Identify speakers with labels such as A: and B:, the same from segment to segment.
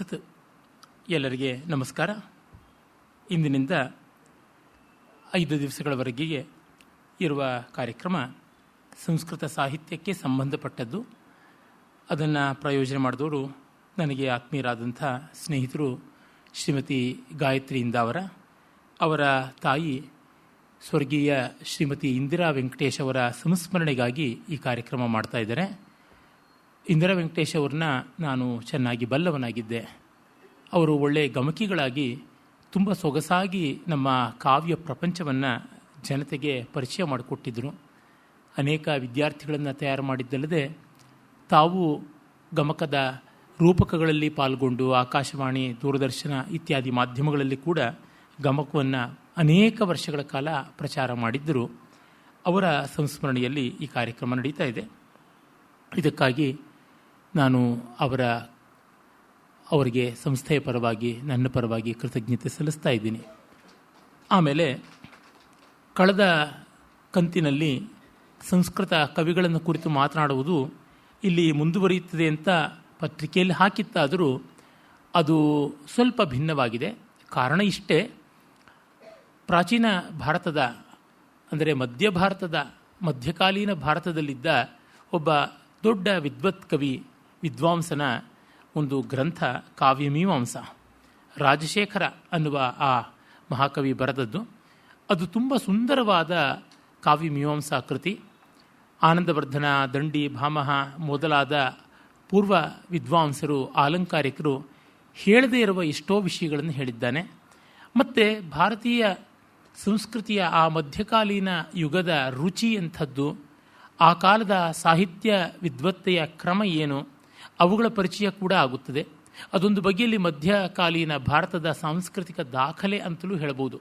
A: ಎಲ್ಲರಿಗೆ ನಮಸ್ಕಾರ. ಇಂದಿನಿಂದ 5 ದಿವಸಗಳವರೆಗೆ ಇರುವ ಕಾರ್ಯಕ್ರಮ ಸಂಸ್ಕೃತ ಸಾಹಿತ್ಯಕ್ಕೆ ಸಂಬಂಧಪಟ್ಟದ್ದು. ಅದನ್ನು ಪ್ರಯೋಜನ ಮಾಡಿದವರು ನನಗೆ ಆತ್ಮೀಯರಾದಂಥ ಸ್ನೇಹಿತರು ಶ್ರೀಮತಿ ಗಾಯತ್ರಿ ಇಂದಾವರ, ಅವರ ತಾಯಿ ಸ್ವರ್ಗೀಯ ಶ್ರೀಮತಿ ಇಂದಿರಾ ವೆಂಕಟೇಶ್ ಅವರ ಸಂಸ್ಮರಣೆಗಾಗಿ ಈ ಕಾರ್ಯಕ್ರಮ ಮಾಡ್ತಾ ಇದ್ದಾರೆ. ಇಂದಿರಾ ವೆಂಕಟೇಶ್ ಅವ್ರನ್ನ ನಾನು ಚೆನ್ನಾಗಿ ಬಲ್ಲವನಾಗಿದ್ದೆ. ಅವರು ಒಳ್ಳೆಯ ಗಮಕಿಗಳಾಗಿ ತುಂಬ ಸೊಗಸಾಗಿ ನಮ್ಮ ಕಾವ್ಯ ಪ್ರಪಂಚವನ್ನು ಜನತೆಗೆ ಪರಿಚಯ ಮಾಡಿಕೊಟ್ಟಿದ್ದರು. ಅನೇಕ ವಿದ್ಯಾರ್ಥಿಗಳನ್ನು ತಯಾರು ಮಾಡಿದ್ದಲ್ಲದೆ ತಾವು ಗಮಕದ ರೂಪಕಗಳಲ್ಲಿ ಪಾಲ್ಗೊಂಡು ಆಕಾಶವಾಣಿ, ದೂರದರ್ಶನ ಇತ್ಯಾದಿ ಮಾಧ್ಯಮಗಳಲ್ಲಿ ಕೂಡ ಗಮಕವನ್ನು ಅನೇಕ ವರ್ಷಗಳ ಕಾಲ ಪ್ರಚಾರ ಮಾಡಿದ್ದರು. ಅವರ ಸಂಸ್ಮರಣೆಯಲ್ಲಿ ಈ ಕಾರ್ಯಕ್ರಮ ನಡೀತಾ ಇದೆ. ಇದಕ್ಕಾಗಿ ನಾನು ಅವರಿಗೆ ಸಂಸ್ಥೆಯ ಪರವಾಗಿ, ನನ್ನ ಪರವಾಗಿ ಕೃತಜ್ಞತೆ ಸಲ್ಲಿಸ್ತಾ ಇದ್ದೀನಿ. ಆಮೇಲೆ ಕಳೆದ ಕಂತಿನಲ್ಲಿ ಸಂಸ್ಕೃತ ಕವಿಗಳನ್ನು ಕುರಿತು ಮಾತನಾಡುವುದು ಇಲ್ಲಿ ಮುಂದುವರಿಯುತ್ತದೆ ಅಂತ ಪತ್ರಿಕೆಯಲ್ಲಿ ಹಾಕಿತ್ತಾದರೂ ಅದು ಸ್ವಲ್ಪ ಭಿನ್ನವಾಗಿದೆ. ಕಾರಣ ಇಷ್ಟೇ: ಪ್ರಾಚೀನ ಭಾರತದ, ಅಂದರೆ ಮಧ್ಯ ಭಾರತದ, ಮಧ್ಯಕಾಲೀನ ಭಾರತದಲ್ಲಿದ್ದ ಒಬ್ಬ ದೊಡ್ಡ ವಿದ್ವತ್ ಕವಿ, ವಿದ್ವಾಂಸನ ಒಂದು ಗ್ರಂಥ ಕಾವ್ಯಮೀಮಾಂಸ. ರಾಜಶೇಖರ ಅನ್ನುವ ಆ ಮಹಾಕವಿ ಬರೆದದ್ದು. ಅದು ತುಂಬ ಸುಂದರವಾದ ಕಾವ್ಯಮೀಮಾಂಸಾ ಕೃತಿ. ಆನಂದವರ್ಧನ, ದಂಡಿ, ಭಾಮಹ ಮೊದಲಾದ ಪೂರ್ವ ವಿದ್ವಾಂಸರು, ಆಲಂಕಾರಿಕರು ಹೇಳದೇ ಇರುವ ಎಷ್ಟೋ ವಿಷಯಗಳನ್ನು ಹೇಳಿದ್ದಾನೆ. ಮತ್ತು ಭಾರತೀಯ ಸಂಸ್ಕೃತಿಯ ಆ ಮಧ್ಯಕಾಲೀನ ಯುಗದ ರುಚಿ ಎಂಥದ್ದು, ಆ ಕಾಲದ ಸಾಹಿತ್ಯ ವಿದ್ವತ್ತೆಯ ಕ್ರಮ ಏನು, ಅವುಗಳ ಪರಿಚಯ ಕೂಡ ಆಗುತ್ತದೆ. ಅದೊಂದು ಬಗೆಯಲ್ಲಿ ಮಧ್ಯಕಾಲೀನ ಭಾರತದ ಸಾಂಸ್ಕೃತಿಕ ದಾಖಲೆ ಅಂತಲೂ ಹೇಳಬಹುದು.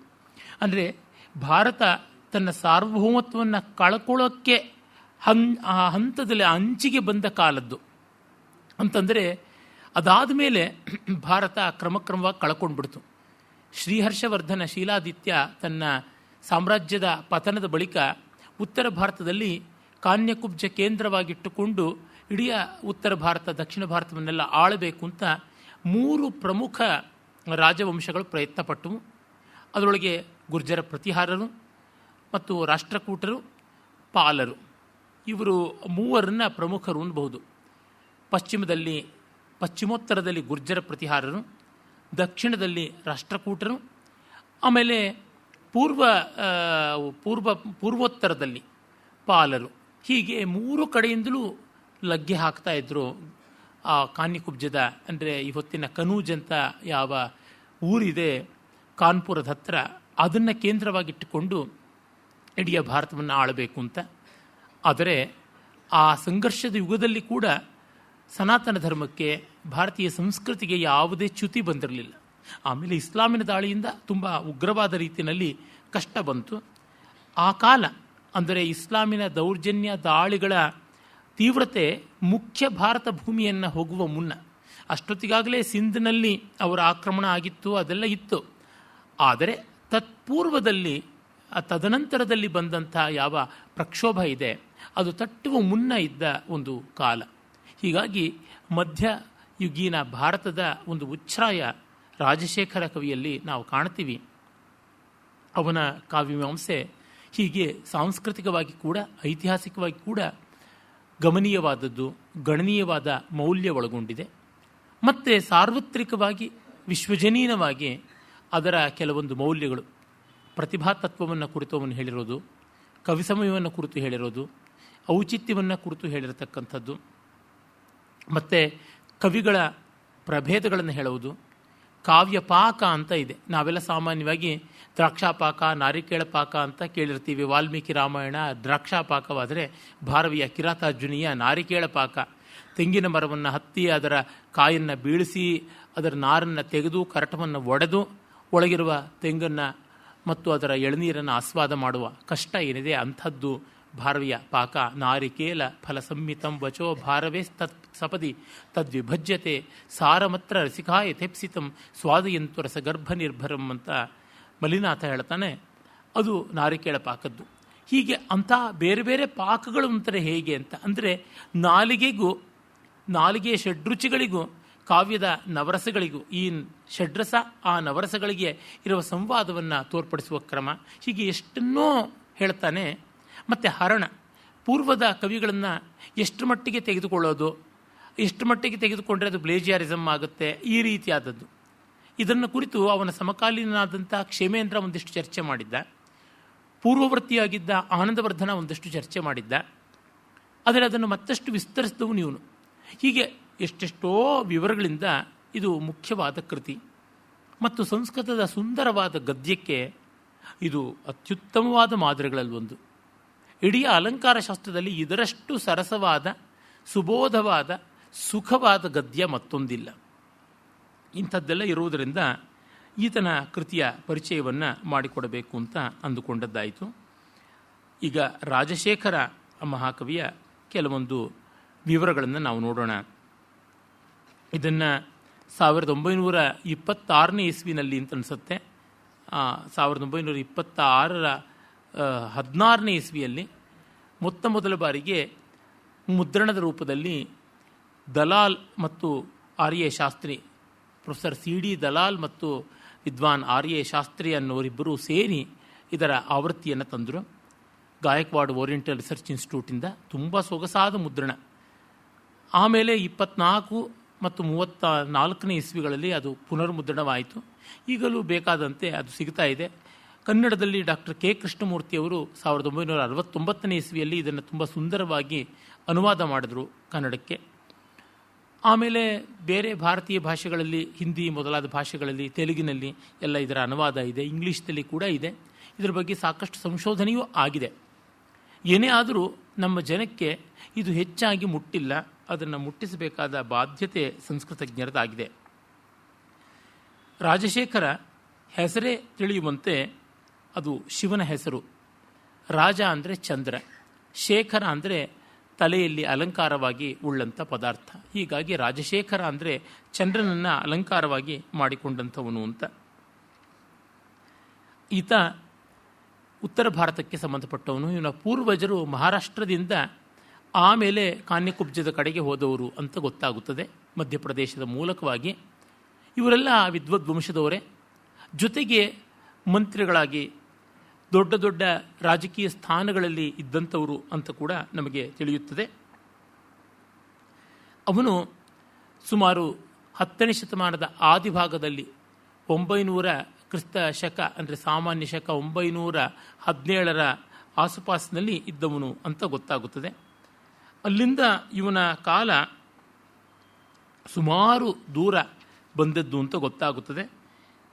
A: ಅಂದರೆ ಭಾರತ ತನ್ನ ಸಾರ್ವಭೌಮತ್ವವನ್ನು ಕಳ್ಕೊಳ್ಳೋಕ್ಕೆ ಆ ಹಂತದಲ್ಲಿ ಅಂಚಿಗೆ ಬಂದ ಕಾಲದ್ದು ಅಂತಂದರೆ, ಅದಾದ ಮೇಲೆ ಭಾರತ ಕ್ರಮಕ್ರಮವಾಗಿ ಕಳ್ಕೊಂಡ್ಬಿಡ್ತು. ಶ್ರೀಹರ್ಷವರ್ಧನ ಶೀಲಾದಿತ್ಯ ತನ್ನ ಸಾಮ್ರಾಜ್ಯದ ಪತನದ ಬಳಿಕ ಉತ್ತರ ಭಾರತದಲ್ಲಿ ಕಾನ್ಯಕುಬ್ಜ ಕೇಂದ್ರವಾಗಿಟ್ಟುಕೊಂಡು ಇಡೀ ಉತ್ತರ ಭಾರತ, ದಕ್ಷಿಣ ಭಾರತವನ್ನೆಲ್ಲ ಆಳಬೇಕು ಅಂತ 3 ಪ್ರಮುಖ ರಾಜವಂಶಗಳು ಪ್ರಯತ್ನಪಟ್ಟವು. ಅದರೊಳಗೆ ಗುರ್ಜರ ಪ್ರತಿಹಾರರು ಮತ್ತು ರಾಷ್ಟ್ರಕೂಟರು, ಪಾಲರು, ಇವರು 3 ಪ್ರಮುಖರು ಅನ್ನಬಹುದು. ಪಶ್ಚಿಮೋತ್ತರದಲ್ಲಿ ಗುರ್ಜರ ಪ್ರತಿಹಾರರು, ದಕ್ಷಿಣದಲ್ಲಿ ರಾಷ್ಟ್ರಕೂಟರು, ಆಮೇಲೆ ಪೂರ್ವೋತ್ತರದಲ್ಲಿ ಪಾಲರು. ಹೀಗೆ 3 ಕಡೆಯಿಂದಲೂ ಲಗ್ಗೆ ಹಾಕ್ತಾ ಇದ್ದರು. ಆ ಕಾನ್ಯಕುಬ್ಜದ, ಅಂದರೆ ಇವತ್ತಿನ ಕನೂಜ್ ಅಂತ ಯಾವ ಊರಿದೆ ಕಾನ್ಪುರದ ಹತ್ರ, ಅದನ್ನು ಕೇಂದ್ರವಾಗಿಟ್ಟುಕೊಂಡು ಇಡೀ ಭಾರತವನ್ನು ಆಳಬೇಕು ಅಂತ. ಆದರೆ ಆ ಸಂಘರ್ಷದ ಯುಗದಲ್ಲಿ ಕೂಡ ಸನಾತನ ಧರ್ಮಕ್ಕೆ, ಭಾರತೀಯ ಸಂಸ್ಕೃತಿಗೆ ಯಾವುದೇ ಚ್ಯುತಿ ಬಂದಿರಲಿಲ್ಲ. ಆಮೇಲೆ ಇಸ್ಲಾಮಿನ ದಾಳಿಯಿಂದ ತುಂಬ ಉಗ್ರವಾದ ರೀತಿಯಲ್ಲಿ ಕಷ್ಟ ಬಂತು. ಆ ಕಾಲ ಅಂದರೆ ಇಸ್ಲಾಮಿನ ದೌರ್ಜನ್ಯ ದಾಳಿಗಳ ತೀವ್ರತೆ ಮುಖ್ಯ ಭಾರತ ಭೂಮಿಯನ್ನು ಹೋಗುವ ಮುನ್ನ, ಅಷ್ಟೊತ್ತಿಗಾಗಲೇ ಸಿಂಧ್ನಲ್ಲಿ ಅವರ ಆಕ್ರಮಣ ಆಗಿತ್ತು, ಅದೆಲ್ಲ ಇತ್ತು. ಆದರೆ ತತ್ಪೂರ್ವದಲ್ಲಿ, ತದನಂತರದಲ್ಲಿ ಬಂದಂಥ ಯಾವ ಪ್ರಕ್ಷೋಭ ಇದೆ ಅದು ತಟ್ಟುವ ಮುನ್ನ ಇದ್ದ ಒಂದು ಕಾಲ. ಹೀಗಾಗಿ ಮಧ್ಯಯುಗೀನ ಭಾರತದ ಒಂದು ಉಚ್ಛ್ರಾಯ ರಾಜಶೇಖರ ಕವಿಯಲ್ಲಿ ನಾವು ಕಾಣ್ತೀವಿ. ಅವನ ಕಾವ್ಯಮೀಮಾಂಸೆ ಹೀಗೆ ಸಾಂಸ್ಕೃತಿಕವಾಗಿ ಕೂಡ, ಐತಿಹಾಸಿಕವಾಗಿ ಕೂಡ ಗಮನೀಯವಾದದ್ದು, ಗಣನೀಯವಾದ ಮೌಲ್ಯ ಒಳಗೊಂಡಿದೆ. ಮತ್ತು ಸಾರ್ವತ್ರಿಕವಾಗಿ, ವಿಶ್ವಜನೀನವಾಗಿ ಅದರ ಕೆಲವೊಂದು ಮೌಲ್ಯಗಳು, ಪ್ರತಿಭಾತತ್ವವನ್ನು ಕುರಿತು ಅವನು ಹೇಳಿರೋದು, ಕವಿಸಮಯವನ್ನು ಕುರಿತು ಹೇಳಿರೋದು, ಔಚಿತ್ಯವನ್ನು ಕುರಿತು ಹೇಳಿರತಕ್ಕಂಥದ್ದು, ಮತ್ತು ಕವಿಗಳ ಪ್ರಭೇದಗಳನ್ನು ಹೇಳುವುದು. ಕಾವ್ಯ ಪಾಕ ಅಂತ ಇದೆ. ನಾವೆಲ್ಲ ಸಾಮಾನ್ಯವಾಗಿ ದ್ರಾಕ್ಷಾಪಾಕ, ನಾರಿಕೇಳ ಪಾಕ ಅಂತ ಕೇಳಿರ್ತೀವಿ. ವಾಲ್ಮೀಕಿ ರಾಮಾಯಣ ದ್ರಾಕ್ಷಾಪಾಕವಾದರೆ, ಭಾರವಿಯ ಕಿರಾತಾರ್ಜುನಿಯ ನಾರಿಕೇಳ ಪಾಕ. ತೆಂಗಿನ ಮರವನ್ನು ಹತ್ತಿ ಅದರ ಕಾಯನ್ನು ಬೀಳಿಸಿ ಅದರ ನಾರನ್ನು ತೆಗೆದು ಕರಟವನ್ನು ಒಡೆದು ಒಳಗಿರುವ ತೆಂಗನ್ನು ಮತ್ತು ಅದರ ಎಳನೀರನ್ನು ಆಸ್ವಾದ ಮಾಡುವ ಕಷ್ಟ ಏನಿದೆ ಅಂಥದ್ದು ಭಾರವಿಯ ಪಾಕ. ನಾರಿಕೇಲ ಫಲ ಸಂಹಿತಂ ವಚೋ ಭಾರವೇ ಸಪದಿ ತದ್ವಿಭಜ್ಯತೆ ಸಾರಮತ್ರ ರಸಿಕಾಯ ತೆಪ್ಸಿತಂ ಸ್ವಾದಯಂತು ರಸಗರ್ಭ ನಿರ್ಭರಂ ಅಂತ ಮಲಿನಾಥ ಹೇಳ್ತಾನೆ. ಅದು ನಾರಿಕೇಳ ಪಾಕದ್ದು. ಹೀಗೆ ಅಂಥ ಬೇರೆ ಬೇರೆ ಪಾಕಗಳು ಅಂತಾರೆ. ಹೇಗೆ ಅಂತ ಅಂದರೆ, ನಾಲಿಗೆಯ ಷಡ್ರುಚಿಗಳಿಗೂ ಕಾವ್ಯದ ನವರಸಗಳಿಗೂ ಈ ಷಡ್ರಸ ಆ ನವರಸಗಳಿಗೆ ಇರುವ ಸಂವಾದವನ್ನು ತೋರ್ಪಡಿಸುವ ಕ್ರಮ, ಹೀಗೆ ಎಷ್ಟನ್ನೋ ಹೇಳ್ತಾನೆ. ಮತ್ತು ಹರಣ, ಪೂರ್ವದ ಕವಿಗಳನ್ನು ಎಷ್ಟು ಮಟ್ಟಿಗೆ ತೆಗೆದುಕೊಳ್ಳೋದು, ಎಷ್ಟು ಮಟ್ಟಿಗೆ ತೆಗೆದುಕೊಂಡ್ರೆ ಅದು ಪ್ಲೇಜಿಯಾರಿಸಮ್ ಆಗುತ್ತೆ, ಈ ರೀತಿಯಾದದ್ದು. ಇದನ್ನು ಕುರಿತು ಅವನ ಸಮಕಾಲೀನಾದಂಥ ಕ್ಷೇಮೇಂದ್ರ ಒಂದಿಷ್ಟು ಚರ್ಚೆ ಮಾಡಿದ್ದ, ಪೂರ್ವವರ್ತಿಯಾಗಿದ್ದ ಆನಂದವರ್ಧನ ಒಂದಷ್ಟು ಚರ್ಚೆ ಮಾಡಿದ್ದ, ಆದರೆ ಅದನ್ನು ಮತ್ತಷ್ಟು ವಿಸ್ತರಿಸಿದವನು ಇವನು. ಹೀಗೆ ಎಷ್ಟೆಷ್ಟೋ ವಿವರಗಳಿಂದ ಇದು ಮುಖ್ಯವಾದ ಕೃತಿ ಮತ್ತು ಸಂಸ್ಕೃತದ ಸುಂದರವಾದ ಗದ್ಯಕ್ಕೆ ಇದು ಅತ್ಯುತ್ತಮವಾದ ಮಾದರಿಗಳಲ್ಲೊಂದು. ಇಡೀ ಅಲಂಕಾರ ಶಾಸ್ತ್ರದಲ್ಲಿ ಇದರಷ್ಟು ಸರಸವಾದ, ಸುಬೋಧವಾದ, ಸುಖವಾದ ಗದ್ಯ ಮತ್ತೊಂದಿಲ್ಲ. ಇಂಥದ್ದೆಲ್ಲ ಇರುವುದರಿಂದ ಈತನ ಕೃತಿಯ ಪರಿಚಯವನ್ನು ಮಾಡಿಕೊಡಬೇಕು ಅಂತ ಅಂದುಕೊಂಡದ್ದಾಯಿತು. ಈಗ ರಾಜಶೇಖರ ಮಹಾಕವಿಯ ಕೆಲವೊಂದು ವಿವರಗಳನ್ನು ನಾವು ನೋಡೋಣ. ಇದನ್ನು 1926ನೇ ಇಸ್ವಿನಲ್ಲಿ ಅಂತ ಅನಿಸುತ್ತೆ, 1926ರ 16ನೇ ಇಸ್ವಿಯಲ್ಲಿ ಮೊದಲ ಬಾರಿಗೆ ಮುದ್ರಣದ ರೂಪದಲ್ಲಿ ದಲಾಲ್ ಮತ್ತು R A Shastri, professor C D Dalal ಮತ್ತು ವಿದ್ವಾನ್ ಆರ್ ಎ ಶಾಸ್ತ್ರಿ ಅನ್ನೋರಿಬ್ಬರು ಸೇರಿ ಇದರ ಆವೃತ್ತಿಯನ್ನು ತಂದರು. ಗಾಯಕ್ವಾಡ್ ಓರಿಯೆಂಟಲ್ ರಿಸರ್ಚ್ ಇನ್ಸ್ಟಿಟ್ಯೂಟಿಂದ ತುಂಬ ಸೊಗಸಾದ ಮುದ್ರಣ. ಆಮೇಲೆ 24 ಮತ್ತು 34ನೇ ಇಸ್ವಿಗಳಲ್ಲಿ ಅದು ಪುನರ್ಮುದ್ರಣವಾಯಿತು. ಈಗಲೂ ಬೇಕಾದಂತೆ ಅದು ಸಿಗ್ತಾ ಇದೆ. ಕನ್ನಡದಲ್ಲಿ ಡಾಕ್ಟರ್ ಕೆ ಕೃಷ್ಣಮೂರ್ತಿಯವರು 1969ನೇ ಇಸ್ವಿಯಲ್ಲಿ ಇದನ್ನು ತುಂಬ ಸುಂದರವಾಗಿ ಅನುವಾದ ಮಾಡಿದ್ರು ಕನ್ನಡಕ್ಕೆ. ಆಮೇಲೆ ಬೇರೆ ಭಾರತೀಯ ಭಾಷೆಗಳಲ್ಲಿ, ಹಿಂದಿ ಮೊದಲಾದ ಭಾಷೆಗಳಲ್ಲಿ, ತೆಲುಗಿನಲ್ಲಿ ಎಲ್ಲ ಇದರ ಅನುವಾದ ಇದೆ, ಇಂಗ್ಲೀಷ್ನಲ್ಲಿ ಕೂಡ ಇದೆ. ಇದರ ಬಗ್ಗೆ ಸಾಕಷ್ಟು ಸಂಶೋಧನೆಯೂ ಆಗಿದೆ. ಏನೇ ಆದರೂ ನಮ್ಮ ಜನಕ್ಕೆ ಇದು ಹೆಚ್ಚಾಗಿ ಮುಟ್ಟಿಲ್ಲ. ಅದನ್ನು ಮುಟ್ಟಿಸಬೇಕಾದ ಬಾಧ್ಯತೆ ಸಂಸ್ಕೃತಜ್ಞರದಾಗಿದೆ. ರಾಜಶೇಖರ ಹೆಸರೇ ತಿಳಿಯುವಂತೆ ಅದು ಶಿವನ ಹೆಸರು. ರಾಜ ಅಂದರೆ ಚಂದ್ರ, ಶೇಖರ ಅಂದರೆ ತಲೆಯಲ್ಲಿ ಅಲಂಕಾರವಾಗಿ ಉಳ್ಳಂಥ ಪದಾರ್ಥ. ಹೀಗಾಗಿ ರಾಜಶೇಖರ ಅಂದರೆ ಚಂದ್ರನನ್ನು ಅಲಂಕಾರವಾಗಿ ಮಾಡಿಕೊಂಡಂಥವನು ಅಂತ. ಈತ ಉತ್ತರ ಭಾರತಕ್ಕೆ ಸಂಬಂಧಪಟ್ಟವನು. ಇವನ ಪೂರ್ವಜರು ಮಹಾರಾಷ್ಟ್ರದಿಂದ ಆಮೇಲೆ ಕಾನ್ಯಕುಬ್ಜದ ಕಡೆಗೆ ಹೋದವರು ಅಂತ ಗೊತ್ತಾಗುತ್ತದೆ, ಮಧ್ಯಪ್ರದೇಶದ ಮೂಲಕವಾಗಿ. ಇವರೆಲ್ಲ ವಿದ್ವದ್ವಂಶದವರೇ, ಜೊತೆಗೆ ಮಂತ್ರಿಗಳಾಗಿ ದೊಡ್ಡ ದೊಡ್ಡ ರಾಜಕೀಯ ಸ್ಥಾನಗಳಲ್ಲಿ ಇದ್ದಂಥವರು ಅಂತ ಕೂಡ ನಮಗೆ ತಿಳಿಯುತ್ತದೆ. ಅವನು ಸುಮಾರು 10ನೇ ಶತಮಾನದ ಆದಿಭಾಗದಲ್ಲಿ 900 ಕ್ರಿಸ್ತ ಶಕ ಅಂದರೆ ಸಾಮಾನ್ಯ ಶಕ 917ರ ಆಸುಪಾಸಿನಲ್ಲಿ ಇದ್ದವನು ಅಂತ ಗೊತ್ತಾಗುತ್ತದೆ. ಅಲ್ಲಿಂದ ಇವನ ಕಾಲ ಸುಮಾರು ದೂರ ಬಂದದ್ದು ಅಂತ ಗೊತ್ತಾಗುತ್ತದೆ.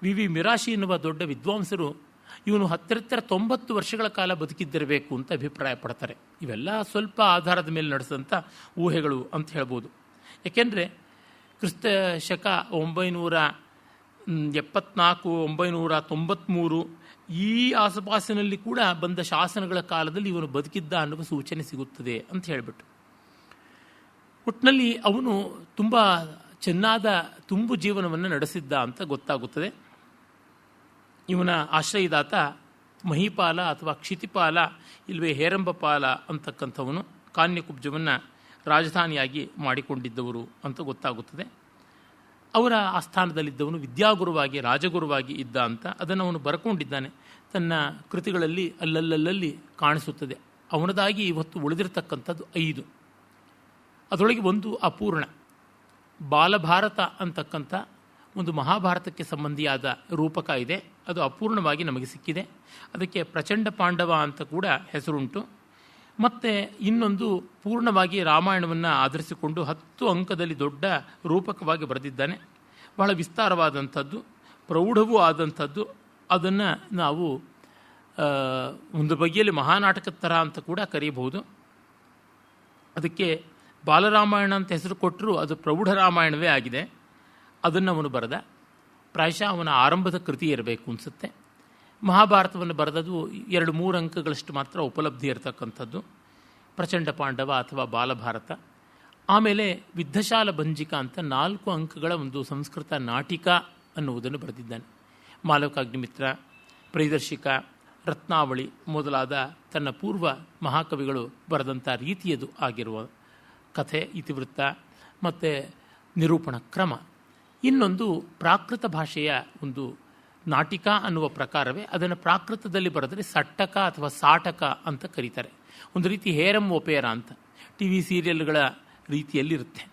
A: ವಿ ವಿ ಮಿರಾಶಿ ಎನ್ನುವ ದೊಡ್ಡ ವಿದ್ವಾಂಸರು ಇವನು 90 ವರ್ಷಗಳ ಕಾಲ ಬದುಕಿದ್ದಿರಬೇಕು ಅಂತ ಅಭಿಪ್ರಾಯ ಪಡ್ತಾರೆ. ಇವೆಲ್ಲ ಸ್ವಲ್ಪ ಆಧಾರದ ಮೇಲೆ ನಡೆಸಿದಂಥ ಊಹೆಗಳು ಅಂತ ಹೇಳ್ಬೋದು. ಏಕೆಂದರೆ ಕ್ರಿಸ್ತ ಶಕ 974, 993 ಈ ಆಸುಪಾಸಿನಲ್ಲಿ ಕೂಡ ಬಂದ ಶಾಸನಗಳ ಕಾಲದಲ್ಲಿ ಇವನು ಬದುಕಿದ್ದ ಅನ್ನುವ ಸೂಚನೆ ಸಿಗುತ್ತದೆ ಅಂತ ಹೇಳಿಬಿಟ್ಟು. ಒಟ್ಟಿನಲ್ಲಿ ಅವನು ತುಂಬ ಚೆನ್ನಾದ ತುಂಬು ಜೀವನವನ್ನು ನಡೆಸಿದ್ದ ಅಂತ ಗೊತ್ತಾಗುತ್ತದೆ. ಇವನ ಆಶ್ರಯದಾತ ಮಹಿಪಾಲ ಅಥವಾ ಕ್ಷಿತಿಪಾಲ ಇಲ್ವೇ ಹೇರಂಬಪಾಲ ಅಂತಕ್ಕಂಥವನು ಕಾನ್ಯಕುಬ್ಜವನ್ನು ರಾಜಧಾನಿಯಾಗಿ ಮಾಡಿಕೊಂಡಿದ್ದವರು ಅಂತ ಗೊತ್ತಾಗುತ್ತದೆ. ಅವರ ಆಸ್ಥಾನದಲ್ಲಿದ್ದವನು ವಿದ್ಯಾಗುರುವಾಗಿ, ರಾಜಗುರುವಾಗಿ ಇದ್ದ ಅಂತ ಅದನ್ನು ಅವನು ಬರ್ಕೊಂಡಿದ್ದಾನೆ. ತನ್ನ ಕೃತಿಗಳಲ್ಲಿ ಅಲ್ಲಲ್ಲಿ ಕಾಣಿಸುತ್ತದೆ. ಅವನದಾಗಿ ಇವತ್ತು ಉಳಿದಿರತಕ್ಕಂಥದ್ದು 5. ಅದರೊಳಗೆ ಒಂದು ಅಪೂರ್ಣ, ಬಾಲಭಾರತ ಅಂತಕ್ಕಂಥ ಒಂದು ಮಹಾಭಾರತಕ್ಕೆ ಸಂಬಂಧಿಯಾದ ರೂಪಕ ಇದೆ. ಅದು ಅಪೂರ್ಣವಾಗಿ ನಮಗೆ ಸಿಕ್ಕಿದೆ. ಅದಕ್ಕೆ ಪ್ರಚಂಡ ಪಾಂಡವ ಅಂತ ಕೂಡ ಹೆಸರುಂಟು. ಮತ್ತು ಇನ್ನೊಂದು ಪೂರ್ಣವಾಗಿ ರಾಮಾಯಣವನ್ನು ಆಧರಿಸಿಕೊಂಡು 10 ಅಂಕದಲ್ಲಿ ದೊಡ್ಡ ರೂಪಕವಾಗಿ ಬರೆದಿದ್ದಾನೆ. ಬಹಳ ವಿಸ್ತಾರವಾದಂಥದ್ದು, ಪ್ರೌಢವೂ ಆದಂಥದ್ದು. ಅದನ್ನು ನಾವು ಒಂದು ಬಗೆಯಲ್ಲಿ ಮಹಾನಾಟಕದ ಥರ ಅಂತ ಕೂಡ ಕರೆಯಬಹುದು. ಅದಕ್ಕೆ ಬಾಲರಾಮಾಯಣ ಅಂತ ಹೆಸರು ಕೊಟ್ಟರೂ ಅದು ಪ್ರೌಢ ರಾಮಾಯಣವೇ ಆಗಿದೆ. ಅದನ್ನು ಅವನು ಬರೆದ. ಪ್ರಾಯಶಃ ಅವನ ಆರಂಭದ ಕೃತಿ ಇರಬೇಕು ಅನಿಸುತ್ತೆ. ಮಹಾಭಾರತವನ್ನು ಬರೆದದು 2-3 ಅಂಕಗಳಷ್ಟು ಮಾತ್ರ ಉಪಲಬ್ಧಿ ಇರತಕ್ಕಂಥದ್ದು, ಪ್ರಚಂಡ ಪಾಂಡವ ಅಥವಾ ಬಾಲಭಾರತ. ಆಮೇಲೆ ವಿದ್ಧಶಾಲ ಭಂಜಿಕ ಅಂತ 4 ಅಂಕಗಳ ಒಂದು ಸಂಸ್ಕೃತ ನಾಟಿಕ ಅನ್ನುವುದನ್ನು ಬರೆದಿದ್ದಾನೆ. ಮಾಲವಕಾಗ್ನಿಮಿತ್ರ, ಪ್ರಿಯದರ್ಶಿಕ, ರತ್ನಾವಳಿ ಮೊದಲಾದ ತನ್ನ ಪೂರ್ವ ಮಹಾಕವಿಗಳು ಬರೆದಂಥ ರೀತಿಯದು ಆಗಿರುವ ಕಥೆ, ಇತಿವೃತ್ತ ಮತ್ತು ನಿರೂಪಣ ಕ್ರಮ. ಇನ್ನೊಂದು ಪ್ರಾಕೃತ ಭಾಷೆಯ ಒಂದು ನಾಟಿಕ ಅನ್ನುವ ಪ್ರಕಾರವೇ. ಅದನ್ನು ಪ್ರಾಕೃತದಲ್ಲಿ ಬರೆದರೆ ಸಟ್ಟಕ ಅಥವಾ ಸಾಟಕ ಅಂತ ಕರೀತಾರೆ. ಒಂದು ರೀತಿ ಹೇರಂ ಒಪೇರ ಅಂತ ಟಿ ವಿ ಸೀರಿಯಲ್ಗಳ ರೀತಿಯಲ್ಲಿರುತ್ತೆ.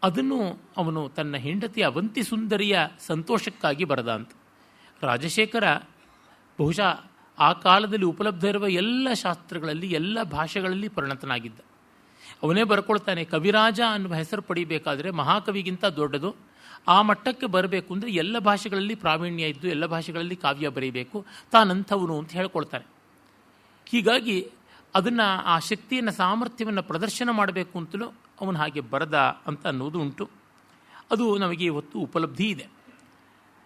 A: ಅದನ್ನು ಅವನು ತನ್ನ ಹೆಂಡತಿ ಅವಂತಿ ಸುಂದರಿಯ ಸಂತೋಷಕ್ಕಾಗಿ ಬರೆದ ಅಂತ. ರಾಜಶೇಖರ ಬಹುಶಃ ಆ ಕಾಲದಲ್ಲಿ ಉಪಲಬ್ಧ ಇರುವ ಎಲ್ಲ ಶಾಸ್ತ್ರಗಳಲ್ಲಿ, ಎಲ್ಲ ಭಾಷೆಗಳಲ್ಲಿ ಪರಿಣತನಾಗಿದ್ದ. ಅವನೇ ಬರ್ಕೊಳ್ತಾನೆ, ಕವಿರಾಜ ಅನ್ನುವ ಹೆಸರು ಪಡಿಬೇಕಾದರೆ ಮಹಾಕವಿಗಿಂತ ದೊಡ್ಡದು. ಆ ಮಟ್ಟಕ್ಕೆ ಬರಬೇಕು ಅಂದರೆ ಎಲ್ಲ ಭಾಷೆಗಳಲ್ಲಿ ಪ್ರಾವೀಣ್ಯ ಇದ್ದು ಎಲ್ಲ ಭಾಷೆಗಳಲ್ಲಿ ಕಾವ್ಯ ಬರೀಬೇಕು, ತಾನಂಥವನು ಅಂತ ಹೇಳ್ಕೊಳ್ತಾನೆ. ಹೀಗಾಗಿ ಅದನ್ನು, ಆ ಶಕ್ತಿಯನ್ನು, ಸಾಮರ್ಥ್ಯವನ್ನು ಪ್ರದರ್ಶನ ಮಾಡಬೇಕು ಅಂತಲೂ ಅವನು ಹಾಗೆ ಬರೆದ ಅಂತ ಅನ್ನೋದು ಉಂಟು. ಅದು ನಮಗೆ ಇವತ್ತು ಉಪಲಬ್ಧಿ ಇದೆ.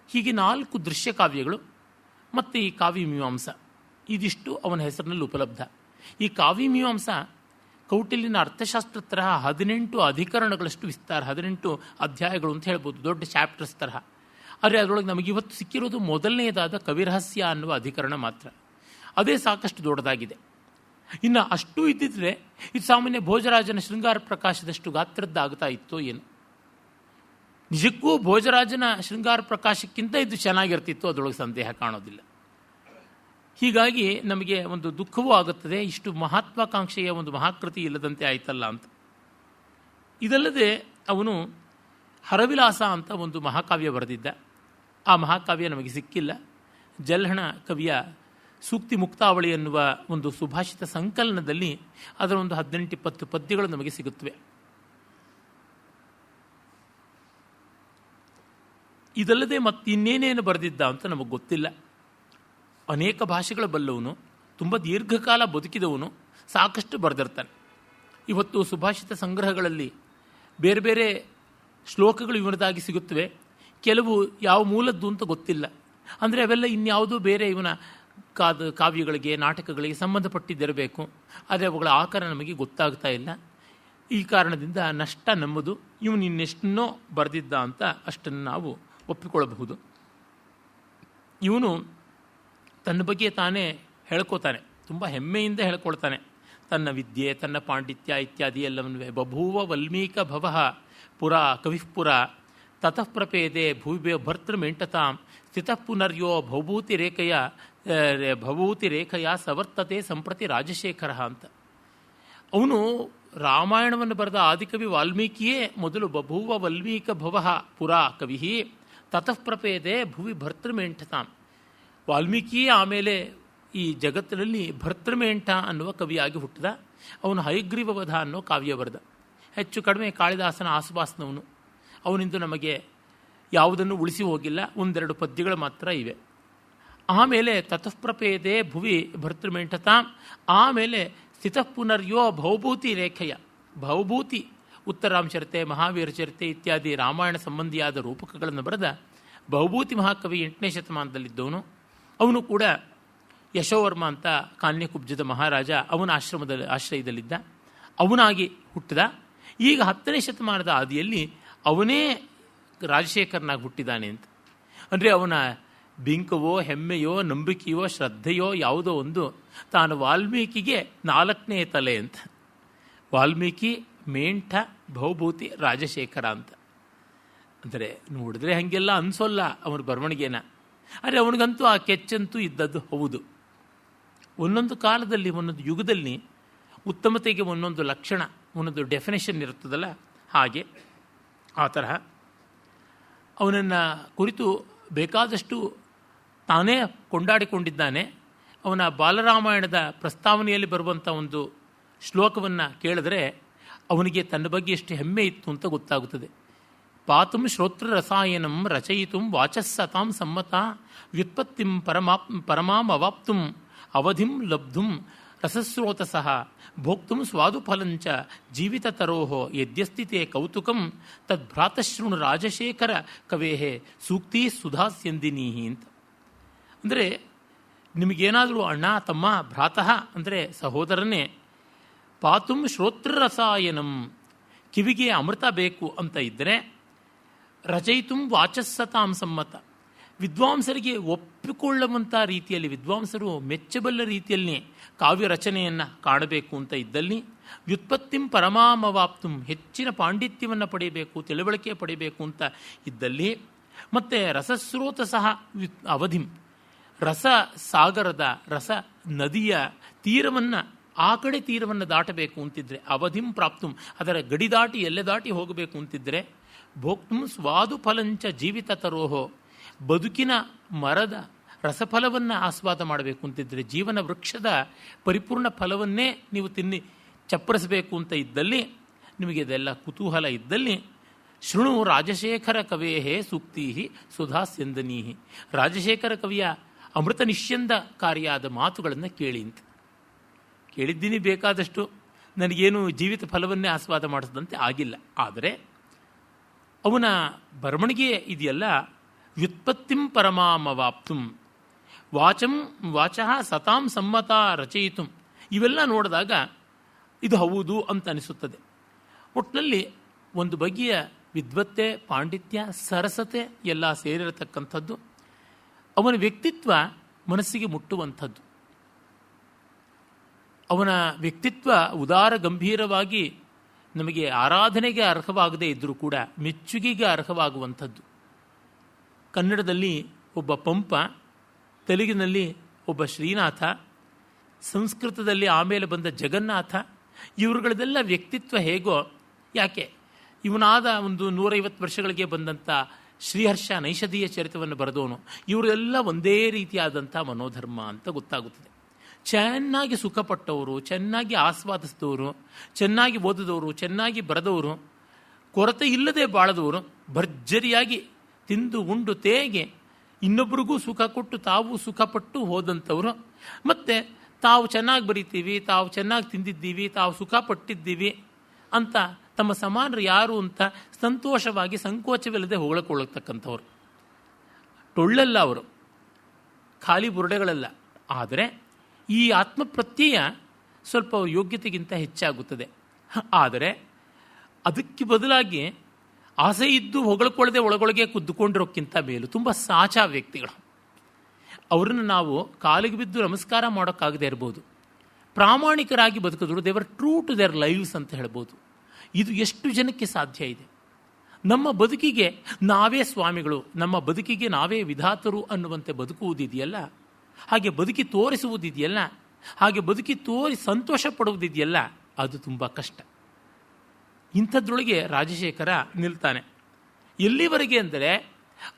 A: ಹೀಗೆ 4 ದೃಶ್ಯ ಕಾವ್ಯಗಳು ಮತ್ತು ಈ ಕಾವ್ಯಮೀಮಾಂಸ, ಇದಿಷ್ಟು ಅವನ ಹೆಸರಿನಲ್ಲಿ ಉಪಲಬ್ಧ. ಈ ಕಾವ್ಯಮೀಮಾಂಸ ಕೌಟಿಲ್ಯನ ಅರ್ಥಶಾಸ್ತ್ರ ತರಹ 18 ಅಧಿಕರಣಗಳಷ್ಟು ವಿಸ್ತಾರ, 18 ಅಧ್ಯಾಯಗಳು ಅಂತ ಹೇಳ್ಬೋದು, ದೊಡ್ಡ ಚಾಪ್ಟರ್ಸ್ ತರಹ. ಆದರೆ ಅದರೊಳಗೆ ನಮಗಿವತ್ತು ಸಿಕ್ಕಿರೋದು ಮೊದಲನೆಯದಾದ ಕವಿರಹಸ್ಯ ಅನ್ನುವ ಅಧಿಕರಣ ಮಾತ್ರ. ಅದೇ ಸಾಕಷ್ಟು ದೊಡ್ಡದಾಗಿದೆ. ಇನ್ನು ಅಷ್ಟೂ ಇದ್ದಿದ್ರೆ ಇದು ಸಾಮಾನ್ಯ ಭೋಜರಾಜನ ಶೃಂಗಾರ ಪ್ರಕಾಶದಷ್ಟು ಗಾತ್ರದ್ದಾಗ್ತಾ ಇತ್ತೋ ಏನು. ನಿಜಕ್ಕೂ ಭೋಜರಾಜನ ಶೃಂಗಾರ ಪ್ರಕಾಶಕ್ಕಿಂತ ಇದು ಚೆನ್ನಾಗಿರ್ತಿತ್ತು, ಅದರೊಳಗೆ ಸಂದೇಹ ಕಾಣೋದಿಲ್ಲ. ಹೀಗಾಗಿ ನಮಗೆ ಒಂದು ದುಃಖವೂ ಆಗುತ್ತದೆ, ಇಷ್ಟು ಮಹತ್ವಾಕಾಂಕ್ಷೆಯ ಒಂದು ಮಹಾಕೃತಿ ಇಲ್ಲದಂತೆ ಆಯ್ತಲ್ಲ ಅಂತ. ಇದಲ್ಲದೆ ಅವನು ಹರವಿಲಾಸ ಅಂತ ಒಂದು ಮಹಾಕಾವ್ಯ ಬರೆದಿದ್ದ. ಆ ಮಹಾಕಾವ್ಯ ನಮಗೆ ಸಿಕ್ಕಿಲ್ಲ. ಜಲ್ಹಣ ಕವಿಯ ಸೂಕ್ತಿ ಮುಕ್ತಾವಳಿ ಎನ್ನುವ ಒಂದು ಸುಭಾಷಿತ ಸಂಕಲನದಲ್ಲಿ ಅದರ ಒಂದು 18-20 ಪದ್ಯಗಳು ನಮಗೆ ಸಿಗುತ್ತವೆ. ಇದಲ್ಲದೆ ಮತ್ತಿನ್ನೇನೇನು ಬರೆದಿದ್ದ ಅಂತ ನಮಗೆ ಗೊತ್ತಿಲ್ಲ. ಅನೇಕ ಭಾಷೆಗಳ ಬಲ್ಲವನು, ತುಂಬ ದೀರ್ಘಕಾಲ ಬದುಕಿದವನು, ಸಾಕಷ್ಟು ಬರೆದಿರ್ತಾನೆ. ಇವತ್ತು ಸುಭಾಷಿತ ಸಂಗ್ರಹಗಳಲ್ಲಿ ಬೇರೆ ಬೇರೆ ಶ್ಲೋಕಗಳು ಇವನದಾಗಿ ಸಿಗುತ್ತವೆ. ಕೆಲವು ಯಾವ ಮೂಲದ್ದು ಅಂತ ಗೊತ್ತಿಲ್ಲ. ಅಂದರೆ ಅವೆಲ್ಲ ಇನ್ಯಾವುದೋ ಬೇರೆ ಇವನ ಕಾವ್ಯಗಳಿಗೆ, ನಾಟಕಗಳಿಗೆ ಸಂಬಂಧಪಟ್ಟಿದ್ದಿರಬೇಕು. ಆದರೆ ಅವುಗಳ ಆಕಾರ ನಮಗೆ ಗೊತ್ತಾಗ್ತಾ ಇಲ್ಲ. ಈ ಕಾರಣದಿಂದ ನಷ್ಟ ನಮ್ಮದು. ಇವನು ಇನ್ನೆಷ್ಟನ್ನೋ ಬರೆದಿದ್ದ ಅಂತ ಅಷ್ಟನ್ನು ನಾವು ಒಪ್ಪಿಕೊಳ್ಳಬಹುದು. ಇವನು ತನ್ನ ಬಗ್ಗೆ ತಾನೇ ಹೇಳ್ಕೋತಾನೆ, ತುಂಬ ಹೆಮ್ಮೆಯಿಂದ ಹೇಳ್ಕೊಳ್ತಾನೆ. ತನ್ನ ವಿದ್ಯೆ, ತನ್ನ ಪಾಂಡಿತ್ಯ ಇತ್ಯಾದಿ ಎಲ್ಲವನ್ನೇ. ಬಭೂವ ವಲ್ಮೀಕ ಭವಃ ಪುರ ಕವಿಃಪುರ ತತಃ ಪ್ರಪೇದೆ ಭೂಭೆ ಭರ್ತೃಮೆಂಟತಾಂ ಸ್ಥಿತಃ ಪುನರ್ಯೋ ಭವಭೂತಿ ರೇಖೆಯ ಸವರ್ತತೆ ಸಂಪ್ರತಿ ರಾಜಶೇಖರ ಅಂತ. ಅವನು ರಾಮಾಯಣವನ್ನು ಬರೆದ ಆದಿಕವಿ ವಾಲ್ಮೀಕಿಯೇ ಮೊದಲು ಬಭೂವ ವಲ್ಮೀಕ ಭವಃ ಪುರ ಕವಿ ತತಃ ಪ್ರಪೇದೆ ಭುವಿ ಭರ್ತೃಮೆಂಟತಾಂ. ವಾಲ್ಮೀಕಿಯೇ ಆಮೇಲೆ ಈ ಜಗತ್ತಿನಲ್ಲಿ ಭರ್ತೃಮೇಂಟ ಅನ್ನುವ ಕವಿಯಾಗಿ ಹುಟ್ಟಿದ. ಅವನು ಹಯಗ್ರೀವವಧ ಅನ್ನೋ ಕಾವ್ಯ ಬರೆದ. ಹೆಚ್ಚು ಕಡಿಮೆ ಕಾಳಿದಾಸನ ಆಸುಪಾಸಿನವನು. ಅವನಿಂದ ನಮಗೆ ಯಾವುದನ್ನು ಉಳಿಸಿ ಹೋಗಿಲ್ಲ, 1-2 ಪದ್ಯಗಳು ಮಾತ್ರ ಇವೆ. ಆಮೇಲೆ ತತಃಪ್ರಪೇದೆ ಭುವಿ ಭರ್ತೃಮೆಂಟತಾಂ, ಆಮೇಲೆ ಸ್ಥಿತಃ ಪುನರ್ಯೋ ಭವಭೂತಿ ರೇಖೆಯ, ಭವಭೂತಿ ಉತ್ತರಾಂ ಚರಿತೆ, ಮಹಾವೀರ ಚರಿತೆ ಇತ್ಯಾದಿ ರಾಮಾಯಣ ಸಂಬಂಧಿಯಾದ ರೂಪಕಗಳನ್ನು ಬರೆದ ಭವಭೂತಿ ಮಹಾಕವಿ 8ನೇ ಶತಮಾನದಲ್ಲಿದ್ದವನು. ಅವನು ಕೂಡ ಯಶೋವರ್ಮ ಅಂತ ಕಾನ್ಯಕುಬ್ಜದ ಮಹಾರಾಜ, ಅವನ ಆಶ್ರಯದಲ್ಲಿದ್ದ. ಅವನಾಗಿ ಹುಟ್ಟಿದ. ಈಗ 10ನೇ ಶತಮಾನದ ಆದಿಯಲ್ಲಿ ಅವನೇ ರಾಜಶೇಖರನಾಗಿ ಹುಟ್ಟಿದ್ದಾನೆ ಅಂತ. ಅಂದರೆ ಅವನ ಬಿಂಕವೋ, ಹೆಮ್ಮೆಯೋ, ನಂಬಿಕೆಯೋ, ಶ್ರದ್ಧೆಯೋ ಯಾವುದೋ ಒಂದು, ತಾನು ವಾಲ್ಮೀಕಿಗೆ 4ನೇ ತಲೆ ಅಂತ. ವಾಲ್ಮೀಕಿ, ಮೇಂಠ, ಭವಭೂತಿ, ರಾಜಶೇಖರ ಅಂತ. ಅಂದರೆ ನೋಡಿದ್ರೆ ಹಾಗೆಲ್ಲ ಅನಿಸೋಲ್ಲ ಅವನ ಬರವಣಿಗೆನ. ಆದರೆ ಅವನಿಗಂತೂ ಆ ಕೆಚ್ಚಂತೂ ಇದ್ದದ್ದು ಹೌದು. ಒಂದೊಂದು ಕಾಲದಲ್ಲಿ, ಒಂದೊಂದು ಯುಗದಲ್ಲಿ ಉತ್ತಮತೆಗೆ ಒಂದೊಂದು ಲಕ್ಷಣ, ಒಂದೊಂದು ಡೆಫಿನೇಷನ್ ಇರುತ್ತದಲ್ಲ, ಹಾಗೆ ಆ ತರಹ ಅವನನ್ನು ಕುರಿತು ಬೇಕಾದಷ್ಟು ತಾನೇ ಕೊಂಡಾಡಿಕೊಂಡಿದ್ದಾನೆ. ಅವನ ಬಾಲರಾಮಾಯಣದ ಪ್ರಸ್ತಾವನೆಯಲ್ಲಿ ಬರುವಂಥ ಒಂದು ಶ್ಲೋಕವನ್ನು ಕೇಳಿದ್ರೆ ಅವನಿಗೆ ತನ್ನ ಬಗ್ಗೆ ಎಷ್ಟು ಹೆಮ್ಮೆ ಇತ್ತು ಅಂತ ಗೊತ್ತಾಗುತ್ತದೆ. ಪಾತುಂ ಶ್ರೋತೃ ರಸಾಯನಂ ರಚಯಿತು ವಾಚಸ್ಸತಾಂ ಸಮ್ಮತ ವ್ಯುತ್ಪತ್ತಿಂ ಪರಮಾಂ ಅವಾಪ್ತುಂ ಅವಧಿಂ ಲಬ್ಧುಂ ರಸಸ್ರೋತಸಃ ಭೋಕ್ತುಂ ಸ್ವಾದುಫಲಂಚ ಜೀವಿತತರೋಹೋ ಯದ್ಯಸ್ತಿ ತೇ ಕೌತುಕಂ ತದ್ಭ್ರಾತಶೃಣು ರಾಜಶೇಖರ ಕವೇಹೇ ಸೂಕ್ತಿ ಸುಧಾಸ್ಯಂದಿನೀ ಅಂತ. ಅಂದರೆ ನಿಮಗೇನಾದರೂ ಅಣ್ಣ, ತಮ್ಮ, ಭ್ರಾತಃ ಅಂದರೆ ಸಹೋದರನೇ, ಪಾತುಂ ಶ್ರೋತೃರಸಾಯನಂ ಕಿವಿಗೆ ಅಮೃತ ಬೇಕು ಅಂತ ಇದ್ದರೆ, ರಚಯಿತು ವಾಚಸ್ಸತಾಂ ಸಮ್ಮತ ವಿದ್ವಾಂಸರಿಗೆ ಒಪ್ಪಿಕೊಳ್ಳುವಂಥ ರೀತಿಯಲ್ಲಿ, ವಿದ್ವಾಂಸರು ಮೆಚ್ಚಬಲ್ಲ ರೀತಿಯಲ್ಲಿ ಕಾವ್ಯ ರಚನೆಯನ್ನು ಕಾಣಬೇಕು ಅಂತ ಇದ್ದಲ್ಲಿ, ವ್ಯುತ್ಪತ್ತಿಂ ಪರಮಾಮವಾಪ್ತುಂ, ಹೆಚ್ಚಿನ ಪಾಂಡಿತ್ಯವನ್ನು ಪಡೆಯಬೇಕು, ತಿಳುವಳಿಕೆ ಪಡೆಯಬೇಕು ಅಂತ ಇದ್ದಲ್ಲಿ, ಮತ್ತು ರಸಸ್ರೋತ ಸಹ ಅವಧಿಂ, ರಸ ಸಾಗರದ, ರಸ ನದಿಯ ತೀರವನ್ನು, ಆ ಕಡೆ ತೀರವನ್ನು ದಾಟಬೇಕು ಅಂತಿದ್ರೆ, ಅವಧಿಂ ಪ್ರಾಪ್ತುಂ, ಅದರ ಗಡಿ ದಾಟಿ ಎಲ್ಲೆ ದಾಟಿ ಹೋಗಬೇಕು ಅಂತಿದ್ರೆ, ಭೋಕ್ತುಂ ಸ್ವಾದು ಫಲಂಚ ಜೀವಿತ ತರೋಹೋ, ಬದುಕಿನ ಮರದ ರಸಫಲವನ್ನು ಆಸ್ವಾದ ಮಾಡಬೇಕು ಅಂತಿದ್ರೆ, ಜೀವನ ವೃಕ್ಷದ ಪರಿಪೂರ್ಣ ಫಲವನ್ನೇ ನೀವು ತಿನ್ನಿ ಚಪ್ಪರಿಸಬೇಕು ಅಂತ ಇದ್ದಲ್ಲಿ, ನಿಮಗೆ ಇದೆಲ್ಲ ಕುತೂಹಲ ಇದ್ದಲ್ಲಿ, ಶೃಣು ರಾಜಶೇಖರ ಕವೇಹೇ ಸೂಕ್ತಿ ಸುಧಾಸ್ಯಂದನೀ, ರಾಜಶೇಖರ ಕವಿಯ ಅಮೃತ ನಿಶ್ಯಂದಕಾರಿಯಾದ ಮಾತುಗಳನ್ನು ಕೇಳಿ ಅಂತ. ಕೇಳಿದ್ದೀನಿ ಬೇಕಾದಷ್ಟು, ನನಗೇನು ಜೀವಿತ ಫಲವನ್ನೇ ಆಸ್ವಾದ ಮಾಡಿಸಿದಂತೆ ಆಗಿಲ್ಲ. ಆದರೆ ಅವನ ಬರವಣಿಗೆ ಇದೆಯಲ್ಲ, ವ್ಯುತ್ಪತ್ತಿಂ ಪರಮಾಮವಾಪ್ತುಂ, ವಾಚಃ ಸತಾಂ ಸಮ್ಮತ ರಚಯಿತು, ಇವೆಲ್ಲ ನೋಡಿದಾಗ ಇದು ಹೌದು ಅಂತ ಅನಿಸುತ್ತದೆ. ಒಟ್ಟಿನಲ್ಲಿ ಒಂದು ಬಗೆಯ ವಿದ್ವತ್ತೆ, ಪಾಂಡಿತ್ಯ, ಸರಸತೆ ಎಲ್ಲ ಸೇರಿರತಕ್ಕಂಥದ್ದು. ಅವನ ವ್ಯಕ್ತಿತ್ವ ಮನಸ್ಸಿಗೆ ಮುಟ್ಟುವಂಥದ್ದು. ಅವನ ವ್ಯಕ್ತಿತ್ವ ಉದಾರ ಗಂಭೀರವಾಗಿ ನಮಗೆ ಆರಾಧನೆಗೆ ಅರ್ಹವಾಗದೇ ಇದ್ದರೂ ಕೂಡ ಮೆಚ್ಚುಗೆಗೆ ಅರ್ಹವಾಗುವಂಥದ್ದು. ಕನ್ನಡದಲ್ಲಿ ಒಬ್ಬ ಪಂಪ, ತೆಲುಗಿನಲ್ಲಿ ಒಬ್ಬ ಶ್ರೀನಾಥ, ಸಂಸ್ಕೃತದಲ್ಲಿ ಆಮೇಲೆ ಬಂದ ಜಗನ್ನಾಥ, ಇವರುಗಳದೆಲ್ಲ ವ್ಯಕ್ತಿತ್ವ ಹೇಗೋ, ಯಾಕೆ ಇವನಾದ ಒಂದು 150 ವರ್ಷಗಳಿಗೆ ಬಂದಂಥ ಶ್ರೀಹರ್ಷ ನೈಷಧೀಯ ಚರಿತವನ್ನು ಬರೆದವನು, ಇವರೆಲ್ಲ ಒಂದೇ ರೀತಿಯಾದಂಥ ಮನೋಧರ್ಮ ಅಂತ ಗೊತ್ತಾಗುತ್ತದೆ. ಚೆನ್ನಾಗಿ ಸುಖಪಟ್ಟವರು, ಚೆನ್ನಾಗಿ ಆಸ್ವಾದಿಸಿದವರು, ಚೆನ್ನಾಗಿ ಓದಿದವರು, ಚೆನ್ನಾಗಿ ಬರೆದವರು, ಕೊರತೆ ಇಲ್ಲದೆ ಬಾಳದವರು, ಭರ್ಜರಿಯಾಗಿ ತಿಂದು ಉಂಡು ತೇಗೆ ಇನ್ನೊಬ್ಬರಿಗೂ ಸುಖ ಕೊಟ್ಟು ತಾವು ಸುಖಪಟ್ಟು ಹೋದಂಥವರು, ಮತ್ತು ತಾವು ಚೆನ್ನಾಗಿ ಬರಿತೀವಿ, ತಾವು ಚೆನ್ನಾಗಿ ತಿಂದಿದ್ದೀವಿ, ತಾವು ಸುಖ ಪಟ್ಟಿದ್ದೀವಿ ಅಂತ ತಮ್ಮ ಸಮಾನರು ಯಾರು ಅಂತ ಸಂತೋಷವಾಗಿ ಸಂಕೋಚವಿಲ್ಲದೆ ಹೊಗಳಿಕೊಳ್ಳತಕ್ಕಂಥವ್ರು. ಟೊಳ್ಳಲ್ಲ ಅವರು, ಖಾಲಿ ಬುರುಡೆಗಳಲ್ಲ. ಆದರೆ ಈ ಆತ್ಮಪ್ರತ್ಯಯ ಸ್ವಲ್ಪ ಯೋಗ್ಯತೆಗಿಂತ ಹೆಚ್ಚಾಗುತ್ತದೆ. ಆದರೆ ಅದಕ್ಕೆ ಬದಲಾಗಿ ಆಸೆ ಇದ್ದು ಹೊಗಳ್ಕೊಳ್ಳದೆ ಒಳಗೊಳಗೆ ಕುದ್ದುಕೊಂಡಿರೋಕ್ಕಿಂತ ಮೇಲೂ ತುಂಬ ಸಾಚಾ ವ್ಯಕ್ತಿಗಳು. ಅವರನ್ನು ನಾವು ಕಾಲಿಗೆ ಬಿದ್ದು ನಮಸ್ಕಾರ ಮಾಡೋಕ್ಕಾಗದೇ ಇರ್ಬೋದು, ಪ್ರಾಮಾಣಿಕರಾಗಿ ಬದುಕಿದ್ರು, ದೇವರ್ ಟ್ರೂ ಟು ದೇರ್ ಲೈವ್ಸ್ ಅಂತ ಹೇಳ್ಬೋದು. ಇದು ಎಷ್ಟು ಜನಕ್ಕೆ ಸಾಧ್ಯ ಇದೆ? ನಮ್ಮ ಬದುಕಿಗೆ ನಾವೇ ಸ್ವಾಮಿಗಳು, ನಮ್ಮ ಬದುಕಿಗೆ ನಾವೇ ವಿಧಾತರು ಅನ್ನುವಂತೆ ಬದುಕುವುದಿದೆಯಲ್ಲ, ಹಾಗೆ ಬದುಕಿ ತೋರಿಸುವುದಿದೆಯಲ್ಲ, ಹಾಗೆ ಬದುಕಿ ತೋರಿ ಸಂತೋಷ ಪಡುವುದಿದೆಯಲ್ಲ, ಅದು ತುಂಬ ಕಷ್ಟ. ಇಂಥದ್ರೊಳಗೆ ರಾಜಶೇಖರ ನಿಲ್ತಾನೆ. ಎಲ್ಲಿವರೆಗೆ ಅಂದರೆ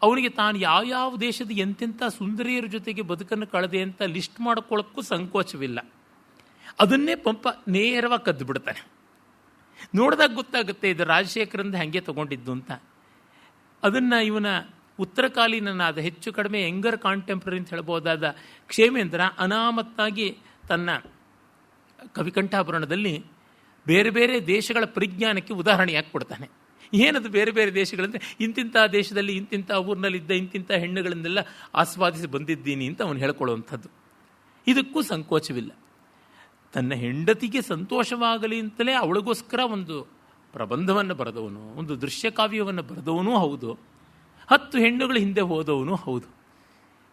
A: ಅವನಿಗೆ ತಾನು ಯಾವ್ಯಾವ ದೇಶದ ಎಂತೆಂಥ ಸುಂದರಿಯರ ಜೊತೆಗೆ ಬದುಕನ್ನು ಕಳೆದೆ ಅಂತ ಲಿಸ್ಟ್ ಮಾಡ್ಕೊಳ್ಳೋಕ್ಕೂ ಸಂಕೋಚವಿಲ್ಲ. ಅದನ್ನೇ ಪಂಪ ನೇರವಾಗಿ ಕದ್ದು ಬಿಡ್ತಾನೆ. ನೋಡಿದಾಗ ಗೊತ್ತಾಗುತ್ತೆ ಇದು ರಾಜಶೇಖರಂದ ಹಾಗೆ ತಗೊಂಡಿದ್ದು ಅಂತ. ಅದನ್ನು ಇವನ ಉತ್ತರಕಾಲೀನನಾದ ಹೆಚ್ಚು ಕಡಿಮೆ ಯಂಗರ್ ಕಾಂಟೆಂಪ್ರರಿ ಅಂತ ಹೇಳ್ಬೋದಾದ ಕ್ಷೇಮೇಂದ್ರ ಅನಾಮತ್ತಾಗಿ ತನ್ನ ಕವಿಕಂಠಾಭರಣದಲ್ಲಿ ಬೇರೆ ಬೇರೆ ದೇಶಗಳ ಪರಿಜ್ಞಾನಕ್ಕೆ ಉದಾಹರಣೆಯಾಗಿ ಕೊಡ್ತಾನೆ. ಏನದು ಬೇರೆ ಬೇರೆ ದೇಶಗಳಂದರೆ, ಇಂತಿಂಥ ದೇಶದಲ್ಲಿ ಇಂತಿಂಥ ಊರಿನಲ್ಲಿದ್ದ ಇಂತಿಂಥ ಹೆಣ್ಣುಗಳನ್ನೆಲ್ಲ ಆಸ್ವಾದಿಸಿ ಬಂದಿದ್ದೀನಿ ಅಂತ ಅವನು ಹೇಳ್ಕೊಳ್ಳುವಂಥದ್ದು. ಇದಕ್ಕೂ ಸಂಕೋಚವಿಲ್ಲ. ತನ್ನ ಹೆಂಡತಿಗೆ ಸಂತೋಷವಾಗಲಿ ಅಂತಲೇ ಅವಳಿಗೋಸ್ಕರ ಒಂದು ಪ್ರಬಂಧವನ್ನು ಬರೆದವನು, ಒಂದು ದೃಶ್ಯಕಾವ್ಯವನ್ನು ಬರೆದವನೂ ಹೌದು, 10 ಹೆಣ್ಣುಗಳ ಹಿಂದೆ ಹೋದವನು ಹೌದು.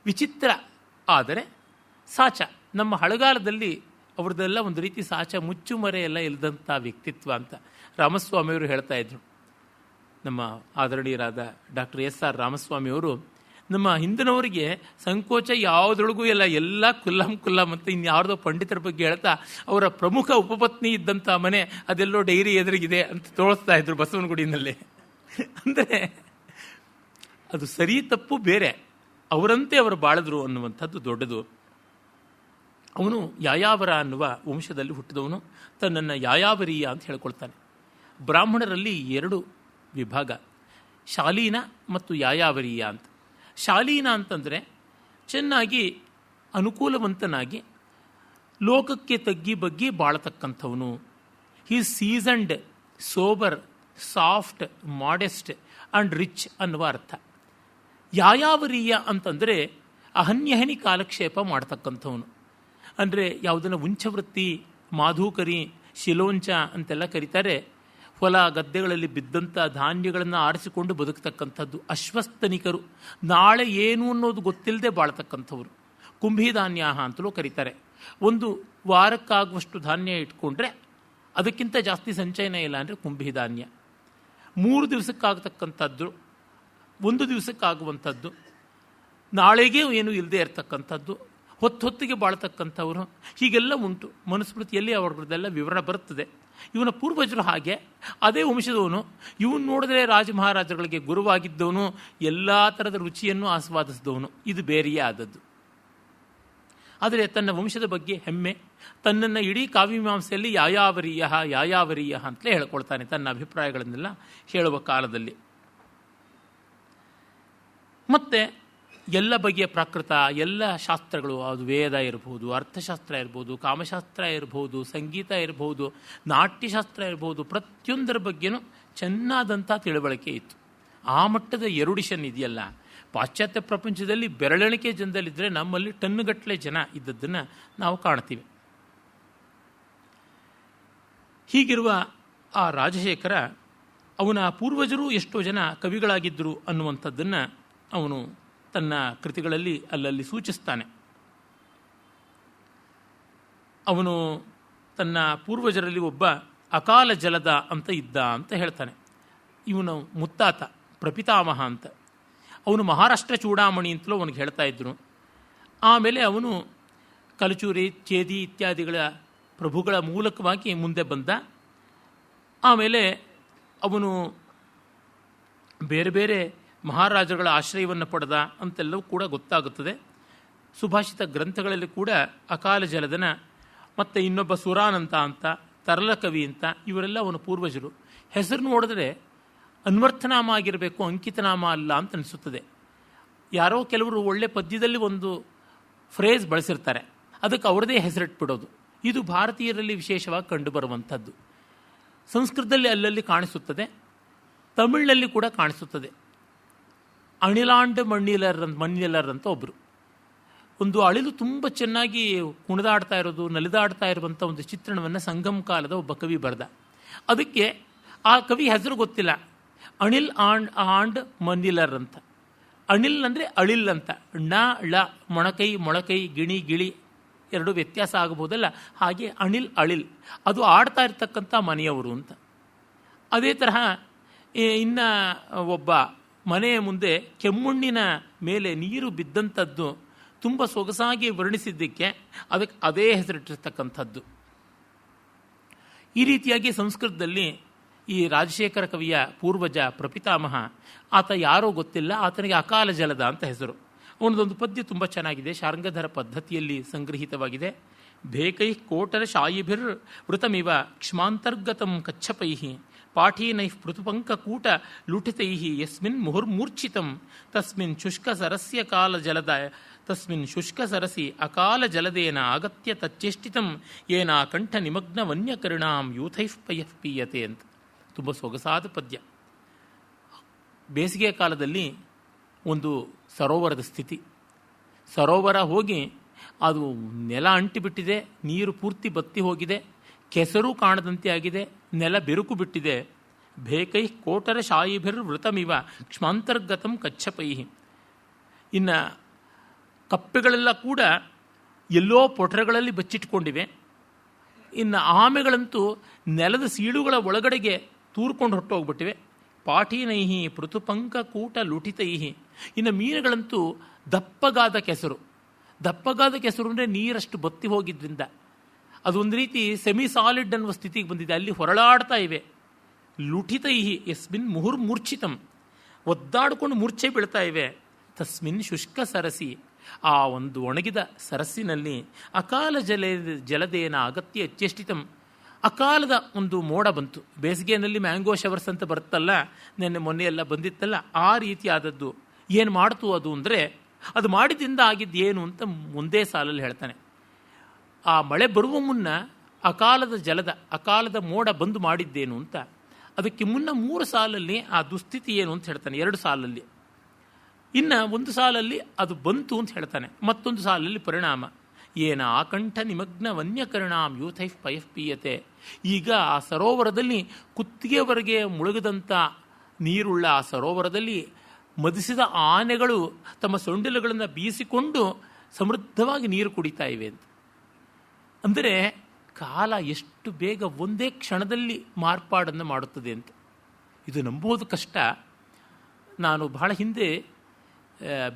A: ವಿಚಿತ್ರ, ಆದರೆ ಸಾಚ. ನಮ್ಮ ಹಳಗಾಲದಲ್ಲಿ ಅವ್ರದ್ದೆಲ್ಲ ಒಂದು ರೀತಿ ಸಾಚ, ಮುಚ್ಚುಮರೆ ಎಲ್ಲ ಇಲ್ಲದಂಥ ವ್ಯಕ್ತಿತ್ವ ಅಂತ ರಾಮಸ್ವಾಮಿಯವರು ಹೇಳ್ತಾ ಇದ್ರು. ನಮ್ಮ ಆದರಣೀಯರಾದ ಡಾಕ್ಟರ್ SR ರಾಮಸ್ವಾಮಿಯವರು ನಮ್ಮ ಹಿಂದಿನವರಿಗೆ ಸಂಕೋಚ ಯಾವುದ್ರೊಳಗೂ ಎಲ್ಲ ಕುಲ್ಲಂ ಮತ್ತು ಇನ್ಯಾವುದೋ ಪಂಡಿತರ ಬಗ್ಗೆ ಹೇಳ್ತಾ ಅವರ ಪ್ರಮುಖ ಉಪಪತ್ನಿ ಇದ್ದಂಥ ಮನೆ ಅದೆಲ್ಲೋ ಡೈರಿ ಎದುರಿಗಿದೆ ಅಂತ ತೋರಿಸ್ತಾ ಇದ್ರು ಬಸವನಗುಡಿನಲ್ಲಿ. ಅಂದರೆ ಅದು ಸರಿ ತಪ್ಪು ಬೇರೆ, ಅವರಂತೆ ಅವರು ಬಾಳಿದ್ರು ಅನ್ನುವಂಥದ್ದು ದೊಡ್ಡದು. ಅವನು ಯಾಯಾವರ ಅನ್ನುವ ವಂಶದಲ್ಲಿ ಹುಟ್ಟಿದವನು. ತನ್ನನ್ನು ಯಾಯಾವರೀಯ ಅಂತ ಹೇಳ್ಕೊಳ್ತಾನೆ. ಬ್ರಾಹ್ಮಣರಲ್ಲಿ 2 ವಿಭಾಗ, ಶಾಲೀನ ಮತ್ತು ಯಾಯಾವರೀಯ ಅಂತ. ಶಾಲೀನ ಅಂತಂದರೆ ಚೆನ್ನಾಗಿ ಅನುಕೂಲವಂತನಾಗಿ ಲೋಕಕ್ಕೆ ತಗ್ಗಿ ಬಗ್ಗಿ ಬಾಳತಕ್ಕಂಥವನು. He seasoned, sober, soft, modest and rich ಅನ್ನುವ ಅರ್ಥ. ಯಾಯಾವರೀಯ ಅಂತಂದರೆ ಅಹನ್ಯಹನಿ ಕಾಲಕ್ಷೇಪ ಮಾಡ್ತಕ್ಕಂಥವನು. ಅಂದರೆ ಯಾವುದನ್ನು ಉಂಚವೃತ್ತಿ, ಮಾಧೂಕರಿ, ಶಿಲೋಂಚ ಅಂತೆಲ್ಲ ಕರೀತಾರೆ. ಹೊಲ ಗದ್ದೆಗಳಲ್ಲಿ ಬಿದ್ದಂಥ ಧಾನ್ಯಗಳನ್ನು ಆರಿಸಿಕೊಂಡು ಬದುಕತಕ್ಕಂಥದ್ದು. ಅಶ್ವಸ್ತನಿಕರು, ನಾಳೆ ಏನು ಅನ್ನೋದು ಗೊತ್ತಿಲ್ಲದೆ ಬಾಳ್ತಕ್ಕಂಥವ್ರು. ಕುಂಭಿಧಾನ್ಯಾಹ ಅಂತಲೂ ಕರೀತಾರೆ. ಒಂದು ವಾರಕ್ಕಾಗುವಷ್ಟು ಧಾನ್ಯ ಇಟ್ಕೊಂಡ್ರೆ ಅದಕ್ಕಿಂತ ಜಾಸ್ತಿ ಸಂಚಯನ ಇಲ್ಲ ಅಂದರೆ ಕುಂಭಿಧಾನ್ಯ. 3 ದಿವಸಕ್ಕಾಗತಕ್ಕಂಥದ್ದು, 1 ದಿವಸಕ್ಕಾಗುವಂಥದ್ದು, ನಾಳೆಗೆ ಏನು ಇಲ್ಲದೆ ಇರತಕ್ಕಂಥದ್ದು, ಹೊತ್ತಿಗೆ ಬಾಳ್ತಕ್ಕಂಥವ್ರು, ಹೀಗೆಲ್ಲ ಉಂಟು. ಮನುಸ್ಮೃತಿಯಲ್ಲಿ ಅವ್ರದ್ದೆಲ್ಲ ವಿವರ ಬರುತ್ತದೆ. ಇವನ ಪೂರ್ವಜರು ಹಾಗೆ, ಅದೇ ವಂಶದವನು. ಇವನು ನೋಡಿದ್ರೆ ರಾಜ ಮಹಾರಾಜರುಗಳಿಗೆ ಗುರುವಾಗಿದ್ದವನು, ಎಲ್ಲ ಥರದ ರುಚಿಯನ್ನು ಆಸ್ವಾದಿಸಿದವನು. ಇದು ಬೇರೆಯೇ ಆದದ್ದು. ಆದರೆ ತನ್ನ ವಂಶದ ಬಗ್ಗೆ ಹೆಮ್ಮೆ, ತನ್ನನ್ನು ಇಡೀ ಕಾವ್ಯಮೀಮಾಂಸೆಯಲ್ಲಿ ಯಾಯಾವರೀಯ ಅಂತಲೇ ಹೇಳ್ಕೊಳ್ತಾನೆ ತನ್ನ ಅಭಿಪ್ರಾಯಗಳನ್ನೆಲ್ಲ ಹೇಳುವ ಕಾಲದಲ್ಲಿ. ಮತ್ತು ಎಲ್ಲ ಬಗೆಯ ಪ್ರಾಕೃತ, ಎಲ್ಲ ಶಾಸ್ತ್ರಗಳು, ಅದು ವೇದ ಇರ್ಬೋದು, ಅರ್ಥಶಾಸ್ತ್ರ ಇರ್ಬೋದು, ಕಾಮಶಾಸ್ತ್ರ ಇರ್ಬೋದು, ಸಂಗೀತ ಇರ್ಬೋದು, ನಾಟ್ಯಶಾಸ್ತ್ರ ಇರ್ಬೋದು, ಪ್ರತಿಯೊಂದರ ಬಗ್ಗೆನೂ ಚೆನ್ನಾದಂಥ ತಿಳುವಳಿಕೆ ಇತ್ತು. ಆ ಮಟ್ಟದ ಎರುಡಿಷನ್ ಇದೆಯಲ್ಲ, ಪಾಶ್ಚಾತ್ಯ ಪ್ರಪಂಚದಲ್ಲಿ ಬೆರಳೆಣಿಕೆ ಜನದಲ್ಲಿದ್ದರೆ ನಮ್ಮಲ್ಲಿ ಟನ್ನುಗಟ್ಟಲೆ ಜನ ಇದ್ದದ್ದನ್ನು ನಾವು ಕಾಣ್ತೀವಿ. ಹೀಗಿರುವ ಆ ರಾಜಶೇಖರ, ಅವನ ಪೂರ್ವಜರು ಎಷ್ಟೋ ಜನ ಕವಿಗಳಾಗಿದ್ದರು ಅನ್ನುವಂಥದ್ದನ್ನು ಅವನು ತನ್ನ ಕೃತಿಗಳಲ್ಲಿ ಅಲ್ಲಲ್ಲಿ ಸೂಚಿಸ್ತಾನೆ. ಅವನು ತನ್ನ ಪೂರ್ವಜರಲ್ಲಿ ಒಬ್ಬ ಅಕಾಲ ಜಲದ ಅಂತ ಇದ್ದ ಅಂತ ಹೇಳ್ತಾನೆ. ಇವನು ಮುತ್ತಾತ ಪ್ರಪಿತಾಮಹ ಅಂತ. ಅವನು ಮಹಾರಾಷ್ಟ್ರ ಚೂಡಾಮಣಿ ಅಂತಲೂ ಅವನಿಗೆ ಹೇಳ್ತಾ ಇದ್ರು. ಆಮೇಲೆ ಅವನು ಕಲಚೂರಿ, ಚೇದಿ ಇತ್ಯಾದಿಗಳ ಪ್ರಭುಗಳ ಮೂಲಕವಾಗಿ ಮುಂದೆ ಬಂದ. ಆಮೇಲೆ ಅವನು ಬೇರೆ ಬೇರೆ ಮಹಾರಾಜರುಗಳ ಆಶ್ರಯವನ್ನು ಪಡೆದ ಅಂತೆಲ್ಲವೂ ಕೂಡ ಗೊತ್ತಾಗುತ್ತದೆ. ಸುಭಾಷಿತ ಗ್ರಂಥಗಳಲ್ಲಿ ಕೂಡ ಅಕಾಲ ಜಲದನ ಮತ್ತು ಇನ್ನೊಬ್ಬ ಸುರಾನಂತ ಅಂತ, ತರಲಕವಿ ಅಂತ, ಇವರೆಲ್ಲ ಅವನ ಪೂರ್ವಜರು. ಹೆಸರು ನೋಡಿದ್ರೆ ಅನ್ವರ್ಥನಾಮ ಆಗಿರಬೇಕು, ಅಂಕಿತನಾಮ ಅಲ್ಲ ಅಂತ ಅನಿಸುತ್ತದೆ. ಯಾರೋ ಕೆಲವರು ಒಳ್ಳೆ ಪದ್ಯದಲ್ಲಿ ಒಂದು ಫ್ರೇಸ್ ಬಳಸಿರ್ತಾರೆ, ಅದಕ್ಕೆ ಅವರದೇ ಹೆಸರಿಟ್ಬಿಡೋದು. ಇದು ಭಾರತೀಯರಲ್ಲಿ ವಿಶೇಷವಾಗಿ ಕಂಡುಬರುವಂಥದ್ದು. ಸಂಸ್ಕೃತದಲ್ಲಿ ಅಲ್ಲಲ್ಲಿ ಕಾಣಿಸುತ್ತದೆ, ತಮಿಳಿನಲ್ಲಿ ಕೂಡ ಕಾಣಿಸುತ್ತದೆ. ಅಣಿಲಾಂಡ್ ಮಣ್ಣಿಲರ್ ಅಂತ ಒಬ್ಬರು, ಒಂದು ಅಳಿಲು ತುಂಬ ಚೆನ್ನಾಗಿ ಕುಣಿದಾಡ್ತಾ ಇರೋದು, ನಲಿದಾಡ್ತಾ ಇರುವಂಥ ಒಂದು ಚಿತ್ರಣವನ್ನು ಸಂಗಮ್ ಕಾಲದ ಒಬ್ಬ ಕವಿ ಬರೆದ. ಅದಕ್ಕೆ ಆ ಕವಿ ಹೆಸರು ಗೊತ್ತಿಲ್ಲ, ಅಣಿಲ್ ಆಂಡ್ ಮಣ್ಣಿಲರ್ ಅಂತ. ಅಣಿಲ್ ಅಂದರೆ ಅಳಿಲ್ ಅಂತ, ಳ ಮೊಳಕೈ ಗಿಣಿ ಗಿಳಿ ಎರಡು ವ್ಯತ್ಯಾಸ ಆಗಬಹುದಲ್ಲ, ಹಾಗೆ ಅಳಿಲ್ ಅದು ಆಡ್ತಾ ಇರ್ತಕ್ಕಂಥ ಮನೆಯವರು ಅಂತ. ಅದೇ ತರಹ ಇನ್ನು ಒಬ್ಬ ಮನೆಯ ಮುಂದೆ ಕೆಮ್ಮಣ್ಣಿನ ಮೇಲೆ ನೀರು ಬಿದ್ದಂಥದ್ದು ತುಂಬ ಸೊಗಸಾಗಿ ವರ್ಣಿಸಿದ್ದಕ್ಕೆ ಅದಕ್ಕೆ ಅದೇ ಹೆಸರಿಟ್ಟಿರ್ತಕ್ಕಂಥದ್ದು. ಈ ರೀತಿಯಾಗಿ ಸಂಸ್ಕೃತದಲ್ಲಿ ಈ ರಾಜಶೇಖರ ಕವಿಯ ಪೂರ್ವಜ ಪ್ರಪಿತಾಮಹ, ಆತ ಯಾರೋ ಗೊತ್ತಿಲ್ಲ, ಆತನಿಗೆ ಅಕಾಲ ಜಲದ ಅಂತ ಹೆಸರು. ಅವನದೊಂದು ಪದ್ಯ ತುಂಬ ಚೆನ್ನಾಗಿದೆ, ಶಾರ್ಂಗಧರ ಪದ್ಧತಿಯಲ್ಲಿ ಸಂಗ್ರಹಿತವಾಗಿದೆ. ಬೇಕೈ ಕೋಟರ ಶಾಯಿಭಿರ್ ವೃತಮಿವ ಕ್ಷ್ಮಾಂತರ್ಗತಂ ಕಚ್ಚಪೈ ಪಾಠೀನೈ ಪೃಥುಪಂಕಕೂಟ ಲುಠಿತೈ ಯಸ್ಮಿನ್ ಮುಹುರ್ಮೂರ್ಛಿತಂ ತಸ್ಮಿನ್ ಶುಷ್ಕ ಸರಸ್ಯ ಕಾಲ ಜಲದ ತಸ್ಮಿನ್ ಶುಷ್ಕ ಸರಸಿ ಅಕಾಲ ಜಲದೇನ ಅಗತ್ಯ ತಚ್ಚೇಷ್ಟಿತಂ ಏನ ಕಂಠ ನಿಮಗ್ನ ವನ್ಯಕರ್ಣಾಂ ಯೂಥೈಃ ಪಯಃ ಪೀಯತೆ ಅಂತ. ತುಂಬ ಸೊಗಸಾದ ಪದ್ಯ. ಬೇಸಿಗೆ ಕಾಲದಲ್ಲಿ ಒಂದು ಸರೋವರದ ಸ್ಥಿತಿ. ಸರೋವರ ಹೋಗಿ ಅದು ನೆಲ ಅಂಟಿಬಿಟ್ಟಿದೆ, ನೀರು ಪೂರ್ತಿ ಬತ್ತಿ ಹೋಗಿದೆ, ಕೆಸರು ಕಾಣದಂತೆ ಆಗಿದೆ, ನೆಲ ಬೆರುಕು ಬಿಟ್ಟಿದೆ. ಬೇಕೈ ಕೋಟರ ಶಾಯಿಭಿರ್ ವೃತಮಿವ ಕ್ಷ್ಮಾಂತರ್ಗತಂ ಕಚ್ಚಪೈ. ಇನ್ನು ಕಪ್ಪೆಗಳೆಲ್ಲ ಕೂಡ ಎಲ್ಲೋ ಪೊಟರೆಗಳಲ್ಲಿ ಬಚ್ಚಿಟ್ಕೊಂಡಿವೆ. ಇನ್ನು ಆಮೆಗಳಂತೂ ನೆಲದ ಸೀಳುಗಳ ಒಳಗಡೆಗೆ ತೂರ್ಕೊಂಡು ಹೊರಟೋಗ್ಬಿಟ್ಟಿವೆ. ಪಾಠೀನೈಹಿ ಪೃಥುಪಂಕ ಕೂಟ ಲುಠಿತೈಹಿ. ಇನ್ನು ಮೀನುಗಳಂತೂ ದಪ್ಪಗಾದ ಕೆಸರು ಅಂದರೆ ನೀರಷ್ಟು ಬತ್ತಿ ಹೋಗಿದ್ದರಿಂದ ಅದೊಂದು ರೀತಿ ಸೆಮಿ ಸಾಲಿಡ್ ಅನ್ನುವ ಸ್ಥಿತಿಗೆ ಬಂದಿದೆ, ಅಲ್ಲಿ ಹೊರಳಾಡ್ತಾ ಇವೆ. ಲುಠಿತೈಹಿ ಯಸ್ಮಿನ್ ಮುಹುರ್ಮೂರ್ಛಿತಂ, ಒದ್ದಾಡಿಕೊಂಡು ಮೂರ್ಛೆ ಬೀಳ್ತಾ ಇವೆ. ತಸ್ಮಿನ್ ಶುಷ್ಕ ಸರಸಿ, ಆ ಒಂದು ಒಣಗಿದ ಸರಸ್ಸಿನಲ್ಲಿ ಅಕಾಲ ಜಲದೇನ ಅಗತ್ಯ ಚೇಷ್ಟಿತಂ, ಅಕಾಲದ ಒಂದು ಮೋಡ ಬಂತು. ಬೇಸಿಗೆಯಲ್ಲಿ ಮ್ಯಾಂಗೋ ಶವರ್ಸ್ ಅಂತ ಬರುತ್ತಲ್ಲ, ಮೊನ್ನೆ ಎಲ್ಲ ಬಂದಿತ್ತಲ್ಲ, ಆ ರೀತಿಯಾದದ್ದು. ಏನು ಮಾಡ್ತು ಅದು ಅಂದರೆ, ಅದು ಮಾಡಿದಿಂದ ಆಗಿದ್ದು ಏನು ಅಂತ ಒಂದೇ ಸಾಲಲ್ಲಿ ಹೇಳ್ತಾನೆ. ಆ ಮಳೆ ಬರುವ ಮುನ್ನ ಅಕಾಲದ ಮೋಡ ಬಂದು ಮಾಡಿದ್ದೇನು ಅಂತ. ಅದಕ್ಕೆ ಮುನ್ನ 3 ಸಾಲಲ್ಲಿ ಆ ದುಸ್ಥಿತಿ ಏನು ಅಂತ ಹೇಳ್ತಾನೆ, 2 ಸಾಲಲ್ಲಿ. ಇನ್ನು ಒಂದು ಸಾಲಲ್ಲಿ ಅದು ಬಂತು ಅಂತ ಹೇಳ್ತಾನೆ, ಮತ್ತೊಂದು ಸಾಲಲ್ಲಿ ಪರಿಣಾಮ. ಏನ ಆಕಂಠ ನಿಮಗ್ನ ವನ್ಯಕರ್ಣಾಂ ಯೂಥೈಫ್ ಪಯಃ ಪೀಯತೆ. ಈಗ ಆ ಸರೋವರದಲ್ಲಿ ಕುತ್ತಿಗೆವರೆಗೆ ಮುಳುಗದಂಥ ನೀರುಳ್ಳ ಆ ಸರೋವರದಲ್ಲಿ ಮದಿಸಿದ ಆನೆಗಳು ತಮ್ಮ ಸೊಂಡಿಲುಗಳನ್ನು ಬೀಸಿಕೊಂಡು ಸಮೃದ್ಧವಾಗಿ ನೀರು ಕುಡಿತಾ ಇವೆ ಅಂತ. ಅಂದರೆ ಕಾಲ ಎಷ್ಟು ಬೇಗ ಒಂದೇ ಕ್ಷಣದಲ್ಲಿ ಮಾರ್ಪಾಡನ್ನು ಮಾಡುತ್ತದೆ ಅಂತ. ಇದು ನಂಬೋದು ಕಷ್ಟ. ನಾನು ಬಹಳ ಹಿಂದೆ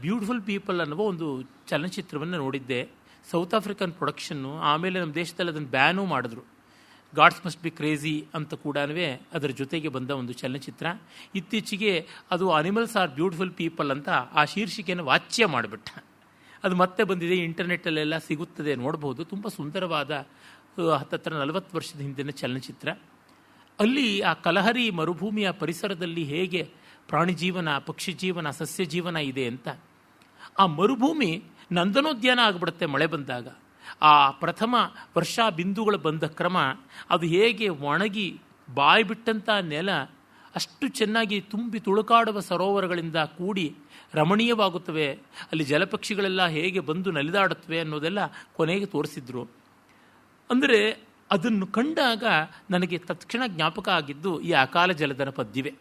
A: ಬ್ಯೂಟಿಫುಲ್ ಪೀಪಲ್ ಅನ್ನುವ ಒಂದು ಚಲನಚಿತ್ರವನ್ನು ನೋಡಿದ್ದೆ. South African production. ಆಮೇಲೆ ನಮ್ಮ ದೇಶದಲ್ಲಿ ಅದನ್ನು ಬ್ಯಾನೂ ಮಾಡಿದ್ರು. ಗಾಡ್ಸ್ ಮಸ್ಟ್ ಬಿ ಕ್ರೇಜಿ ಅಂತ ಕೂಡ ಅದರ ಜೊತೆಗೆ ಬಂದ ಒಂದು ಚಲನಚಿತ್ರ. ಇತ್ತೀಚೆಗೆ ಅದು ಅನಿಮಲ್ಸ್ ಆರ್ ಬ್ಯೂಟಿಫುಲ್ ಪೀಪಲ್ ಅಂತ ಆ ಶೀರ್ಷಿಕೆಯನ್ನು ವಾಚ್ಯ ಮಾಡಿಬಿಟ್ಟ. ಅದು ಮತ್ತೆ ಬಂದಿದೆ, ಇಂಟರ್ನೆಟ್ಟಲ್ಲೆಲ್ಲ ಸಿಗುತ್ತದೆ, ನೋಡಬಹುದು. ತುಂಬ ಸುಂದರವಾದ 40 ವರ್ಷದ ಹಿಂದಿನ ಚಲನಚಿತ್ರ. ಅಲ್ಲಿ ಆ ಕಲಹರಿ ಮರುಭೂಮಿಯ ಪರಿಸರದಲ್ಲಿ ಹೇಗೆ ಪ್ರಾಣಿ ಜೀವನ, ಪಕ್ಷಿ ಜೀವನ, ಸಸ್ಯ ಜೀವನ ಇದೆ ಅಂತ. ಆ ಮರುಭೂಮಿ ನಂದನೋದ್ಯಾನ ಆಗಿಬಿಡುತ್ತೆ ಮಳೆ ಬಂದಾಗ. ಆ ಪ್ರಥಮ ವರ್ಷಾ ಬಿಂದುಗಳು ಬಂದ ಕ್ರಮ, ಅದು ಹೇಗೆ ಒಣಗಿ ಬಾಯಿ ಬಿಟ್ಟಂಥ ನೆಲ ಅಷ್ಟು ಚೆನ್ನಾಗಿ ತುಂಬಿ ತುಳುಕಾಡುವ ಸರೋವರಗಳಿಂದ ಕೂಡಿ ರಮಣೀಯವಾಗುತ್ತವೆ. ಅಲ್ಲಿ ಜಲಪಕ್ಷಿಗಳೆಲ್ಲ ಹೇಗೆ ಬಂದು ನಲಿದಾಡುತ್ತವೆ ಅನ್ನೋದೆಲ್ಲ ಕೊನೆಗೆ ತೋರಿಸಿದ್ರು. ಅಂದರೆ ಅದನ್ನು ಕಂಡಾಗ ನನಗೆ ತಕ್ಷಣ ಜ್ಞಾಪಕ ಆಗಿದ್ದು ಈ ಅಕಾಲ ಜಲಧರ ಪದ್ಯವೇ.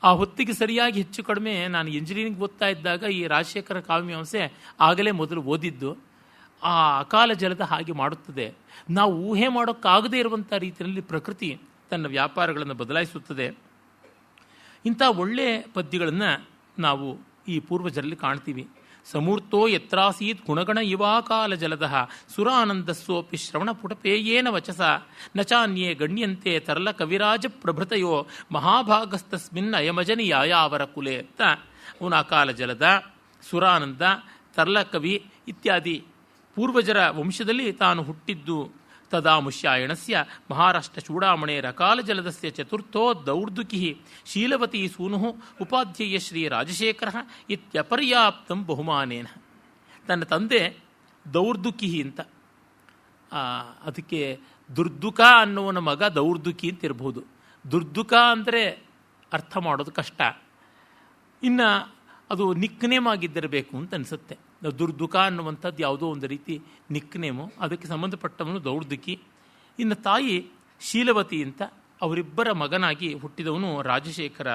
A: ಆ ಹೊತ್ತಿಗೆ ಸರಿಯಾಗಿ ಹೆಚ್ಚು ಕಡಿಮೆ ನಾನು ಇಂಜಿನಿಯರಿಂಗ್ ಓದ್ತಾ ಇದ್ದಾಗ ಈ ರಾಜಶೇಖರ ಕಾವ್ಯಮೀಮಾಂಸೆ ಆಗಲೇ ಮೊದಲು ಓದಿದ್ದು. ಆ ಅಕಾಲ ಜಲದ ಹಾಗೆ ಮಾಡುತ್ತದೆ. ನಾವು ಊಹೆ ಮಾಡೋಕ್ಕಾಗದೇ ಇರುವಂಥ ರೀತಿಯಲ್ಲಿ ಪ್ರಕೃತಿ ತನ್ನ ವ್ಯಾಪಾರಗಳನ್ನು ಬದಲಾಯಿಸುತ್ತದೆ. ಇಂಥ ಒಳ್ಳೆಯ ಪದ್ಯಗಳನ್ನು ನಾವು ಈ ಪೂರ್ವಜರಲ್ಲಿ ಕಾಣ್ತೀವಿ. ಸಮೂರ್ತೋ ಯತ್ರಾಸೀತ್ ಗುಣಗಣ ಇವಾಕಾಲ ಜಲದ ಸುರಾನಂದಸ್ಸೋಪಿ ಶ್ರವಣಪುಟಪೇಯೇನ ವಚಸ ನಚಾನ್ಯೇ ಗಣ್ಯಂತೆ ತರಲ ಕವಿರಾಜ ಪ್ರಭೃತಯೋ ಮಹಾಭಾಗಸ್ತಸ್ಮಿನ್ ಅಯಮಜನಿ ಯಾಯಾವರ ಕುಲೆ ಅಂತ ಅವನು ಅಕಾಲ ಜಲದ, ಸುರಾನಂದ, ತರಲ ಕವಿ ಇತ್ಯಾದಿ ಪೂರ್ವಜರ ವಂಶದಲ್ಲಿ ತಾನು ಹುಟ್ಟಿದ್ದು. ತದಾ ಮುಷ್ಯಾಯಣಸ್ಯ ಮಹಾರಾಷ್ಟ್ರ ಚೂಡಾಮಣೇರ ಅಕಾಲ ಜಲದಸ್ಯ ಚತುರ್ಥೋ ದೌರ್ದುಕಿ ಶೀಲವತಿ ಸೂನು ಉಪಾಧ್ಯೇಯ ಶ್ರೀ ರಾಜಶೇಖರ ಇತ್ಯಪರ್ಯಾಪ್ತಂ ಬಹುಮಾನೇನ. ತನ್ನ ತಂದೆ ದೌರ್ದುಕಿ ಅಂತ, ಅದಕ್ಕೆ ದುರ್ದುಕ ಅನ್ನುವನ ಮಗ ದೌರ್ದುಕಿ ಅಂತ ಇರಬಹುದು. ದುರ್ದುಕ ಅಂದರೆ ಅರ್ಥ ಮಾಡೋದು ಕಷ್ಟ. ಇನ್ನು ಅದು ನಿಕ್ನೇಮ್ ಆಗಿದ್ದಿರಬೇಕು ಅಂತ ಅನಿಸುತ್ತೆ. ದುರ್ದುಕ ಅನ್ನುವಂಥದ್ದು ಯಾವುದೋ ಒಂದು ರೀತಿ ನಿಕ್ನೇಮು. ಅದಕ್ಕೆ ಸಂಬಂಧಪಟ್ಟವನು ದೌರ್ದುಕಿ. ಇನ್ನು ತಾಯಿ ಶೀಲವತಿ ಅಂತ. ಅವರಿಬ್ಬರ ಮಗನಾಗಿ ಹುಟ್ಟಿದವನು ರಾಜಶೇಖರ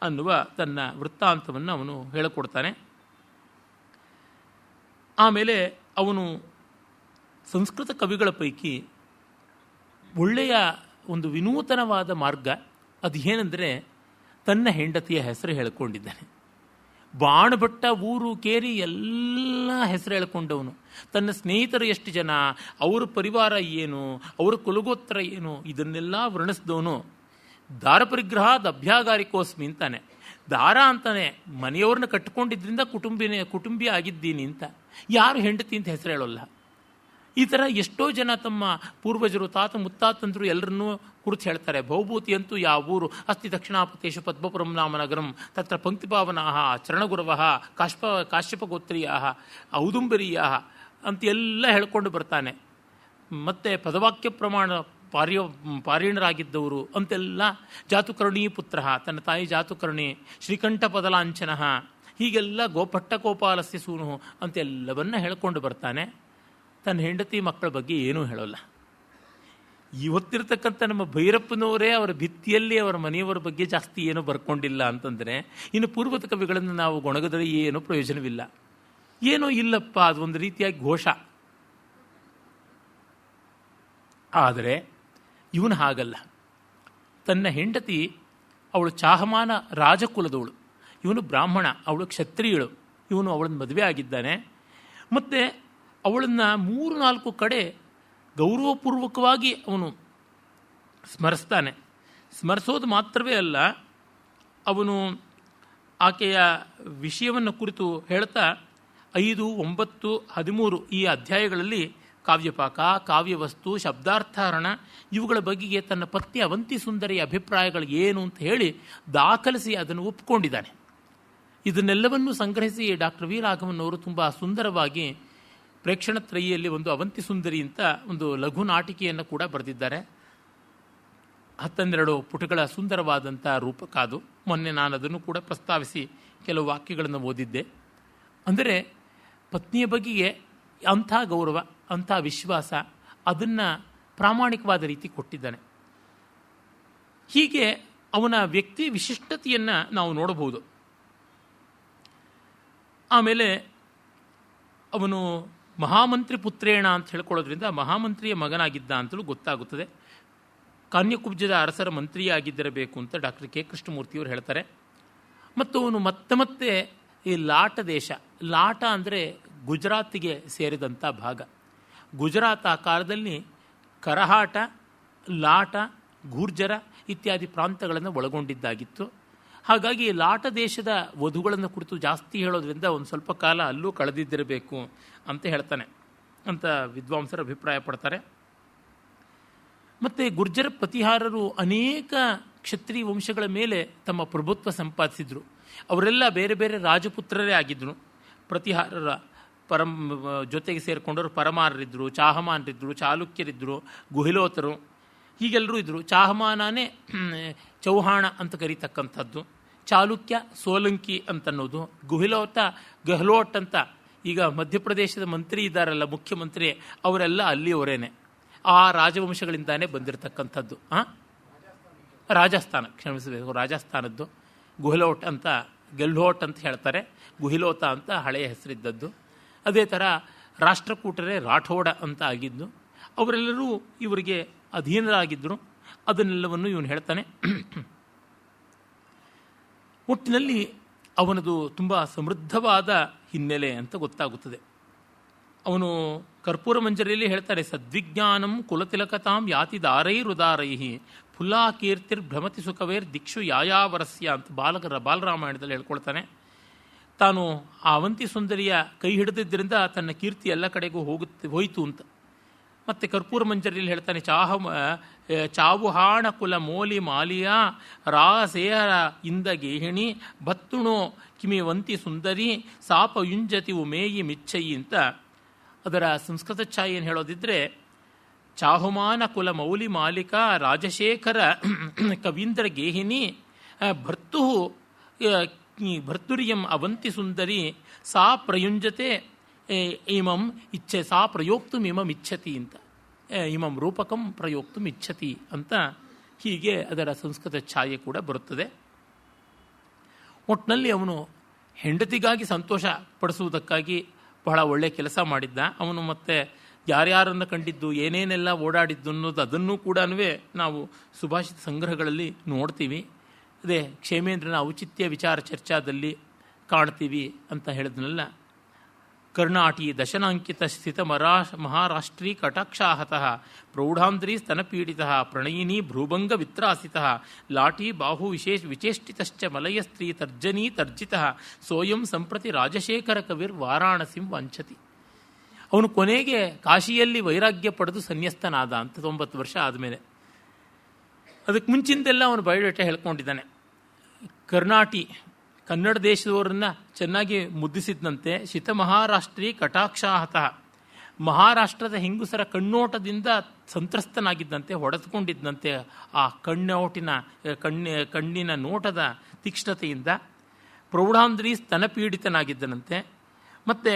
A: ಅನ್ನುವ ತನ್ನ ವೃತ್ತಾಂತವನ್ನು ಅವನು ಹೇಳಿಕೊಡ್ತಾನೆ. ಆಮೇಲೆ ಅವನು ಸಂಸ್ಕೃತ ಕವಿಗಳ ಪೈಕಿ ಒಳ್ಳೆಯ ಒಂದು ವಿನೂತನವಾದ ಮಾರ್ಗ ಅದು ಏನೆಂದರೆ ತನ್ನ ಹೆಂಡತಿಯ ಹೆಸರು ಹೇಳಿಕೊಂಡಿದ್ದಾನೆ. ಬಾಣಭಟ್ಟ, ಊರು, ಕೇರಿ ಎಲ್ಲ ಹೆಸರು ಹೇಳ್ಕೊಂಡವನು. ತನ್ನ ಸ್ನೇಹಿತರು ಎಷ್ಟು ಜನ, ಅವರ ಪರಿವಾರ ಏನು, ಅವರ ಕುಲಗೋತ್ರ ಏನು, ಇದನ್ನೆಲ್ಲ ವರ್ಣಿಸಿದವನು. ದಾರ ಪರಿಗ್ರಹ ಅಭ್ಯಾಗಾರಿಕೋಸ್ಮಿ ಅಂತಾನೆ. ದಾರ ಅಂತಾನೆ ಮನೆಯವ್ರನ್ನ ಕಟ್ಕೊಂಡಿದ್ರಿಂದ ಕುಟುಂಬಿ ಆಗಿದ್ದೀನಿ ಅಂತ. ಯಾರು ಹೆಂಡತಿ ಅಂತ ಹೆಸರು ಹೇಳೋಲ್ಲ. ಈ ಥರ ಎಷ್ಟೋ ಜನ ತಮ್ಮ ಪೂರ್ವಜರು, ತಾತ ಮುತ್ತಾತಂದರು ಎಲ್ಲರನ್ನೂ ಕುರಿತು ಹೇಳ್ತಾರೆ. ಭೌಭೂತಿ ಅಂತೂ ಯಾವ ಊರು ಅಸ್ತಿ ದಕ್ಷಿಣಾಪತೇಶು ಪದ್ಮಪುರಂ ನಾಮ ನಗರಂ ತತ್ರ ಪಂಕ್ತಿಭಾವನಾ ಚರಣಗುರವ ಕಾಶ್ಯಪಗೋತ್ರೀಯ ಔದುಂಬರೀಯ ಅಂತ ಎಲ್ಲ ಹೇಳ್ಕೊಂಡು ಬರ್ತಾನೆ. ಮತ್ತು ಪದವಾಕ್ಯ ಪ್ರಮಾಣ ಪಾರೀಣರಾಗಿದ್ದವರು ಅಂತೆಲ್ಲ. ಜಾತುಕರ್ಣೀ ಪುತ್ರ, ತನ್ನ ತಾಯಿ ಜಾತುಕರ್ಣಿ, ಶ್ರೀಕಂಠ ಪದಲಾಂಚನ, ಹೀಗೆಲ್ಲ ಗೋಪಟ್ಟಗೋಪಾಲಸ್ಯ ಸೂನು ಅಂತೆಲ್ಲವನ್ನ ಹೇಳ್ಕೊಂಡು ಬರ್ತಾನೆ. ತನ್ನ ಹೆಂಡತಿ ಮಕ್ಕಳ ಬಗ್ಗೆ ಏನೂ ಹೇಳೋಲ್ಲ. ಇವತ್ತಿರ್ತಕ್ಕಂಥ ನಮ್ಮ ಭೈರಪ್ಪನವರೇ ಅವರ ಭಿತ್ತಿಯಲ್ಲಿ ಅವರ ಮನೆಯವರ ಬಗ್ಗೆ ಜಾಸ್ತಿ ಏನೂ ಬರ್ಕೊಂಡಿಲ್ಲ ಅಂತಂದರೆ, ಇನ್ನು ಪೂರ್ವದ ಕವಿಗಳನ್ನು ನಾವು ಗೊಣಗದರೆ ಏನೂ ಪ್ರಯೋಜನವಿಲ್ಲ. ಏನೋ ಇಲ್ಲಪ್ಪ, ಅದು ಒಂದು ರೀತಿಯಾಗಿ ಘೋಷ. ಆದರೆ ಇವನು ಹಾಗಲ್ಲ. ತನ್ನ ಹೆಂಡತಿ ಅವಳು ಚಾಹಮಾನ ರಾಜಕುಲದವಳು, ಇವನು ಬ್ರಾಹ್ಮಣ, ಅವಳು ಕ್ಷತ್ರಿಯಳು. ಇವನು ಅವಳನ್ನು ಮದುವೆ ಆಗಿದ್ದಾನೆ. ಮತ್ತು ಅವಳನ್ನು 3-4 ಕಡೆ ಗೌರವಪೂರ್ವಕವಾಗಿ ಅವನು ಸ್ಮರಿಸ್ತಾನೆ. ಸ್ಮರಿಸೋದು ಮಾತ್ರವೇ ಅಲ್ಲ, ಅವನು ಆಕೆಯ ವಿಷಯವನ್ನು ಕುರಿತು ಹೇಳ್ತಾ 5, 9, 13 ಈ ಅಧ್ಯಾಯಗಳಲ್ಲಿ ಕಾವ್ಯಪಾಕ, ಕಾವ್ಯವಸ್ತು, ಶಬ್ದಾರ್ಥಹರಣ ಇವುಗಳ ಬಗೆಗೆ ತನ್ನ ಪತ್ನಿ ಅವಂತಿ ಸುಂದರಿಯ ಅಭಿಪ್ರಾಯಗಳು ಏನು ಅಂತ ಹೇಳಿ ದಾಖಲಿಸಿ ಅದನ್ನು ಒಪ್ಪಿಕೊಂಡಿದ್ದಾನೆ. ಇದನ್ನೆಲ್ಲವನ್ನೂ ಸಂಗ್ರಹಿಸಿ ಡಾಕ್ಟರ್ ವಿ ರಾಘವನ್ ಅವರು ತುಂಬ ಸುಂದರವಾಗಿ ಪ್ರೇಕ್ಷಣತ್ರಯಿಯಲ್ಲಿ ಒಂದು ಅವಂತಿ ಸುಂದರಿ ಅಂತ ಒಂದು ಲಘು ನಾಟಿಕೆಯನ್ನು ಕೂಡ ಬರೆದಿದ್ದಾರೆ. 12 ಪುಟಗಳ ಸುಂದರವಾದಂಥ ರೂಪಕ ಅದು. ಮೊನ್ನೆ ನಾನು ಅದನ್ನು ಕೂಡ ಪ್ರಸ್ತಾವಿಸಿ ಕೆಲವು ವಾಕ್ಯಗಳನ್ನು ಓದಿದ್ದೆ. ಅಂದರೆ ಪತ್ನಿಯ ಬಗೆಗೆ ಅಂಥ ಗೌರವ, ಅಂಥ ವಿಶ್ವಾಸ, ಅದನ್ನು ಪ್ರಾಮಾಣಿಕವಾದ ರೀತಿ ಕೊಟ್ಟಿದ್ದಾನೆ. ಹೀಗೆ ಅವನ ವ್ಯಕ್ತಿ ವಿಶಿಷ್ಟತೆಯನ್ನು ನಾವು ನೋಡಬಹುದು. ಆಮೇಲೆ ಅವನು ಮಹಾಮಂತ್ರಿ ಪುತ್ರೇಣ ಅಂತ ಹೇಳ್ಕೊಳ್ಳೋದ್ರಿಂದ ಮಹಾಮಂತ್ರಿಯ ಮಗನಾಗಿದ್ದ ಅಂತಲೂ ಗೊತ್ತಾಗುತ್ತದೆ. ಕಾನ್ಯಕುಬ್ಜದ ಅರಸರ ಮಂತ್ರಿಯಾಗಿದ್ದಿರಬೇಕು ಅಂತ ಡಾಕ್ಟರ್ ಕೆ ಕೃಷ್ಣಮೂರ್ತಿಯವರು ಹೇಳ್ತಾರೆ. ಮತ್ತು ಅವನು ಮತ್ತೆ ಮತ್ತೆ ಈ ಲಾಟ ದೇಶ, ಲಾಟ ಅಂದರೆ ಗುಜರಾತಿಗೆ ಸೇರಿದಂಥ ಭಾಗ. ಗುಜರಾತ್ ಆ ಕಾಲದಲ್ಲಿ ಕರಹಾಟ, ಲಾಟ, ಗೂರ್ಜರ ಇತ್ಯಾದಿ ಪ್ರಾಂತಗಳನ್ನು ಒಳಗೊಂಡಿದ್ದಾಗಿತ್ತು. ಹಾಗಾಗಿ ಲಾಟ ದೇಶದ ವಧುಗಳನ್ನು ಕುರಿತು ಜಾಸ್ತಿ ಹೇಳೋದ್ರಿಂದ ಒಂದು ಸ್ವಲ್ಪ ಕಾಲ ಅಲ್ಲೂ ಕಳೆದಿದ್ದಿರಬೇಕು ಅಂತ ಹೇಳ್ತಾನೆ ಅಂತ ವಿದ್ವಾಂಸರು ಅಭಿಪ್ರಾಯ ಪಡ್ತಾರೆ. ಮತ್ತು ಗುರ್ಜರ ಪ್ರತಿಹಾರರು ಅನೇಕ ಕ್ಷತ್ರಿಯ ವಂಶಗಳ ಮೇಲೆ ತಮ್ಮ ಪ್ರಭುತ್ವ ಸಂಪಾದಿಸಿದರು. ಅವರೆಲ್ಲ ಬೇರೆ ಬೇರೆ ರಾಜಪುತ್ರರೇ ಆಗಿದ್ದರು. ಪ್ರತಿಹಾರರ ಜೊತೆಗೆ ಸೇರಿಕೊಂಡವರು ಪರಮಾರರಿದ್ದರು, ಚಾಹಮಾನರಿದ್ದರು, ಚಾಲುಕ್ಯರಿದ್ದರು, ಗುಹಿಲೋತರು, ಹೀಗೆಲ್ಲರೂ ಇದ್ದರು. ಚಾಹಮಾನನೇ ಚೌಹಾಣ ಅಂತ ಕರೀತಕ್ಕಂಥದ್ದು, ಚಾಲುಕ್ಯ ಸೋಲಂಕಿ ಅಂತನ್ನೋದು, ಗುಹಿಲೋತ ಗಹ್ಲೋಟ್ ಅಂತ ಈಗ ಮಧ್ಯಪ್ರದೇಶದ ಮಂತ್ರಿ ಇದ್ದಾರಲ್ಲ, ಮುಖ್ಯಮಂತ್ರಿ, ಅವರೆಲ್ಲ ಅಲ್ಲಿಯವರೇನೆ, ಆ ರಾಜವಂಶಗಳಿಂದಾನೇ ಬಂದಿರತಕ್ಕಂಥದ್ದು. ರಾಜಸ್ಥಾನ, ಕ್ಷಮಿಸಬೇಕು, ರಾಜಸ್ಥಾನದ್ದು ಗುಹಿಲೋಟ್ ಅಂತ, ಗೆಲ್ಹೋಟ್ ಅಂತ ಹೇಳ್ತಾರೆ, ಗುಹಿಲೋತ ಅಂತ ಹಳೆಯ ಹೆಸರಿದ್ದದ್ದು. ಅದೇ ಥರ ರಾಷ್ಟ್ರಕೂಟರೇ ರಾಠೋಡ ಅಂತ ಆಗಿದ್ದು, ಅವರೆಲ್ಲರೂ ಇವರಿಗೆ ಅಧೀನರಾಗಿದ್ದರು. ಅದನ್ನೆಲ್ಲವನ್ನು ಇವನು ಹೇಳ್ತಾನೆ. ಒಟ್ಟಿನಲ್ಲಿ ಅವನದು ತುಂಬ ಸಮೃದ್ಧವಾದ ಹಿನ್ನೆಲೆ ಅಂತ ಗೊತ್ತಾಗುತ್ತದೆ. ಅವನು ಕರ್ಪೂರ ಮಂಜರಿಯಲ್ಲಿ ಹೇಳ್ತಾರೆ, ಸದ್ವಿಜ್ಞಾನಂ ಕುಲತಿಲಕತಾಂ ಯಾತಿ ದಾರೈರುದಾರೈ ಫುಲ್ಲಾ ಕೀರ್ತಿರ್ ಭ್ರಮತಿ ಸುಖವೇರ್ ದಿಕ್ಷು ಯಾಯಾವರಸ್ಯ ಅಂತ ಬಾಲರಾಮಾಯಣದಲ್ಲಿ ಹೇಳ್ಕೊಳ್ತಾನೆ. ತಾನು ಆ ಅವಂತಿ ಸುಂದರಿಯ ಕೈ ಹಿಡಿದಿದ್ದರಿಂದ ತನ್ನ ಕೀರ್ತಿ ಎಲ್ಲ ಕಡೆಗೂ ಹೋಯಿತು ಅಂತ. ಮತ್ತು ಕರ್ಪೂರ ಮಂಜರಿಯಲ್ಲಿ ಹೇಳ್ತಾನೆ, ಚಾವುಹಾಣ ಕುಲ ಮೋಲಿ ಮಾಲಿಯ ರಾಸೇಹರ ಇಂದ ಗೇಹಿಣಿ ಭತ್ತುಣೋ ಕಿಮಿ ವಂತಿ ಸುಂದರಿ ಸಾಪ ಯುಂಜತಿ ಉಮೇಯಿ ಮಿಚ್ಚಯಿ ಅಂತ. ಅದರ ಸಂಸ್ಕೃತ ಛಾಯೆ ಏನು ಹೇಳೋದಿದ್ರೆ, ಚಾಹುಮಾನ ಕುಲ ಮೌಲಿ ಮಾಲಿಕ ರಾಜಶೇಖರ ಕವೀಂದ್ರ ಗೇಹಿನಿ ಭರ್ತುರಿಯಂ ಅವಂತಿ ಸುಂದರಿ ಸಾ ಪ್ರಯುಂಜತೆ ಇಮಂ ಇಚ್ಛೆ ಸಾ ಪ್ರಯೋಕ್ತುಂ ಇಮಂ ಇಚ್ಛತಿ ಅಂತ, ಇಮಂ ರೂಪಕಂ ಪ್ರಯೋಕ್ತುಂ ಇಚ್ಛತಿ ಅಂತ ಹೀಗೆ ಅದರ ಸಂಸ್ಕೃತ ಛಾಯೆ ಕೂಡ ಬರುತ್ತದೆ. ಒಟ್ಟಿನಲ್ಲಿ ಅವನು ಹೆಂಡತಿಗಾಗಿ ಸಂತೋಷ ಪಡಿಸುವುದಕ್ಕಾಗಿ ಬಹಳ ಒಳ್ಳೆಯ ಕೆಲಸ ಮಾಡಿದ್ದ. ಅವನು ಮತ್ತೆ ಯಾರ್ಯಾರನ್ನು ಕಂಡಿದ್ದು, ಏನೇನೆಲ್ಲ ಓಡಾಡಿದ್ದು ಅನ್ನೋದು ಅದನ್ನೂ ಕೂಡ ನಾವು ಸುಭಾಷಿತ ಸಂಗ್ರಹಗಳಲ್ಲಿ ನೋಡ್ತೀವಿ. ಅದೇ ಕ್ಷೇಮೇಂದ್ರನ ಔಚಿತ್ಯ ವಿಚಾರ ಚರ್ಚಾದಲ್ಲಿ ಕಾಣ್ತೀವಿ ಅಂತ ಹೇಳಿದ್ನಲ್ಲ. ಕರ್ನಾಟಿ ದಶನಾಂಕಿತ ಸ್ಥಿತ ಮಹಾರಾಷ್ಟ್ರೀ ಕಟಾಕ್ಷಾಹತಃ ಪ್ರೌಢಾಂಧ್ರೀ ಸ್ತನಪೀಡಿತ ಪ್ರಣಯಿನಿ ಭ್ರೂಭಂಗ ವಿತ್ರಾಸಿತ ಲಾಠಿ ಬಾಹು ವಿಚೇಷ್ಟಿತಶ್ಚ ಮಲಯಸ್ತ್ರೀ ತರ್ಜನೀ ತರ್ಜಿತ ಸೋಯಂ ಸಂಪ್ರತಿ ರಾಜಶೇಖರ ಕವಿರ್ ವಾರಾಣಸಿಂ ವಂಚತಿ. ಅವನು ಕೊನೆಗೆ ಕಾಶಿಯಲ್ಲಿ ವೈರಾಗ್ಯ ಪಡೆದು ಸನ್ಯಸ್ತನಾದ ಅಂತ 90 ವರ್ಷ ಆದಮೇಲೆ. ಅದಕ್ಕೆ ಮುಂಚಿಂದೆಲ್ಲ ಅವನು ಬಯೋಡೇಟಾ ಹೇಳ್ಕೊಂಡಿದ್ದಾನೆ. ಕರ್ನಾಟಿ ಕನ್ನಡ ದೇಶದವರನ್ನು ಚೆನ್ನಾಗಿ ಮುದ್ದಿಸಿದಂತೆ, ಶಿತ ಮಹಾರಾಷ್ಟ್ರೀ ಕಟಾಕ್ಷಾಹತಃ ಮಹಾರಾಷ್ಟ್ರದ ಹೆಂಗುಸರ ಕಣ್ಣೋಟದಿಂದ ಸಂತ್ರಸ್ತನಾಗಿದ್ದಂತೆ, ಹೊಡೆದುಕೊಂಡಿದ್ದಂತೆ ಆ ಕಣ್ಣಿನ ನೋಟದ ತೀಕ್ಷ್ಣತೆಯಿಂದ. ಪ್ರೌಢಾಂಧ್ರೀ ಸ್ತನಪೀಡಿತನಾಗಿದ್ದನಂತೆ. ಮತ್ತು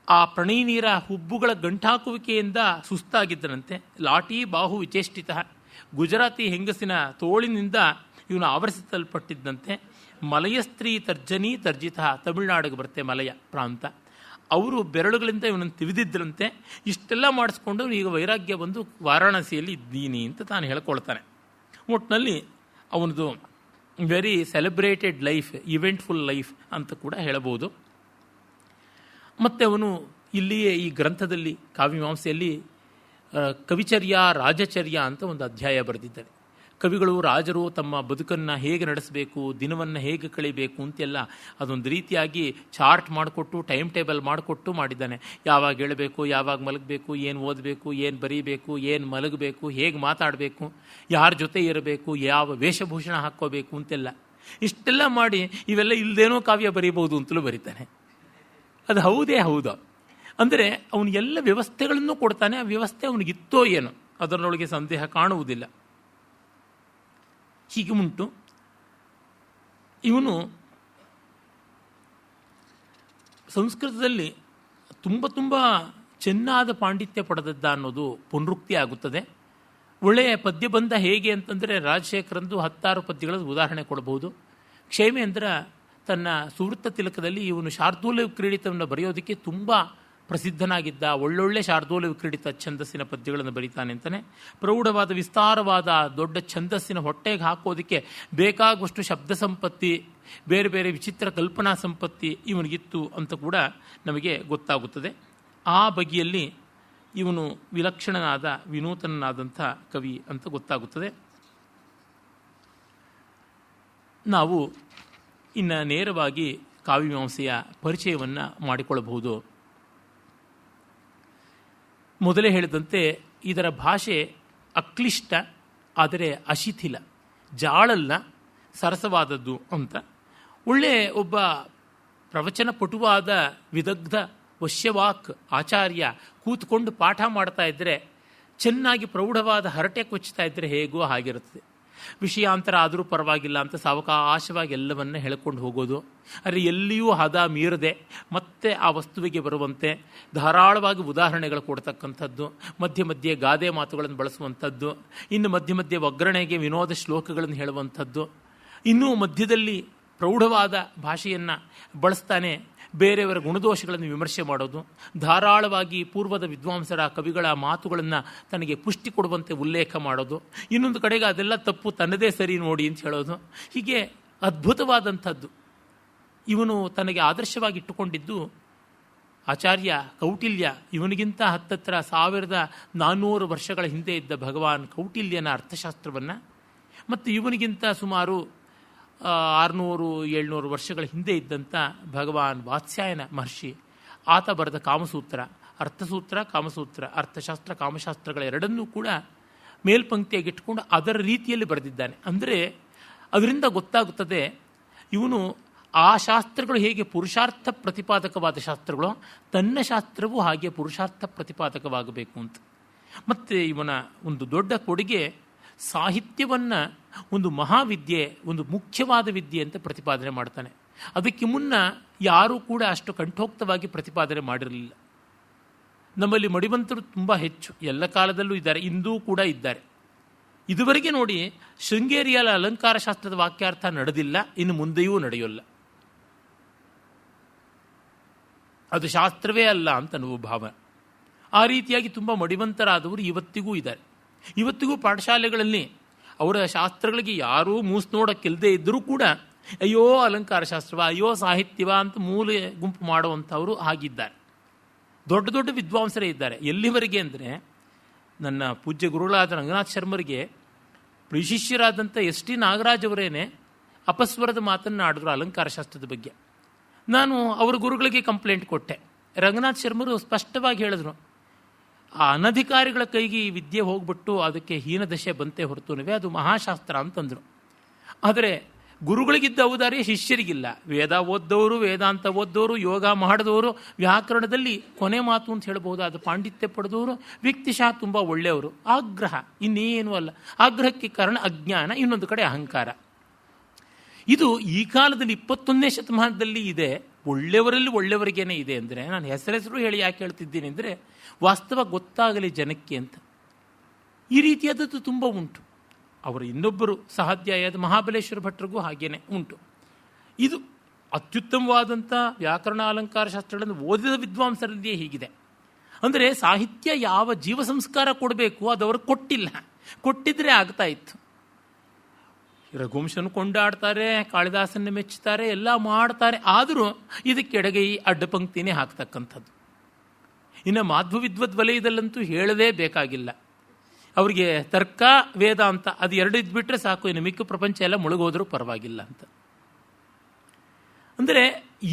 A: ಆ ಪ್ರಣಯ ನೀರ ಹುಬ್ಬುಗಳ ಗಂಟಾಕುವಿಕೆಯಿಂದ ಸುಸ್ತಾಗಿದ್ದನಂತೆ. ಲಾಠಿ ಬಾಹು ವಿಚೇಷ್ಟಿತ ಗುಜರಾತಿ ಹೆಂಗಸಿನ ತೋಳಿನಿಂದ ಇವನು ಆವರಿಸಲ್ಪಟ್ಟಿದ್ದಂತೆ. ಮಲಯಸ್ತ್ರೀ ತರ್ಜನೀ ತರ್ಜಿತ, ತಮಿಳುನಾಡಿಗೆ ಬರುತ್ತೆ ಮಲಯ ಪ್ರಾಂತ, ಅವರು ಬೆರಳುಗಳಿಂದ ಇವನನ್ನು ತಿವಿದಿದ್ರಂತೆ. ಇಷ್ಟೆಲ್ಲ ಮಾಡಿಸ್ಕೊಂಡು ಈಗ ವೈರಾಗ್ಯ ಬಂದು ವಾರಾಣಸಿಯಲ್ಲಿ ಇದ್ದೀನಿ ಅಂತ ತಾನು ಹೇಳ್ಕೊಳ್ತಾನೆ. ಒಟ್ಟಿನಲ್ಲಿ ಅವನದು very celebrated life, eventful life ಅಂತ ಕೂಡ ಹೇಳಬಹುದು. ಮತ್ತು ಅವನು ಇಲ್ಲಿಯೇ ಈ ಗ್ರಂಥದಲ್ಲಿ ಕಾವ್ಯಮೀಮಾಂಸೆಯಲ್ಲಿ ಕವಿಚರ್ಯ ರಾಜಚರ್ಯ ಅಂತ ಒಂದು ಅಧ್ಯಾಯ ಬರೆದಿದ್ದಾರೆ. ಕವಿಗಳು, ರಾಜರು ತಮ್ಮ ಬದುಕನ್ನು ಹೇಗೆ ನಡೆಸಬೇಕು, ದಿನವನ್ನು ಹೇಗೆ ಕಳಿಬೇಕು ಅಂತೆಲ್ಲ ಅದೊಂದು ರೀತಿಯಾಗಿ ಚಾರ್ಟ್ ಮಾಡಿಕೊಟ್ಟು, ಟೈಮ್ ಟೇಬಲ್ ಮಾಡಿಕೊಟ್ಟು ಮಾಡಿದ್ದಾನೆ. ಯಾವಾಗ ಹೇಳಬೇಕು, ಯಾವಾಗ ಮಲಗಬೇಕು, ಏನು ಓದಬೇಕು, ಏನು ಬರೀಬೇಕು, ಏನು ಮಲಗಬೇಕು, ಹೇಗೆ ಮಾತಾಡಬೇಕು, ಯಾರ ಜೊತೆ ಇರಬೇಕು, ಯಾವ ವೇಷಭೂಷಣ ಹಾಕ್ಕೋಬೇಕು ಅಂತೆಲ್ಲ ಇಷ್ಟೆಲ್ಲ ಮಾಡಿ ಇವೆಲ್ಲ ಇಲ್ಲದೇನೋ ಕಾವ್ಯ ಬರೀಬಹುದು ಅಂತಲೂ ಬರೀತಾನೆ. ಅದು ಹೌದೇ ಹೌದು. ಅಂದರೆ ಅವನು ಎಲ್ಲ ವ್ಯವಸ್ಥೆಗಳನ್ನು ಕೊಡ್ತಾನೆ. ಆ ವ್ಯವಸ್ಥೆ ಅವನಿಗಿತ್ತೋ ಏನು ಅದರೊಳಗೆ ಸಂದೇಹ ಕಾಣುವುದಿಲ್ಲ. ಹೀಗೆ ಉಂಟು. ಇವನು ಸಂಸ್ಕೃತದಲ್ಲಿ ತುಂಬ ತುಂಬ ಚೆನ್ನಾದ ಪಾಂಡಿತ್ಯ ಪಡೆದದ್ದ ಅನ್ನೋದು ಪುನರುಕ್ತಿ ಆಗುತ್ತದೆ. ಒಳ್ಳೆಯ ಪದ್ಯಬಂಧ ಹೇಗೆ ಅಂತಂದರೆ ರಾಜಶೇಖರಂದು 10 ಪದ್ಯಗಳ ಉದಾಹರಣೆ ಕೊಡಬಹುದು. ಕ್ಷೇಮೇಂದ್ರ ತನ್ನ ಸುವೃತ್ತ ತಿಲಕದಲ್ಲಿ ಇವನು ಶಾರ್ದೂಲ ವಿಕ್ರೀಡಿತವನ್ನು ಬರೆಯೋದಕ್ಕೆ ತುಂಬ ಪ್ರಸಿದ್ಧನಾಗಿದ್ದ. ಒಳ್ಳೊಳ್ಳೆ ಶಾರ್ದೂಲ ವಿಕ್ರೀಡಿತ ಛಂದಸ್ಸಿನ ಪದ್ಯಗಳನ್ನು ಬರೀತಾನೆ ಅಂತಾನೆ. ಪ್ರೌಢವಾದ ವಿಸ್ತಾರವಾದ ದೊಡ್ಡ ಛಂದಸ್ಸಿನ ಹೊಟ್ಟೆಗೆ ಹಾಕೋದಕ್ಕೆ ಬೇಕಾಗುವಷ್ಟು ಶಬ್ದ ಸಂಪತ್ತಿ, ಬೇರೆ ಬೇರೆ ವಿಚಿತ್ರ ಕಲ್ಪನಾ ಸಂಪತ್ತಿ ಇವನಿಗಿತ್ತು ಅಂತ ಕೂಡ ನಮಗೆ ಗೊತ್ತಾಗುತ್ತದೆ. ಆ ಬಗೆಯಲ್ಲಿ ಇವನು ವಿಲಕ್ಷಣನಾದ ವಿನೂತನನಾದಂಥ ಕವಿ ಅಂತ ಗೊತ್ತಾಗುತ್ತದೆ. ನಾವು ಇನ್ನು ನೇರವಾಗಿ ಕಾವ್ಯಮೀಮಾಂಸೆಯ ಪರಿಚಯವನ್ನು ಮಾಡಿಕೊಳ್ಳಬಹುದು. ಮೊದಲೇ ಹೇಳಿದಂತೆ ಇದರ ಭಾಷೆ ಅಕ್ಲಿಷ್ಟ, ಆದರೆ ಅಶಿಥಿಲ, ಜಾಳಲ್ಲ, ಸರಸವಾದದ್ದು ಅಂತ. ಒಳ್ಳೆಯ ಒಬ್ಬ ಪ್ರವಚನ ಪಟುವಾದ ವಿದಗ್ಧ ವಶ್ಯವಾಕ್ ಆಚಾರ್ಯ ಕೂತ್ಕೊಂಡು ಪಾಠ ಮಾಡ್ತಾ ಇದ್ದರೆ, ಚೆನ್ನಾಗಿ ಪ್ರೌಢವಾದ ಹರಟೆ ಕೊಚ್ಚುತ್ತಾ ಇದ್ದರೆ ಹೇಗೋ ಹಾಗಿರುತ್ತದೆ. ವಿಷಯಾಂತರ ಆದರೂ ಪರವಾಗಿಲ್ಲ ಅಂತ ಸಾವಕಾಶವಾಗಿ ಎಲ್ಲವನ್ನ ಹೇಳ್ಕೊಂಡು ಹೋಗೋದು. ಆದರೆ ಎಲ್ಲಿಯೂ ಹದ ಮೀರದೆ ಮತ್ತೆ ಆ ವಸ್ತುವಿಗೆ ಬರುವಂತೆ ಧಾರಾಳವಾಗಿ ಉದಾಹರಣೆಗಳು ಕೊಡ್ತಕ್ಕಂಥದ್ದು, ಮಧ್ಯೆ ಮಧ್ಯೆ ಗಾದೆ ಮಾತುಗಳನ್ನು ಬಳಸುವಂಥದ್ದು, ಇನ್ನು ಮಧ್ಯೆ ಮಧ್ಯೆ ಒಗ್ಗರಣೆಗೆ ವಿನೋದ ಶ್ಲೋಕಗಳನ್ನು ಹೇಳುವಂಥದ್ದು, ಇನ್ನೂ ಮಧ್ಯದಲ್ಲಿ ಪ್ರೌಢವಾದ ಭಾಷೆಯನ್ನು ಬಳಸ್ತಾನೆ ಬೇರೆಯವರ ಗುಣದೋಷಗಳನ್ನು ವಿಮರ್ಶೆ ಮಾಡೋದು, ಧಾರಾಳವಾಗಿ ಪೂರ್ವದ ವಿದ್ವಾಂಸರ ಕವಿಗಳ ಮಾತುಗಳನ್ನು ತನಗೆ ಪುಷ್ಟಿ ಕೊಡುವಂತೆ ಉಲ್ಲೇಖ ಮಾಡೋದು, ಇನ್ನೊಂದು ಕಡೆಗೆ ಅದೆಲ್ಲ ತಪ್ಪು ತನ್ನದೇ ಸರಿ ನೋಡಿ ಅಂತ ಹೇಳೋದು. ಹೀಗೆ ಅದ್ಭುತವಾದಂಥದ್ದು. ಇವನು ತನಗೆ ಆದರ್ಶವಾಗಿ ಇಟ್ಟುಕೊಂಡಿದ್ದು ಆಚಾರ್ಯ ಕೌಟಿಲ್ಯ. ಇವನಿಗಿಂತ ಹತ್ತತ್ರ 1400 ವರ್ಷಗಳ ಹಿಂದೆ ಇದ್ದ ಭಗವಾನ್ ಕೌಟಿಲ್ಯನ ಅರ್ಥಶಾಸ್ತ್ರವನ್ನು, ಮತ್ತು ಇವನಿಗಿಂತ ಸುಮಾರು 600-700 ವರ್ಷಗಳ ಹಿಂದೆ ಇದ್ದಂಥ ಭಗವಾನ್ ವಾತ್ಸ್ಯಾಯನ ಮಹರ್ಷಿ, ಆತ ಬರೆದ ಕಾಮಸೂತ್ರ, ಅರ್ಥಸೂತ್ರ, ಕಾಮಸೂತ್ರ, ಅರ್ಥಶಾಸ್ತ್ರ, ಕಾಮಶಾಸ್ತ್ರಗಳೆರಡನ್ನೂ ಕೂಡ ಮೇಲ್ಪಂಕ್ತಿಯಾಗಿಟ್ಟುಕೊಂಡು ಅದರ ರೀತಿಯಲ್ಲಿ ಬರೆದಿದ್ದಾನೆ. ಅಂದರೆ ಅದರಿಂದ ಗೊತ್ತಾಗುತ್ತದೆ ಇವನು ಆ ಶಾಸ್ತ್ರಗಳು ಹೇಗೆ ಪುರುಷಾರ್ಥ ಪ್ರತಿಪಾದಕವಾದ ಶಾಸ್ತ್ರಗಳು, ತನ್ನ ಶಾಸ್ತ್ರವೂ ಹಾಗೆ ಪುರುಷಾರ್ಥ ಪ್ರತಿಪಾದಕವಾಗಬೇಕು ಅಂತ. ಮತ್ತು ಇವನ ಒಂದು ದೊಡ್ಡ ಕೊಡುಗೆ ಸಾಹಿತ್ಯವನ್ನು ಒಂದು ಮಹಾವಿದ್ಯೆ, ಒಂದು ಮುಖ್ಯವಾದ ವಿದ್ಯೆ ಅಂತ ಪ್ರತಿಪಾದನೆ ಮಾಡ್ತಾನೆ. ಅದಕ್ಕೆ ಮುನ್ನ ಯಾರೂ ಕೂಡ ಅಷ್ಟು ಕಂಠೋಕ್ತವಾಗಿ ಪ್ರತಿಪಾದನೆ ಮಾಡಿರಲಿಲ್ಲ. ನಮ್ಮಲ್ಲಿ ಮಡಿವಂತರು ತುಂಬ ಹೆಚ್ಚು, ಎಲ್ಲ ಕಾಲದಲ್ಲೂ ಇದ್ದಾರೆ, ಇಂದೂ ಕೂಡ ಇದ್ದಾರೆ. ಇದುವರೆಗೆ ನೋಡಿ ಶೃಂಗೇರಿಯಲ್ಲಿ ಅಲಂಕಾರ ಶಾಸ್ತ್ರದ ವಾಕ್ಯಾರ್ಥ ನಡೆದಿಲ್ಲ, ಇನ್ನು ಮುಂದೆಯೂ ನಡೆಯೋಲ್ಲ. ಅದು ಶಾಸ್ತ್ರವೇ ಅಲ್ಲ ಅಂತ ಅನ್ನುವ ಭಾವ. ಆ ರೀತಿಯಾಗಿ ತುಂಬ ಮಡಿವಂತರಾದವರು ಇವತ್ತಿಗೂ ಇದ್ದಾರೆ. ಇವತ್ತಿಗೂ ಪಾಠಶಾಲೆಗಳಲ್ಲಿ ಅವರ ಶಾಸ್ತ್ರಗಳಿಗೆ ಯಾರೂ ಮೂಸು ನೋಡೋಕ್ಕಿಲ್ಲದೆ ಇದ್ದರೂ ಕೂಡ ಅಯ್ಯೋ ಅಲಂಕಾರ ಶಾಸ್ತ್ರವ, ಅಯ್ಯೋ ಸಾಹಿತ್ಯವ ಅಂತ ಮೂಲೆ ಗುಂಪು ಮಾಡುವಂಥವರು ಆಗಿದ್ದಾರೆ. ದೊಡ್ಡ ದೊಡ್ಡ ವಿದ್ವಾಂಸರೇ ಇದ್ದಾರೆ. ಎಲ್ಲಿವರೆಗೆ ಅಂದರೆ ನನ್ನ ಪೂಜ್ಯ ಗುರುಗಳಾದ ರಂಗನಾಥ್ ಶರ್ಮರಿಗೆ ಪ್ರಿಶಿಷ್ಯರಾದಂಥ ಎಸ್.ಟಿ. ನಾಗರಾಜ್ ಅವರೇನೆ ಅಪಸ್ವರದ ಮಾತನ್ನು ಆಡಿದ್ರು ಅಲಂಕಾರ ಶಾಸ್ತ್ರದ ಬಗ್ಗೆ. ನಾನು ಅವರ ಗುರುಗಳಿಗೆ ಕಂಪ್ಲೇಂಟ್ ಕೊಟ್ಟೆ. ರಂಗನಾಥ್ ಶರ್ಮರು ಸ್ಪಷ್ಟವಾಗಿ ಹೇಳಿದ್ರು, ಆ ಅನಧಿಕಾರಿಗಳ ಕೈಗೆ ಈ ವಿದ್ಯೆ ಹೋಗ್ಬಿಟ್ಟು ಅದಕ್ಕೆ ಹೀನದಶೆ ಬಂತೆ ಹೊರತುನವೇ ಅದು ಮಹಾಶಾಸ್ತ್ರ ಅಂತಂದರು. ಆದರೆ ಗುರುಗಳಿಗಿದ್ದ ಔದಾರ್ಯ ಶಿಷ್ಯರಿಗಿಲ್ಲ. ವೇದ ಓದ್ದವರು, ವೇದಾಂತ ಓದ್ದವರು, ಯೋಗ ಮಾಡಿದವರು, ವ್ಯಾಕರಣದಲ್ಲಿ ಕೊನೆ ಮಾತು ಅಂತ ಹೇಳ್ಬಹುದಾದ ಪಾಂಡಿತ್ಯ ಪಡೆದವರು, ವ್ಯಕ್ತಿಶಃ ತುಂಬ ಒಳ್ಳೆಯವರು. ಆಗ್ರಹ ಇನ್ನೇನೂ ಅಲ್ಲ. ಆಗ್ರಹಕ್ಕೆ ಕಾರಣ ಅಜ್ಞಾನ, ಇನ್ನೊಂದು ಕಡೆ ಅಹಂಕಾರ. ಇದು ಈ ಕಾಲದಲ್ಲಿ 21ನೇ ಶತಮಾನದಲ್ಲಿ ಇದೆ. ಒಳ್ಳೆಯವರಲ್ಲಿ ಒಳ್ಳೆಯವರಿಗೇನೆ ಇದೆ ಅಂದರೆ ನಾನು ಹೆಸರು ಹೇಳಿ ಯಾಕೆ ಹೇಳ್ತಿದ್ದೀನಿ ಅಂದರೆ ವಾಸ್ತವ ಗೊತ್ತಾಗಲಿ ಜನಕ್ಕೆ ಅಂತ. ಈ ರೀತಿಯಾದದ್ದು ತುಂಬ ಉಂಟು. ಅವರು ಇನ್ನೊಬ್ಬರು ಸಹಾಧ್ಯಾಯದ ಮಹಾಬಲೇಶ್ವರ ಭಟ್ರಿಗೂ ಹಾಗೇನೆ ಉಂಟು. ಇದು ಅತ್ಯುತ್ತಮವಾದಂಥ ವ್ಯಾಕರಣ ಅಲಂಕಾರ ಶಾಸ್ತ್ರಗಳನ್ನು ಓದಿದ ವಿದ್ವಾಂಸರಲ್ಲಿಯೇ ಹೀಗಿದೆ. ಅಂದರೆ ಸಾಹಿತ್ಯ ಯಾವ ಜೀವ ಸಂಸ್ಕಾರ ಕೊಡಬೇಕು ಅದು ಅವರು ಕೊಟ್ಟಿಲ್ಲ. ಕೊಟ್ಟಿದ್ರೆ ಆಗ್ತಾ ಇತ್ತು. ರಘುವಂಶನ ಕೊಂಡಾಡ್ತಾರೆ, ಕಾಳಿದಾಸನ ಮೆಚ್ಚುತ್ತಾರೆ, ಎಲ್ಲ ಮಾಡ್ತಾರೆ. ಆದರೂ ಇದಕ್ಕೆ ಎಡಗೈ ಅಡ್ಡಪಂಕ್ತಿನೇ ಹಾಕ್ತಕ್ಕಂಥದ್ದು. ಇನ್ನು ಮಾಧ್ವ ವಿದ್ವದ್ ವಲಯದಲ್ಲಂತೂ ಹೇಳದೇ ಬೇಕಾಗಿಲ್ಲ. ಅವರಿಗೆ ತರ್ಕ ವೇದಾಂತ ಅದು ಎರಡು ಇದ್ಬಿಟ್ರೆ ಸಾಕು, ಇನ್ನು ಮಿಕ್ಕ ಪ್ರಪಂಚ ಎಲ್ಲ ಮುಳುಗೋದ್ರೂ ಪರವಾಗಿಲ್ಲ ಅಂತ. ಅಂದರೆ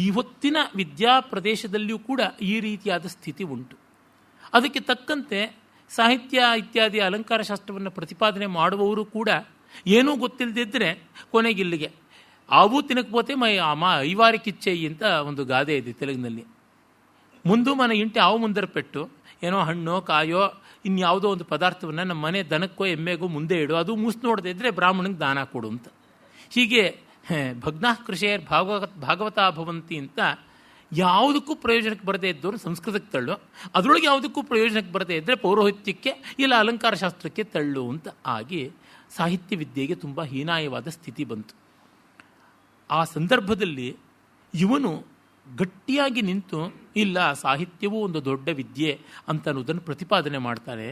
A: ಇವತ್ತಿನ ವಿದ್ಯಾ ಪ್ರದೇಶದಲ್ಲಿಯೂ ಕೂಡ ಈ ರೀತಿಯಾದ ಸ್ಥಿತಿ ಉಂಟು. ಅದಕ್ಕೆ ತಕ್ಕಂತೆ ಸಾಹಿತ್ಯ ಇತ್ಯಾದಿ ಅಲಂಕಾರ ಶಾಸ್ತ್ರವನ್ನು ಪ್ರತಿಪಾದನೆ ಮಾಡುವವರು ಕೂಡ ಏನೂ ಗೊತ್ತಿಲ್ಲದಿದ್ದರೆ ಕೊನೆಗಿಲ್ಲಿಗೆ ಆವೂ ತಿನ್ನಕ್ಬೋತೆ ಐವಾರಿ ಕಿಚ್ಚೈ ಅಂತ ಒಂದು ಗಾದೆ ಇದೆ ತೆಲುಗಿನಲ್ಲಿ. ಮುಂದು ಮನೆ ಇಂಟೆ ಆವು ಮುಂದರ ಪೆಟ್ಟು, ಏನೋ ಹಣ್ಣೋ ಕಾಯೋ ಇನ್ಯಾವುದೋ ಒಂದು ಪದಾರ್ಥವನ್ನು ನಮ್ಮ ಮನೆ ದನಕ್ಕೋ ಎಮ್ಮೆಗೋ ಮುಂದೆ ಇಡು, ಅದು ಮುಸ್ ನೋಡದೇ ಇದ್ದರೆ ಬ್ರಾಹ್ಮಣಿಗೆ ದಾನ ಕೊಡು ಅಂತ. ಹೀಗೆ ಭಗ್ನಾ ಕೃಷೇರ್ ಭಾಗವತಾ ಭವಂತಿ ಅಂತ ಯಾವುದಕ್ಕೂ ಪ್ರಯೋಜನಕ್ಕೆ ಬರದೇ ಇದ್ದವರು ಸಂಸ್ಕೃತಕ್ಕೆ ತಳ್ಳು, ಅದರೊಳಗೆ ಯಾವುದಕ್ಕೂ ಪ್ರಯೋಜನಕ್ಕೆ ಬರದೇ ಇದ್ದರೆ ಪೌರೋಹಿತ್ಯಕ್ಕೆ ಇಲ್ಲ ಅಲಂಕಾರ ಶಾಸ್ತ್ರಕ್ಕೆ ತಳ್ಳು ಅಂತ ಆಗಿ ಸಾಹಿತ್ಯ ವಿದ್ಯೆಗೆ ತುಂಬ ಹೀನಾಯವಾದ ಸ್ಥಿತಿ ಬಂತು. ಆ ಸಂದರ್ಭದಲ್ಲಿ ಇವನು ಗಟ್ಟಿಯಾಗಿ ನಿಂತು ಇಲ್ಲ, ಸಾಹಿತ್ಯವೂ ಒಂದು ದೊಡ್ಡ ವಿದ್ಯೆ ಅಂತ ಅನ್ನೋದನ್ನು ಪ್ರತಿಪಾದನೆ ಮಾಡ್ತಾನೆ.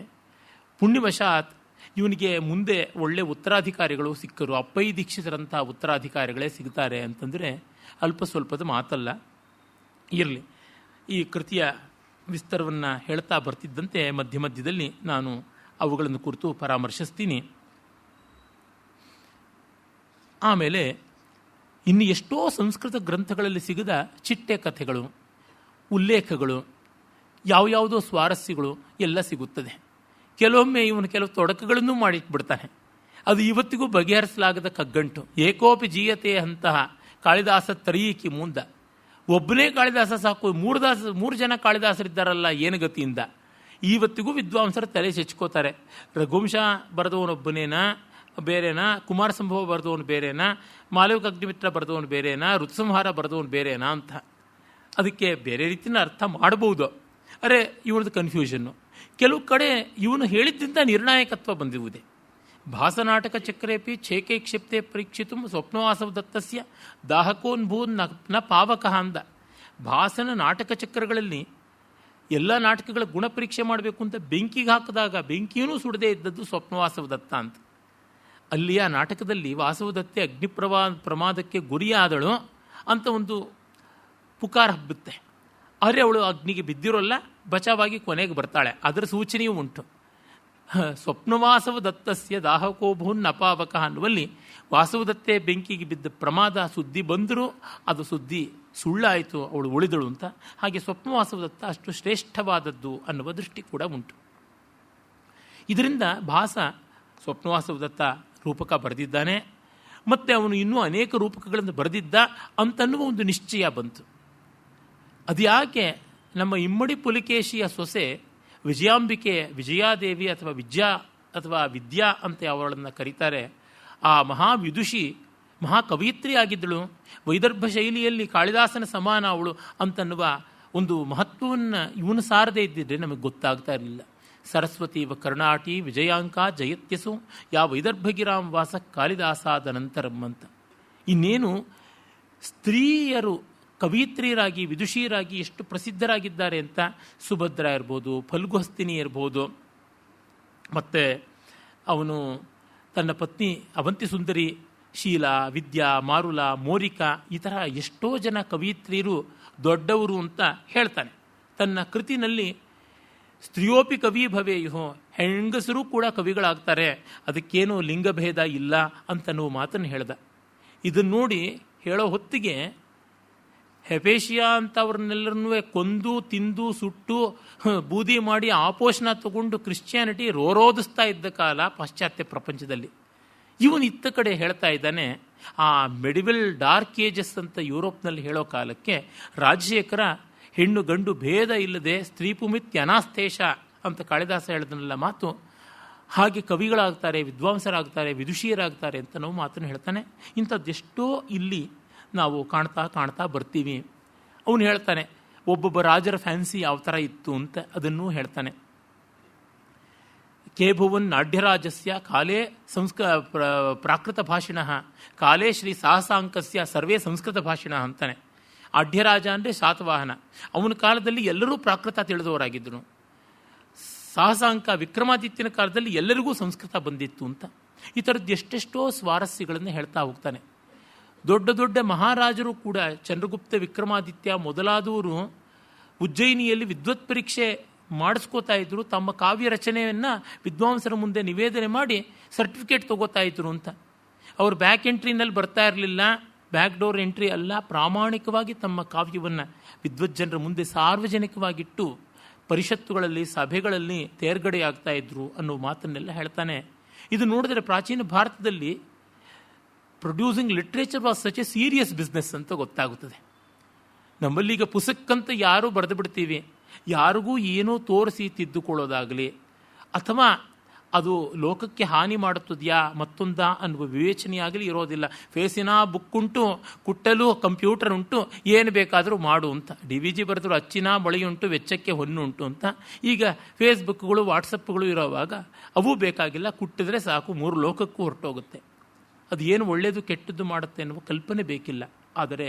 A: ಪುಣ್ಯವಶಾತ್ ಇವನಿಗೆ ಮುಂದೆ ಒಳ್ಳೆ ಉತ್ತರಾಧಿಕಾರಿಗಳು ಸಿಕ್ಕರು. ಅಪ್ಪೈ ದೀಕ್ಷಿತರಂಥ ಉತ್ತರಾಧಿಕಾರಿಗಳೇ ಸಿಗ್ತಾರೆ ಅಂತಂದರೆ ಅಲ್ಪ ಸ್ವಲ್ಪದ ಮಾತಲ್ಲ. ಇರಲಿ, ಈ ಕೃತಿಯ ವಿಸ್ತಾರವನ್ನು ಹೇಳ್ತಾ ಬರ್ತಿದ್ದಂತೆ ಮಧ್ಯ ಮಧ್ಯದಲ್ಲಿ ನಾನು ಅವುಗಳನ್ನು ಕುರಿತು ಪರಾಮರ್ಶಿಸ್ತೀನಿ. ಆಮೇಲೆ ಇನ್ನು ಎಷ್ಟೋ ಸಂಸ್ಕೃತ ಗ್ರಂಥಗಳಲ್ಲಿ ಸಿಗದ ಚಿಟ್ಟೆ ಕಥೆಗಳು, ಉಲ್ಲೇಖಗಳು, ಯಾವ್ಯಾವುದೋ ಸ್ವಾರಸ್ಯಗಳು ಎಲ್ಲ ಸಿಗುತ್ತದೆ. ಕೆಲವೊಮ್ಮೆ ಇವನು ಕೆಲವು ತೊಡಕುಗಳನ್ನು ಮಾಡಿಟ್ಬಿಡ್ತಾನೆ. ಅದು ಇವತ್ತಿಗೂ ಬಗೆಹರಿಸಲಾಗದ ಕಗ್ಗಂಟು. ಏಕೋಪಿ ಜೀಯತೆ ಅಂತಹ ಕಾಳಿದಾಸ ತರೀಕಿ ಮುಂದ. ಒಬ್ಬನೇ ಕಾಳಿದಾಸ ಸಾಕು, ಮೂರು ಜನ ಕಾಳಿದಾಸರಿದ್ದಾರಲ್ಲ ಏನು ಗತಿಯಿಂದ. ಇವತ್ತಿಗೂ ವಿದ್ವಾಂಸರು ತಲೆ ಚೆಚ್ಕೋತಾರೆ. ರಘುವಂಶ ಬರೆದವನೊಬ್ಬನೇನಾ ಬೇರೆನಾ, ಕುಮಾರ ಸಂಭವ ಬರೆದವನು ಬೇರೆನಾ, ಮಾಲವಿಕ ಅಗ್ನಿಮಿತ್ರ ಬರೆದವನು ಬೇರೆನಾ, ಋತುಸಂಹಾರ ಬರೆದವನು ಬೇರೆನಾ ಅಂತ. ಅದಕ್ಕೆ ಬೇರೆ ರೀತಿಯ ಅರ್ಥ ಮಾಡಬಹುದು. ಅರೆ ಇವನದು ಕನ್ಫ್ಯೂಷನ್ನು. ಕೆಲವು ಕಡೆ ಇವನು ಹೇಳಿದ್ದಿಂದ ನಿರ್ಣಾಯಕತ್ವ ಬಂದಿರುವುದೇ. ಭಾಸನಾಟಕ ಚಕ್ರೇಪಿ ಛೇಕೆ ಕ್ಷಿಪ್ತೆ ಪರೀಕ್ಷಿತು ಸ್ವಪ್ನವಾಸವ ದತ್ತಸ್ಯ ದಾಹಕೋನ್ಭೂನ್ ನ ಪಾವಕಃ ಅಂದ. ಭಾಸನ ನಾಟಕ ಚಕ್ರಗಳಲ್ಲಿ ಎಲ್ಲ ನಾಟಕಗಳ ಗುಣಪರೀಕ್ಷೆ ಮಾಡಬೇಕು ಅಂತ ಬೆಂಕಿಗೆ ಹಾಕಿದಾಗ ಬೆಂಕಿಯೂ ಸುಡದೇ ಇದ್ದದ್ದು ಸ್ವಪ್ನವಾಸವ ದತ್ತ ಅಂತ. ಅಲ್ಲಿಯ ನಾಟಕದಲ್ಲಿ ವಾಸವದತ್ತೆ ಪ್ರಮಾದಕ್ಕೆ ಗುರಿಯಾದಳು ಅಂತ ಒಂದು ಪುಕಾರ ಹಬ್ಬುತ್ತೆ. ಆದರೆ ಅವಳು ಅಗ್ನಿಗೆ ಬಿದ್ದಿರೋಲ್ಲ, ಬಚಾವಾಗಿ ಕೊನೆಗೆ ಬರ್ತಾಳೆ. ಅದರ ಸೂಚನೆಯೂ ಉಂಟು. ಸ್ವಪ್ನವಾಸವ ದತ್ತಸ್ಯ ದಾಹಕೋಭೂನ್ ಅಪಾವಕ ಅನ್ನುವಲ್ಲಿ ವಾಸವದತ್ತೆ ಬೆಂಕಿಗೆ ಬಿದ್ದ ಪ್ರಮಾದ ಸುದ್ದಿ ಬಂದರೂ ಅದು ಸುದ್ದಿ ಸುಳ್ಳಾಯಿತು, ಅವಳು ಉಳಿದಳು ಅಂತ. ಹಾಗೆ ಸ್ವಪ್ನವಾಸವದತ್ತ ಅಷ್ಟು ಶ್ರೇಷ್ಠವಾದದ್ದು ಅನ್ನುವ ದೃಷ್ಟಿ ಕೂಡ ಉಂಟು. ಇದರಿಂದ ಭಾಸ ಸ್ವಪ್ನವಾಸವದತ್ತ ರೂಪಕ ಬರೆದಿದ್ದಾನೆ, ಮತ್ತು ಅವನು ಇನ್ನೂ ಅನೇಕ ರೂಪಕಗಳನ್ನು ಬರೆದಿದ್ದ ಅಂತನ್ನುವ ಒಂದು ನಿಶ್ಚಯ ಬಂತು. ಅದು ಯಾಕೆ ನಮ್ಮ ಇಮ್ಮಡಿ ಪುಲಿಕೇಶಿಯ ಸೊಸೆ ವಿಜಯಾಂಬಿಕೆ, ವಿಜಯಾದೇವಿ ಅಥವಾ ವಿದ್ಯಾ ಅಂತ ಅವಳನ್ನು ಕರೀತಾರೆ, ಆ ಮಹಾವಿದುಷಿ ಮಹಾಕವಯಿತ್ರಿ ಆಗಿದ್ದಳು, ವೈದರ್ಭ ಶೈಲಿಯಲ್ಲಿ ಕಾಳಿದಾಸನ ಸಮಾನ ಅವಳು ಅಂತನ್ನುವ ಒಂದು ಮಹತ್ವವನ್ನು ಇವನು ಸಾರದೇ ಇದ್ದಿದ್ರೆ ನಮಗೆ ಗೊತ್ತಾಗ್ತಾ ಇರಲಿಲ್ಲ. ಸರಸ್ವತಿ ಕರ್ನಾಟಿ ವಿಜಯಾಂಕ ಜಯತ್ಯಸು ಯಾ ವೈದರ್ಭಗಿರಾಮ್ ವಾಸ ಕಾಳಿದಾಸಾದ ನಂತರಂ ಅಂತ. ಇನ್ನೇನು ಸ್ತ್ರೀಯರು ಕವಿಯತ್ರಿಯರಾಗಿ ವಿದುಷಿಯರಾಗಿ ಎಷ್ಟು ಪ್ರಸಿದ್ಧರಾಗಿದ್ದಾರೆ ಅಂತ ಸುಭದ್ರ ಇರ್ಬೋದು, ಫಲ್ಗುಹಸ್ತಿನಿ ಇರ್ಬೋದು, ಮತ್ತು ಅವನು ತನ್ನ ಪತ್ನಿ ಅವಂತಿ ಸುಂದರಿ, ಶೀಲಾ, ವಿದ್ಯಾ, ಮಾರುಲ, ಮೋರಿಕಾ, ಈ ಥರ ಎಷ್ಟೋ ಜನ ಕವಿಯತ್ರಿಯರು ದೊಡ್ಡವರು ಅಂತ ಹೇಳ್ತಾನೆ ತನ್ನ ಕೃತಿನಲ್ಲಿ. ಸ್ತ್ರೀಯೋಪಿ ಕವಿ ಭವೇಯೋ, ಹೆಂಗಸರು ಕೂಡ ಕವಿಗಳಾಗ್ತಾರೆ, ಅದಕ್ಕೇನು ಲಿಂಗಭೇದ ಇಲ್ಲ ಅಂತನೋ ಮಾತನ್ನು ಹೇಳ್ದ. ಇದನ್ನು ನೋಡಿ ಹೇಳೋ ಹೊತ್ತಿಗೆ ಹೆಪೇಷಿಯಾ ಅಂತ ಅವ್ರನ್ನೆಲ್ಲರನ್ನೂ ಕೊಂದು ತಿಂದು ಸುಟ್ಟು ಬೂದಿ ಮಾಡಿ ಆಪೋಷಣ ತಗೊಂಡು ಕ್ರಿಶ್ಚಿಯಾನಿಟಿ ರೋರೋದಿಸ್ತಾ ಇದ್ದ ಕಾಲ ಪಾಶ್ಚಾತ್ಯ ಪ್ರಪಂಚದಲ್ಲಿ. ಇವನು ಇತ್ತ ಕಡೆ ಹೇಳ್ತಾ ಇದ್ದಾನೆ, ಆ ಮೆಡಿವಲ್ ಡಾರ್ಕ್ ಏಜಸ್ ಅಂತ ಯುರೋಪ್ನಲ್ಲಿ ಹೇಳೋ ಕಾಲಕ್ಕೆ ರಾಜಶೇಖರ ಹೆಣ್ಣು ಗಂಡು ಭೇದ ಇಲ್ಲದೆ ಸ್ತ್ರೀ ಪುಮಿತ್ಯ ಅನಾಸ್ತೇಶ ಅಂತ ಕಾಳಿದಾಸ ಹೇಳಿದನೆಲ್ಲ ಮಾತು. ಹಾಗೆ ಕವಿಗಳಾಗ್ತಾರೆ, ವಿದ್ವಾಂಸರಾಗ್ತಾರೆ, ವಿದುಷಿಯರಾಗ್ತಾರೆ ಅಂತ ನಾವು ಮಾತನ್ನು ಹೇಳ್ತಾನೆ. ಇಂಥದ್ದೆಷ್ಟೋ ಇಲ್ಲಿ ನಾವು ಕಾಣ್ತಾ ಬರ್ತೀವಿ. ಅವನು ಹೇಳ್ತಾನೆ ಒಬ್ಬೊಬ್ಬ ರಾಜರ ಫ್ಯಾನ್ಸಿ ಯಾವ ಥರ ಇತ್ತು ಅಂತ, ಅದನ್ನೂ ಹೇಳ್ತಾನೆ. ಕೇಭುವನ್ ನಾಡ್ಯರಾಜಸ್ಯ ಕಾಲೇ ಪ್ರಾಕೃತ ಭಾಷಿಣ ಕಾಲೇ ಶ್ರೀ ಸಾಹಸಾಂಕಸ್ಯ ಸರ್ವೇ ಸಂಸ್ಕೃತ ಭಾಷಿಣ ಅಂತಾನೆ. ಆಢ್ಯರಾಜ ಅಂದರೆ ಶಾತವಾಹನ, ಅವನ ಕಾಲದಲ್ಲಿ ಎಲ್ಲರೂ ಪ್ರಾಕೃತ ತಿಳಿದವರಾಗಿದ್ದರು. ಸಾಹಸಾಂಕ ವಿಕ್ರಮಾದಿತ್ಯನ ಕಾಲದಲ್ಲಿ ಎಲ್ಲರಿಗೂ ಸಂಸ್ಕೃತ ಬಂದಿತ್ತು ಅಂತ. ಈ ಥರದ್ದು ಎಷ್ಟೆಷ್ಟೋ ಸ್ವಾರಸ್ಯಗಳನ್ನು ಹೇಳ್ತಾ ಹೋಗ್ತಾನೆ. ದೊಡ್ಡ ದೊಡ್ಡ ಮಹಾರಾಜರು ಕೂಡ ಚಂದ್ರಗುಪ್ತ, ವಿಕ್ರಮಾದಿತ್ಯ ಮೊದಲಾದವರು ಉಜ್ಜಯಿನಿಯಲ್ಲಿ ವಿದ್ವತ್ ಪರೀಕ್ಷೆ ಮಾಡಿಸ್ಕೋತಾ ಇದ್ರು. ತಮ್ಮ ಕಾವ್ಯ ರಚನೆಯನ್ನು ವಿದ್ವಾಂಸರ ಮುಂದೆ ನಿವೇದನೆ ಮಾಡಿ ಸರ್ಟಿಫಿಕೇಟ್ ತಗೋತಾ ಇದ್ರು ಅಂತ. ಅವರು ಬ್ಯಾಕ್ ಎಂಟ್ರಿನಲ್ಲಿ ಬರ್ತಾ ಇರಲಿಲ್ಲ, ಬ್ಯಾಕ್ ಡೋರ್ ಎಂಟ್ರಿ ಅಲ್ಲ, ಪ್ರಾಮಾಣಿಕವಾಗಿ ತಮ್ಮ ಕಾವ್ಯವನ್ನು ವಿದ್ವಜ್ಜನರ ಮುಂದೆ ಸಾರ್ವಜನಿಕವಾಗಿಟ್ಟು ಪರಿಷತ್ತುಗಳಲ್ಲಿ ಸಭೆಗಳಲ್ಲಿ ತೇರ್ಗಡೆ ಆಗ್ತಾ ಇದ್ರು ಅನ್ನೋ ಮಾತನ್ನೆಲ್ಲ ಹೇಳ್ತಾನೆ. ಇದು ನೋಡಿದ್ರೆ ಪ್ರಾಚೀನ ಭಾರತದಲ್ಲಿ producing literature was such A serious business ಅಂತ ಗೊತ್ತಾಗುತ್ತದೆ. ನಮ್ಮಲ್ಲೀಗ ಪುಸ್ತಕಂತ ಯಾರೂ ಬರೆದು ಬಿಡ್ತೀವಿ, ಯಾರಿಗೂ ಏನೋ ತೋರಿಸಿ ತಿದ್ದುಕೊಳ್ಳೋದಾಗಲಿ ಅಥವಾ ಅದು ಲೋಕಕ್ಕೆ ಹಾನಿ ಮಾಡುತ್ತದೆಯಾ ಮತ್ತೊಂದಾ ಅನ್ನುವ ವಿವೇಚನೆಯಾಗಲಿ ಇರೋದಿಲ್ಲ. ಫೇಸಿನ ಬುಕ್ ಉಂಟು, ಕುಟ್ಟಲು ಕಂಪ್ಯೂಟರ್ ಉಂಟು, ಏನು ಬೇಕಾದರೂ ಮಾಡು ಅಂತ. DVG ಬರೆದ್ರು ಅಚ್ಚಿನ ಮೊಳೆಯುಂಟು, ವೆಚ್ಚಕ್ಕೆ ಹೊನ್ನುಂಟು ಅಂತ. ಈಗ ಫೇಸ್ಬುಕ್ಗಳು ವಾಟ್ಸಪ್ಗಳು ಇರೋವಾಗ ಅವು ಬೇಕಾಗಿಲ್ಲ, ಕುಟ್ಟಿದ್ರೆ ಸಾಕು, 3 ಲೋಕಕ್ಕೂ ಹೊರಟೋಗುತ್ತೆ. ಅದು ಏನು ಒಳ್ಳೆಯದು ಕೆಟ್ಟದ್ದು ಮಾಡುತ್ತೆ ಎನ್ನುವ ಕಲ್ಪನೆ ಬೇಕಿಲ್ಲ. ಆದರೆ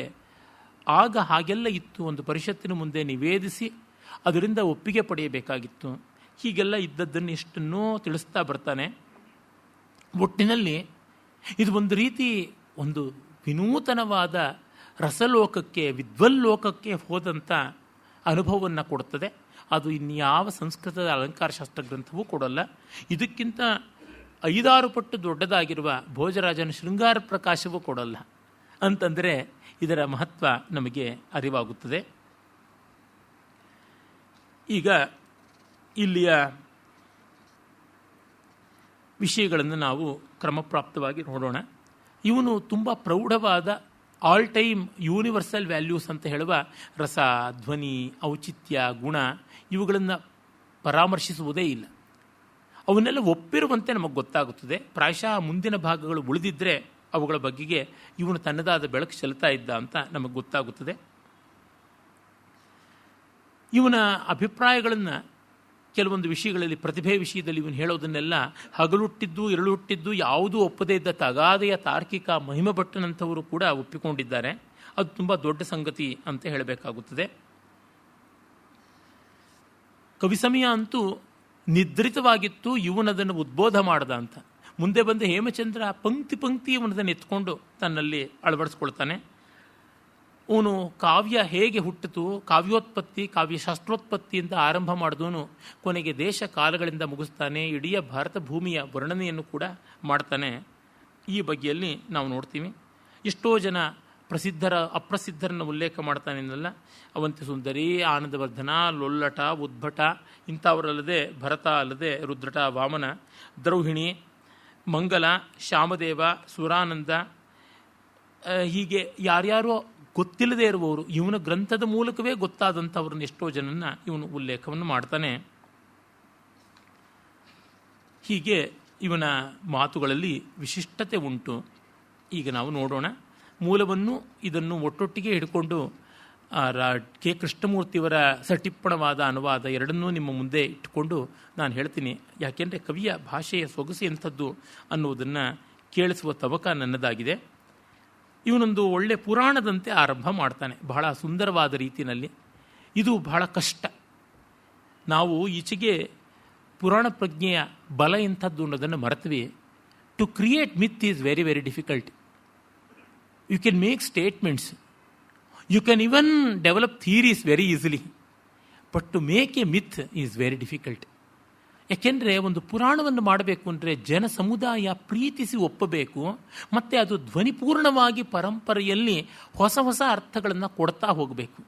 A: ಆಗ ಹಾಗೆಲ್ಲ ಇತ್ತು. ಒಂದು ಪರಿಷತ್ತಿನ ಮುಂದೆ ನಿವೇದಿಸಿ ಅದರಿಂದ ಒಪ್ಪಿಗೆ ಪಡೆಯಬೇಕಾಗಿತ್ತು. ಹೀಗೆಲ್ಲ ಇದ್ದದ್ದನ್ನು ಇಷ್ಟನ್ನೂ ತಿಳಿಸ್ತಾ ಬರ್ತಾನೆ. ಒಟ್ಟಿನಲ್ಲಿ ಇದು ಒಂದು ರೀತಿ ಒಂದು ವಿನೂತನವಾದ ರಸಲೋಕಕ್ಕೆ, ವಿದ್ವಲ್ಲೋಕಕ್ಕೆ ಹೋದಂಥ ಅನುಭವವನ್ನು ಕೊಡುತ್ತದೆ. ಅದು ಇನ್ಯಾವ ಸಂಸ್ಕೃತದ ಅಲಂಕಾರಶಾಸ್ತ್ರ ಗ್ರಂಥವೂ ಕೊಡಲ್ಲ. ಇದಕ್ಕಿಂತ 5-6 ಪಟ್ಟು ದೊಡ್ಡದಾಗಿರುವ ಭೋಜರಾಜನ ಶೃಂಗಾರ ಪ್ರಕಾಶವೂ ಕೊಡಲ್ಲ. ಅಂತಂದರೆ ಇದರ ಮಹತ್ವ ನಮಗೆ ಅರಿವಾಗುತ್ತದೆ. ಈಗ ಇಲ್ಲಿಯ ವಿಷಯಗಳನ್ನು ನಾವು ಕ್ರಮಪ್ರಾಪ್ತವಾಗಿ ನೋಡೋಣ. ಇವನು ತುಂಬ ಪ್ರೌಢವಾದ ಆಲ್ ಟೈಮ್ ಯೂನಿವರ್ಸಲ್ ವ್ಯಾಲ್ಯೂಸ್ ಅಂತ ಹೇಳುವ ರಸ, ಧ್ವನಿ, ಔಚಿತ್ಯ, ಗುಣ ಇವುಗಳನ್ನು ಪರಾಮರ್ಶಿಸುವುದೇ ಇಲ್ಲ. ಅವನ್ನೆಲ್ಲ ಒಪ್ಪಿರುವಂತೆ ನಮಗೆ ಗೊತ್ತಾಗುತ್ತದೆ. ಪ್ರಾಯಶಃ ಮುಂದಿನ ಭಾಗಗಳು ಉಳಿದಿದ್ದರೆ ಅವುಗಳ ಬಗೆಗೆ ಇವನು ತನ್ನದಾದ ಬೆಳಕು ಚೆಲ್ತಾ ಇದ್ದ ಅಂತ ನಮಗೆ ಗೊತ್ತಾಗುತ್ತದೆ. ಇವನ ಅಭಿಪ್ರಾಯಗಳನ್ನು ಕೆಲವೊಂದು ವಿಷಯಗಳಲ್ಲಿ, ಪ್ರತಿಭೆ ವಿಷಯದಲ್ಲಿ ಇವನು ಹೇಳೋದನ್ನೆಲ್ಲ ಹಗಲುಟ್ಟಿದ್ದು ಇರಳುಟ್ಟಿದ್ದು ಯಾವುದೂ ಒಪ್ಪದೇ ಇದ್ದ ತಗಾದೆಯ ತಾರ್ಕಿಕ ಮಹಿಮ ಭಟ್ಟನಂಥವರು ಕೂಡ ಒಪ್ಪಿಕೊಂಡಿದ್ದಾರೆ. ಅದು ತುಂಬ ದೊಡ್ಡ ಸಂಗತಿ ಅಂತ ಹೇಳಬೇಕಾಗುತ್ತದೆ. ಕವಿಸಮಯ ಅಂತೂ ನಿದ್ರಿತವಾಗಿತ್ತು, ಇವನದನ್ನು ಉದ್ಬೋಧ ಮಾಡ್ದ ಅಂತ. ಮುಂದೆ ಬಂದ ಹೇಮಚಂದ್ರ ಪಂಕ್ತಿ ಪಂಕ್ತಿ ಇವನದನ್ನು ಎತ್ಕೊಂಡು ತನ್ನಲ್ಲಿ ಅಳವಡಿಸ್ಕೊಳ್ತಾನೆ. ಅವನು ಕಾವ್ಯ ಹೇಗೆ ಹುಟ್ಟಿತು, ಕಾವ್ಯೋತ್ಪತ್ತಿ, ಕಾವ್ಯಶಾಸ್ತ್ರೋತ್ಪತ್ತಿ ಅಂತ ಆರಂಭ ಮಾಡಿದವನು ಕೊನೆಗೆ ದೇಶ ಕಾಲಗಳಿಂದ ಮುಗಿಸ್ತಾನೆ. ಇಡೀ ಭಾರತ ಭೂಮಿಯ ವರ್ಣನೆಯನ್ನು ಕೂಡ ಮಾಡ್ತಾನೆ. ಈ ಬಗೆಯಲ್ಲಿ ನಾವು ನೋಡ್ತೀವಿ. ಎಷ್ಟೋ ಜನ ಪ್ರಸಿದ್ಧರ ಅಪ್ರಸಿದ್ಧರನ್ನು ಉಲ್ಲೇಖ ಮಾಡ್ತಾನೆ ಅನ್ನಲ್ಲ. ಅವಂತಿ ಸುಂದರಿ, ಆನಂದವರ್ಧನ, ಲೊಲ್ಲಟ, ಉದ್ಭಟ ಇಂಥವರಲ್ಲದೆ, ಭರತ ಅಲ್ಲದೆ ರುದ್ರಟ, ವಾಮನ, ದ್ರೌಹಿಣಿ, ಮಂಗಲ, ಶ್ಯಾಮದೇವ, ಸುರಾನಂದ, ಹೀಗೆ ಯಾರ್ಯಾರೋ ಗೊತ್ತಿಲ್ಲದೆ ಇರುವವರು, ಇವನ ಗ್ರಂಥದ ಮೂಲಕವೇ ಗೊತ್ತಾದಂಥವ್ರನ್ನ ಎಷ್ಟೋ ಜನನ್ನ ಇವನು ಉಲ್ಲೇಖವನ್ನು ಮಾಡ್ತಾನೆ. ಹೀಗೆ ಇವನ ಮಾತುಗಳಲ್ಲಿ ವಿಶಿಷ್ಟತೆ ಉಂಟು. ಈಗ ನಾವು ನೋಡೋಣ. ಮೂಲವನ್ನು ಇದನ್ನು ಒಟ್ಟೊಟ್ಟಿಗೆ ಹಿಡ್ಕೊಂಡು ಕೆ ಕೃಷ್ಣಮೂರ್ತಿಯವರ ಸಟಿಪ್ಪಣವಾದ ಅನುವಾದ ಎರಡನ್ನೂ ನಿಮ್ಮ ಮುಂದೆ ಇಟ್ಟುಕೊಂಡು ನಾನು ಹೇಳ್ತೀನಿ. ಯಾಕೆಂದರೆ ಕವಿಯ ಭಾಷೆಯ ಸೊಗಸು ಎಂಥದ್ದು ಅನ್ನುವುದನ್ನು ಕೇಳಿಸುವ ತವಕ ನನ್ನದಾಗಿದೆ. ಇವನೊಂದು ಒಳ್ಳೆ ಪುರಾಣದಂತೆ ಆರಂಭ ಮಾಡ್ತಾನೆ, ಬಹಳ ಸುಂದರವಾದ ರೀತಿಯಲ್ಲಿ. ಇದು ಬಹಳ ಕಷ್ಟ. ನಾವು ಈಚೆಗೆ ಪುರಾಣ ಪ್ರಜ್ಞೆಯ ಬಲ ಎಂಥದ್ದು ಅನ್ನೋದನ್ನು ಮರೆತ್ವಿ. To create myth is very very difficult. You can make statements, you can even develop theories very easily, but to make a myth is very difficult. ಯಾಕೆಂದರೆ ಒಂದು ಪುರಾಣವನ್ನು ಮಾಡಬೇಕು ಅಂದರೆ ಜನ ಸಮುದಾಯ ಪ್ರೀತಿಸಿ ಒಪ್ಪಬೇಕು, ಮತ್ತು ಅದು ಧ್ವನಿಪೂರ್ಣವಾಗಿ ಪರಂಪರೆಯಲ್ಲಿ ಹೊಸ ಹೊಸ ಅರ್ಥಗಳನ್ನು ಕೊಡ್ತಾ ಹೋಗಬೇಕು.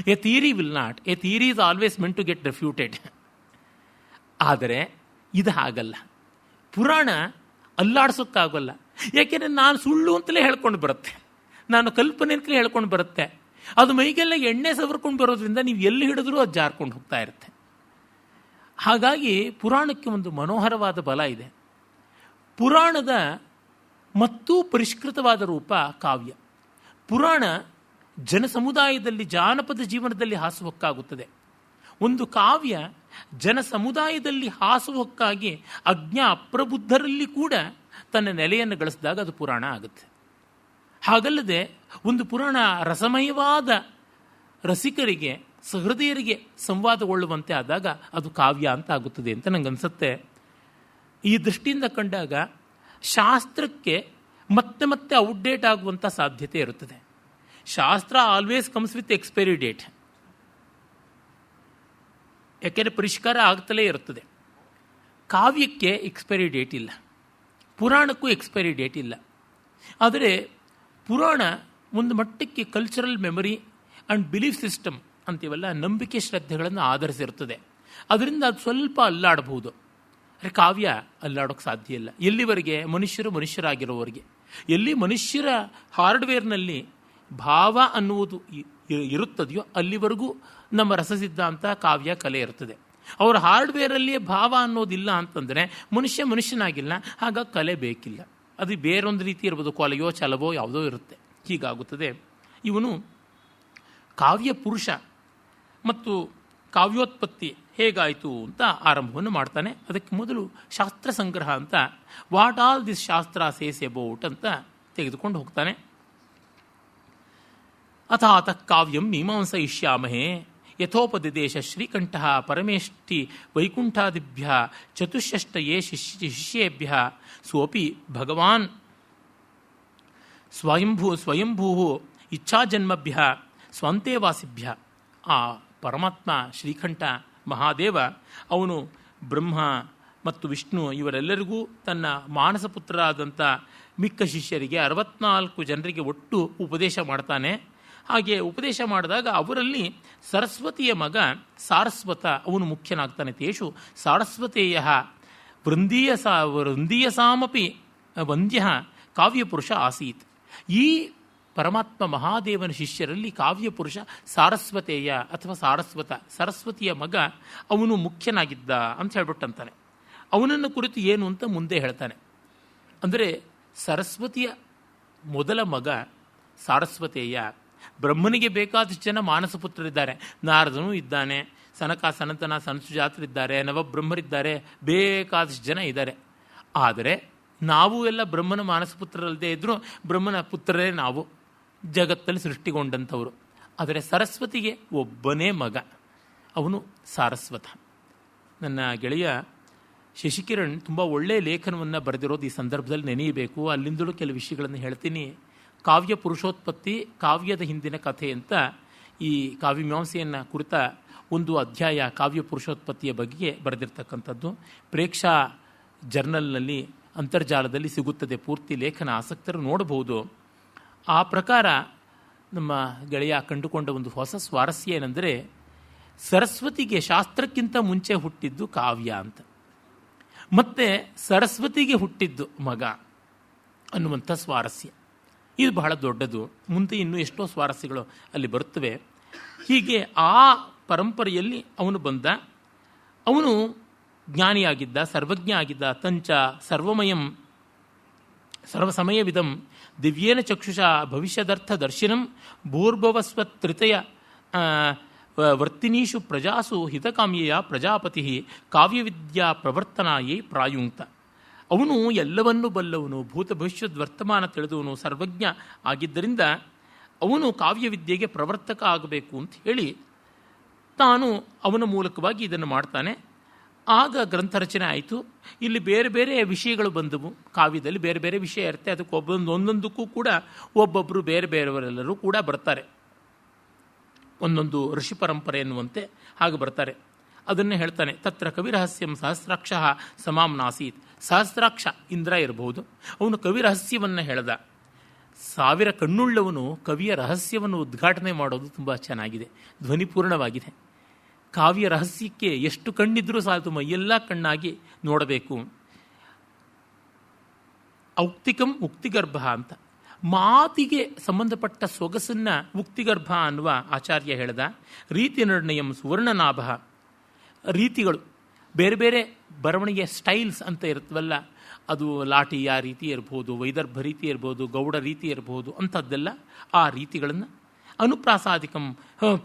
A: A theory will not, a theory is always meant to get refuted. ಆದರೆ ಇದು ಹಾಗಲ್ಲ. ಪುರಾಣ ಅಲ್ಲಾಡ್ಸೋಕ್ಕಾಗಲ್ಲ. ಯಾಕೆಂದರೆ ನಾನು ಸುಳ್ಳು ಅಂತಲೇ ಹೇಳ್ಕೊಂಡು ಬರುತ್ತೆ, ನಾನು ಕಲ್ಪನೆ ಅಂತಲೇ ಹೇಳ್ಕೊಂಡು ಬರುತ್ತೆ. ಅದು ಮೈಗೆಲ್ಲ ಎಣ್ಣೆ ಸವರ್ಕೊಂಡು ಬರೋದ್ರಿಂದ ನೀವು ಎಲ್ಲಿ ಹಿಡಿದ್ರೂ ಅದು ಜಾರ್ಕೊಂಡು ಹೋಗ್ತಾ ಇರುತ್ತೆ. ಹಾಗಾಗಿ ಪುರಾಣಕ್ಕೆ ಒಂದು ಮನೋಹರವಾದ ಬಲ ಇದೆ. ಪುರಾಣದ ಮತ್ತೂ ಪರಿಷ್ಕೃತವಾದ ರೂಪ ಕಾವ್ಯ. ಪುರಾಣ ಜನ ಸಮುದಾಯದಲ್ಲಿ, ಜಾನಪದ ಜೀವನದಲ್ಲಿ ಹಾಸುಹೊಕ್ಕಾಗುತ್ತದೆ. ಒಂದು ಕಾವ್ಯ ಜನ ಸಮುದಾಯದಲ್ಲಿ ಹಾಸುಹೊಕ್ಕಾಗಿ ಅಪ್ರಬುದ್ಧರಲ್ಲಿ ಕೂಡ ತನ್ನ ನೆಲೆಯನ್ನು ಗಳಿಸಿದಾಗ ಅದು ಪುರಾಣ ಆಗುತ್ತೆ. ಹಾಗಲ್ಲದೆ ಒಂದು ಪುರಾಣ ರಸಮಯವಾದ ರಸಿಕರಿಗೆ, ಸಹೃದಯರಿಗೆ ಸಂವಾದಗೊಳ್ಳುವಂತೆ ಆದಾಗ ಅದು ಕಾವ್ಯ ಅಂತ ಆಗುತ್ತದೆ ಅಂತ ನನಗನ್ಸುತ್ತೆ. ಈ ದೃಷ್ಟಿಯಿಂದ ಕಂಡಾಗ ಶಾಸ್ತ್ರಕ್ಕೆ ಮತ್ತೆ ಮತ್ತೆ ಔಟ್ಡೇಟ್ ಆಗುವಂಥ ಸಾಧ್ಯತೆ ಇರುತ್ತದೆ. ಶಾಸ್ತ್ರ always comes with expiry date. ಯಾಕೆಂದರೆ ಪರಿಷ್ಕಾರ ಆಗ್ತಲೇ ಇರುತ್ತದೆ. ಕಾವ್ಯಕ್ಕೆ ಎಕ್ಸ್ಪೈರಿ ಡೇಟ್ ಇಲ್ಲ, ಪುರಾಣಕ್ಕೂ ಎಕ್ಸ್ಪೈರಿ ಡೇಟ್ ಇಲ್ಲ. ಆದರೆ ಪುರಾಣ ಒಂದು ಮಟ್ಟಕ್ಕೆ cultural memory and belief system ಅಂತೀವಲ್ಲ, ನಂಬಿಕೆ ಶ್ರದ್ಧೆಗಳನ್ನು ಆಧರಿಸಿರುತ್ತದೆ. ಅದರಿಂದ ಅದು ಸ್ವಲ್ಪ ಅಲ್ಲಾಡಬಹುದು. ಆದರೆ ಕಾವ್ಯ ಅಲ್ಲಾಡೋಕ್ಕೆ ಸಾಧ್ಯ ಇಲ್ಲ. ಎಲ್ಲಿವರೆಗೆ? ಮನುಷ್ಯರಾಗಿರೋವರೆಗೆ. ಎಲ್ಲಿ ಮನುಷ್ಯರ ಹಾರ್ಡ್ವೇರ್ನಲ್ಲಿ ಭಾವ ಅನ್ನುವುದು ಇರುತ್ತದೆಯೋ ಅಲ್ಲಿವರೆಗೂ ನಮ್ಮ ರಸಸಿದ್ಧಾಂತ, ಕಾವ್ಯ, ಕಲೆ ಇರುತ್ತದೆ. ಅವರ ಹಾರ್ಡ್ವೇರಲ್ಲಿಯೇ ಭಾವ ಅನ್ನೋದಿಲ್ಲ ಅಂತಂದರೆ ಮನುಷ್ಯನಾಗಿಲ್ಲ. ಆಗ ಕಲೆ ಬೇಕಿಲ್ಲ. ಅದು ಬೇರೊಂದು ರೀತಿ ಇರ್ಬೋದು, ಕೊಲೆಯೋ ಛಲವೋ ಯಾವುದೋ ಇರುತ್ತೆ. ಹೀಗಾಗುತ್ತದೆ. ಇವನು ಕಾವ್ಯ ಪುರುಷ ಮತ್ತು ಕಾವ್ಯೋತ್ಪತ್ತಿ ಹೇಗಾಯಿತು ಅಂತ ಆರಂಭವನ್ನು ಮಾಡ್ತಾನೆ. ಅದಕ್ಕೆ ಮೊದಲು ಶಾಸ್ತ್ರ ಸಂಗ್ರಹ ಅಂತ ವಾಟ್ ಆಲ್ ದಿಸ್ ಶಾಸ್ತ್ರ ಸೇಸ್ ಅಬೌಟ್ ಅಂತ ತೆಗೆದುಕೊಂಡು ಹೋಗ್ತಾನೆ. ಅಥಾತ ಕಾವ್ಯಂ ಮೀಮಾಂಸಯಿಷ್ಯಾಮಹೇ ಯಥೋಪದಿದೇಶ ಶ್ರೀಕಂಠ ಪರಮೇಷ್ಠಿ ವೈಕುಂಠಾದಿಭ್ಯ ಚತುಷ್ಷಷ್ಟಯೇ ಶಿಷ್ಯೇಭ್ಯ ಸ್ವಪಿ ಭಗವಾನ್ ಸ್ವಯಂಭೂ ಇಚ್ಛಾಜನ್ಮಭ್ಯ ಸ್ವಂತೇವಾಸಿಭ್ಯ. ಆ ಪರಮಾತ್ಮ ಶ್ರೀಕಂಠ ಮಹಾದೇವ ಅವನು ಬ್ರಹ್ಮ ಮತ್ತು ವಿಷ್ಣು ಇವರೆಲ್ಲರಿಗೂ ತನ್ನ ಮಾನಸಪುತ್ರರಾದಂಥ ಮಿಕ್ಕ ಶಿಷ್ಯರಿಗೆ 64 ಜನರಿಗೆ ಒಟ್ಟು ಉಪದೇಶ ಮಾಡ್ತಾನೆ. ಹಾಗೆ ಉಪದೇಶ ಮಾಡಿದಾಗ ಅವರಲ್ಲಿ ಸರಸ್ವತಿಯ ಮಗ ಸಾರಸ್ವತ ಅವನು ಮುಖ್ಯನಾಗ್ತಾನೆ. ತೇಷು ಸಾರಸ್ವತೇಯ ವೃಂದೀಯಸಾಮಪಿ ವಂದ್ಯ ಕಾವ್ಯಪುರುಷ ಆಸೀತ್. ಈ ಪರಮಾತ್ಮ ಮಹಾದೇವನ ಶಿಷ್ಯರಲ್ಲಿ ಕಾವ್ಯಪುರುಷ ಸಾರಸ್ವತೇಯ ಅಥವಾ ಸಾರಸ್ವತ, ಸರಸ್ವತಿಯ ಮಗ ಅವನು ಮುಖ್ಯನಾಗಿದ್ದ ಅಂತ ಹೇಳ್ಬಿಟ್ಟಂತಾನೆ. ಅವನನ್ನು ಕುರಿತು ಏನು ಅಂತ ಮುಂದೆ ಹೇಳ್ತಾನೆ. ಅಂದರೆ ಸರಸ್ವತಿಯ ಮೊದಲ ಮಗ ಸಾರಸ್ವತೇಯ. ಬ್ರಹ್ಮನಿಗೆ ಬೇಕಾದಷ್ಟು ಜನ ಮಾನಸಪುತ್ರರಿದ್ದಾರೆ. ನಾರದನೂ ಇದ್ದಾನೆ, ಸನಕ ಸನಂತನ ಸನಸುಜಾತರಿದ್ದಾರೆ, ನವಬ್ರಹ್ಮರಿದ್ದಾರೆ, ಬೇಕಾದಷ್ಟು ಜನ ಇದ್ದಾರೆ. ಆದರೆ ನಾವು ಎಲ್ಲ ಬ್ರಹ್ಮನ ಮಾನಸಪುತ್ರರಲ್ಲದೆ ಇದ್ದರೂ ಬ್ರಹ್ಮನ ಪುತ್ರರೇ ನಾವು, ಜಗತ್ತಲ್ಲಿ ಸೃಷ್ಟಿಗೊಂಡಂಥವರು. ಆದರೆ ಸರಸ್ವತಿಗೆ ಒಬ್ಬನೇ ಮಗ, ಅವನು ಸಾರಸ್ವತ. ನನ್ನ ಗೆಳೆಯ ಶಶಿಕಿರಣ್ ತುಂಬ ಒಳ್ಳೆಯ ಲೇಖನವನ್ನು ಬರೆದಿರೋದು ಈ ಸಂದರ್ಭದಲ್ಲಿ ನೆನೆಯಬೇಕು. ಅಲ್ಲಿಂದಲೂ ಕೆಲವು ವಿಷಯಗಳನ್ನು ಹೇಳ್ತೀನಿ. ಕಾವ್ಯ ಪುರುಷೋತ್ಪತ್ತಿ, ಕಾವ್ಯದ ಹಿಂದಿನ ಕಥೆ ಅಂತ ಈ ಕಾವ್ಯಮೀಮಾಂಸೆಯನ್ನು ಕುರಿತ ಒಂದು ಅಧ್ಯಾಯ ಕಾವ್ಯ ಪುರುಷೋತ್ಪತ್ತಿಯ ಬಗ್ಗೆ ಬರೆದಿರ್ತಕ್ಕಂಥದ್ದು. ಪ್ರೇಕ್ಷಾ ಜರ್ನಲ್ನಲ್ಲಿ ಅಂತರ್ಜಾಲದಲ್ಲಿ ಸಿಗುತ್ತದೆ ಪೂರ್ತಿ ಲೇಖನ, ಆಸಕ್ತರು ನೋಡಬಹುದು. ಆ ಪ್ರಕಾರ ನಮ್ಮ ಗೆಳೆಯ ಕಂಡುಕೊಂಡ ಒಂದು ಹೊಸ ಸ್ವಾರಸ್ಯ ಏನೆಂದರೆ, ಸರಸ್ವತಿಗೆ ಶಾಸ್ತ್ರಕ್ಕಿಂತ ಮುಂಚೆ ಹುಟ್ಟಿದ್ದು ಕಾವ್ಯ ಅಂತ, ಮತ್ತೆ ಸರಸ್ವತಿಗೆ ಹುಟ್ಟಿದ್ದು ಮಗ ಅನ್ನುವಂಥ ಸ್ವಾರಸ್ಯ. ಇದು ಬಹಳ ದೊಡ್ಡದು. ಮುಂದೆ ಇನ್ನೂ ಎಷ್ಟೋ ಸ್ವಾರಸ್ಯಗಳು ಅಲ್ಲಿ ಬರುತ್ತವೆ. ಹೀಗೆ ಆ ಪರಂಪರೆಯಲ್ಲಿ ಅವನು ಬಂದ. ಅವನು ಜ್ಞಾನಿಯಾಗಿದ್ದ, ಸರ್ವಜ್ಞ ಆಗಿದ್ದ. ತಂಚ ಸರ್ವಮಯಂ ಸರ್ವಸಮಯವಿದಂ ದಿವ್ಯೇನ ಚಕ್ಷುಷಾ ಭವಿಷ್ಯದರ್ಥ ದರ್ಶನಂ ಭೂರ್ಭವಸ್ವತ್ರಿತಯ ವರ್ತಿನೀಷು ಪ್ರಜಾಸು ಹಿತಕಾಮ್ಯೆಯ ಪ್ರಜಾಪತಿ ಕಾವ್ಯವಿದ್ಯಾ ಪ್ರವರ್ತನಾಯೇ ಪ್ರಾಯುಂಕ್ತ. ಅವನು ಎಲ್ಲವನ್ನೂ ಬಲ್ಲವನು, ಭೂತ ಭವಿಷ್ಯದ ವರ್ತಮಾನ ತಿಳಿದವನು, ಸರ್ವಜ್ಞ ಆಗಿದ್ದರಿಂದ ಅವನು ಕಾವ್ಯವಿದ್ಯೆಗೆ ಪ್ರವರ್ತಕ ಆಗಬೇಕು ಅಂತ ಹೇಳಿ ತಾನು ಅವನ ಮೂಲಕವಾಗಿ ಇದನ್ನು ಮಾಡ್ತಾನೆ. ಆಗ ಗ್ರಂಥ ರಚನೆ ಆಯಿತು. ಇಲ್ಲಿ ಬೇರೆ ಬೇರೆ ವಿಷಯಗಳು ಬಂದವು. ಕಾವ್ಯದಲ್ಲಿ ಬೇರೆ ಬೇರೆ ವಿಷಯ ಇರುತ್ತೆ. ಅದಕ್ಕೆ ಒಂದೊಂದಕ್ಕೂ ಕೂಡ ಒಬ್ಬೊಬ್ಬರು ಬೇರೆ ಬೇರೆಯವರೆಲ್ಲರೂ ಕೂಡ ಬರ್ತಾರೆ. ಒಂದೊಂದು ಋಷಿ ಪರಂಪರೆ ಎನ್ನುವಂತೆ ಹಾಗೆ ಬರ್ತಾರೆ. ಅದನ್ನೇ ಹೇಳ್ತಾನೆ. ತತ್ರ ಕವಿರಹಸ್ಯಂ ಸಹಸ್ರಾಕ್ಷ ಸಮಾಮ್ನಾಸೀತ್. ಸಹಸ್ರಾಕ್ಷ ಇಂದ್ರ ಇರಬಹುದು, ಅವನು ಕವಿರಹಸ್ಯವನ್ನು ಹೇಳ್ದ. 1000 ಕಣ್ಣುಳ್ಳವನು ಕವಿಯ ರಹಸ್ಯವನ್ನು ಉದ್ಘಾಟನೆ ಮಾಡೋದು ತುಂಬ ಚೆನ್ನಾಗಿದೆ, ಧ್ವನಿಪೂರ್ಣವಾಗಿದೆ. ಕಾವ್ಯ ರಹಸ್ಯಕ್ಕೆ ಎಷ್ಟು ಕಣ್ಣಿದ್ರೂ ಸಾಕು, ಮೈಯೆಲ್ಲ ಕಣ್ಣಾಗಿ ನೋಡಬೇಕು. ಔಕ್ತಿಕಂ ಉಕ್ತಿಗರ್ಭ ಅಂತ, ಮಾತಿಗೆ ಸಂಬಂಧಪಟ್ಟ ಸೊಗಸನ್ನು ಉಕ್ತಿಗರ್ಭ ಅನ್ನುವ ಆಚಾರ್ಯ ಹೇಳ್ದ. ರೀತಿ ನಿರ್ಣಯಂ ಸುವರ್ಣನಾಭ. ರೀತಿಗಳು ಬೇರೆ ಬೇರೆ ಬರವಣಿಗೆ ಸ್ಟೈಲ್ಸ್ ಅಂತ ಇರುತ್ತವಲ್ಲ, ಅದು ಲಾಟಿಯ ರೀತಿ ಇರ್ಬೋದು, ವೈದರ್ಭ ರೀತಿ ಇರ್ಬೋದು, ಗೌಡ ರೀತಿ ಇರ್ಬೋದು, ಅಂಥದ್ದೆಲ್ಲ ಆ ರೀತಿಗಳನ್ನು. ಅನುಪ್ರಾಸಾದಿಕಂ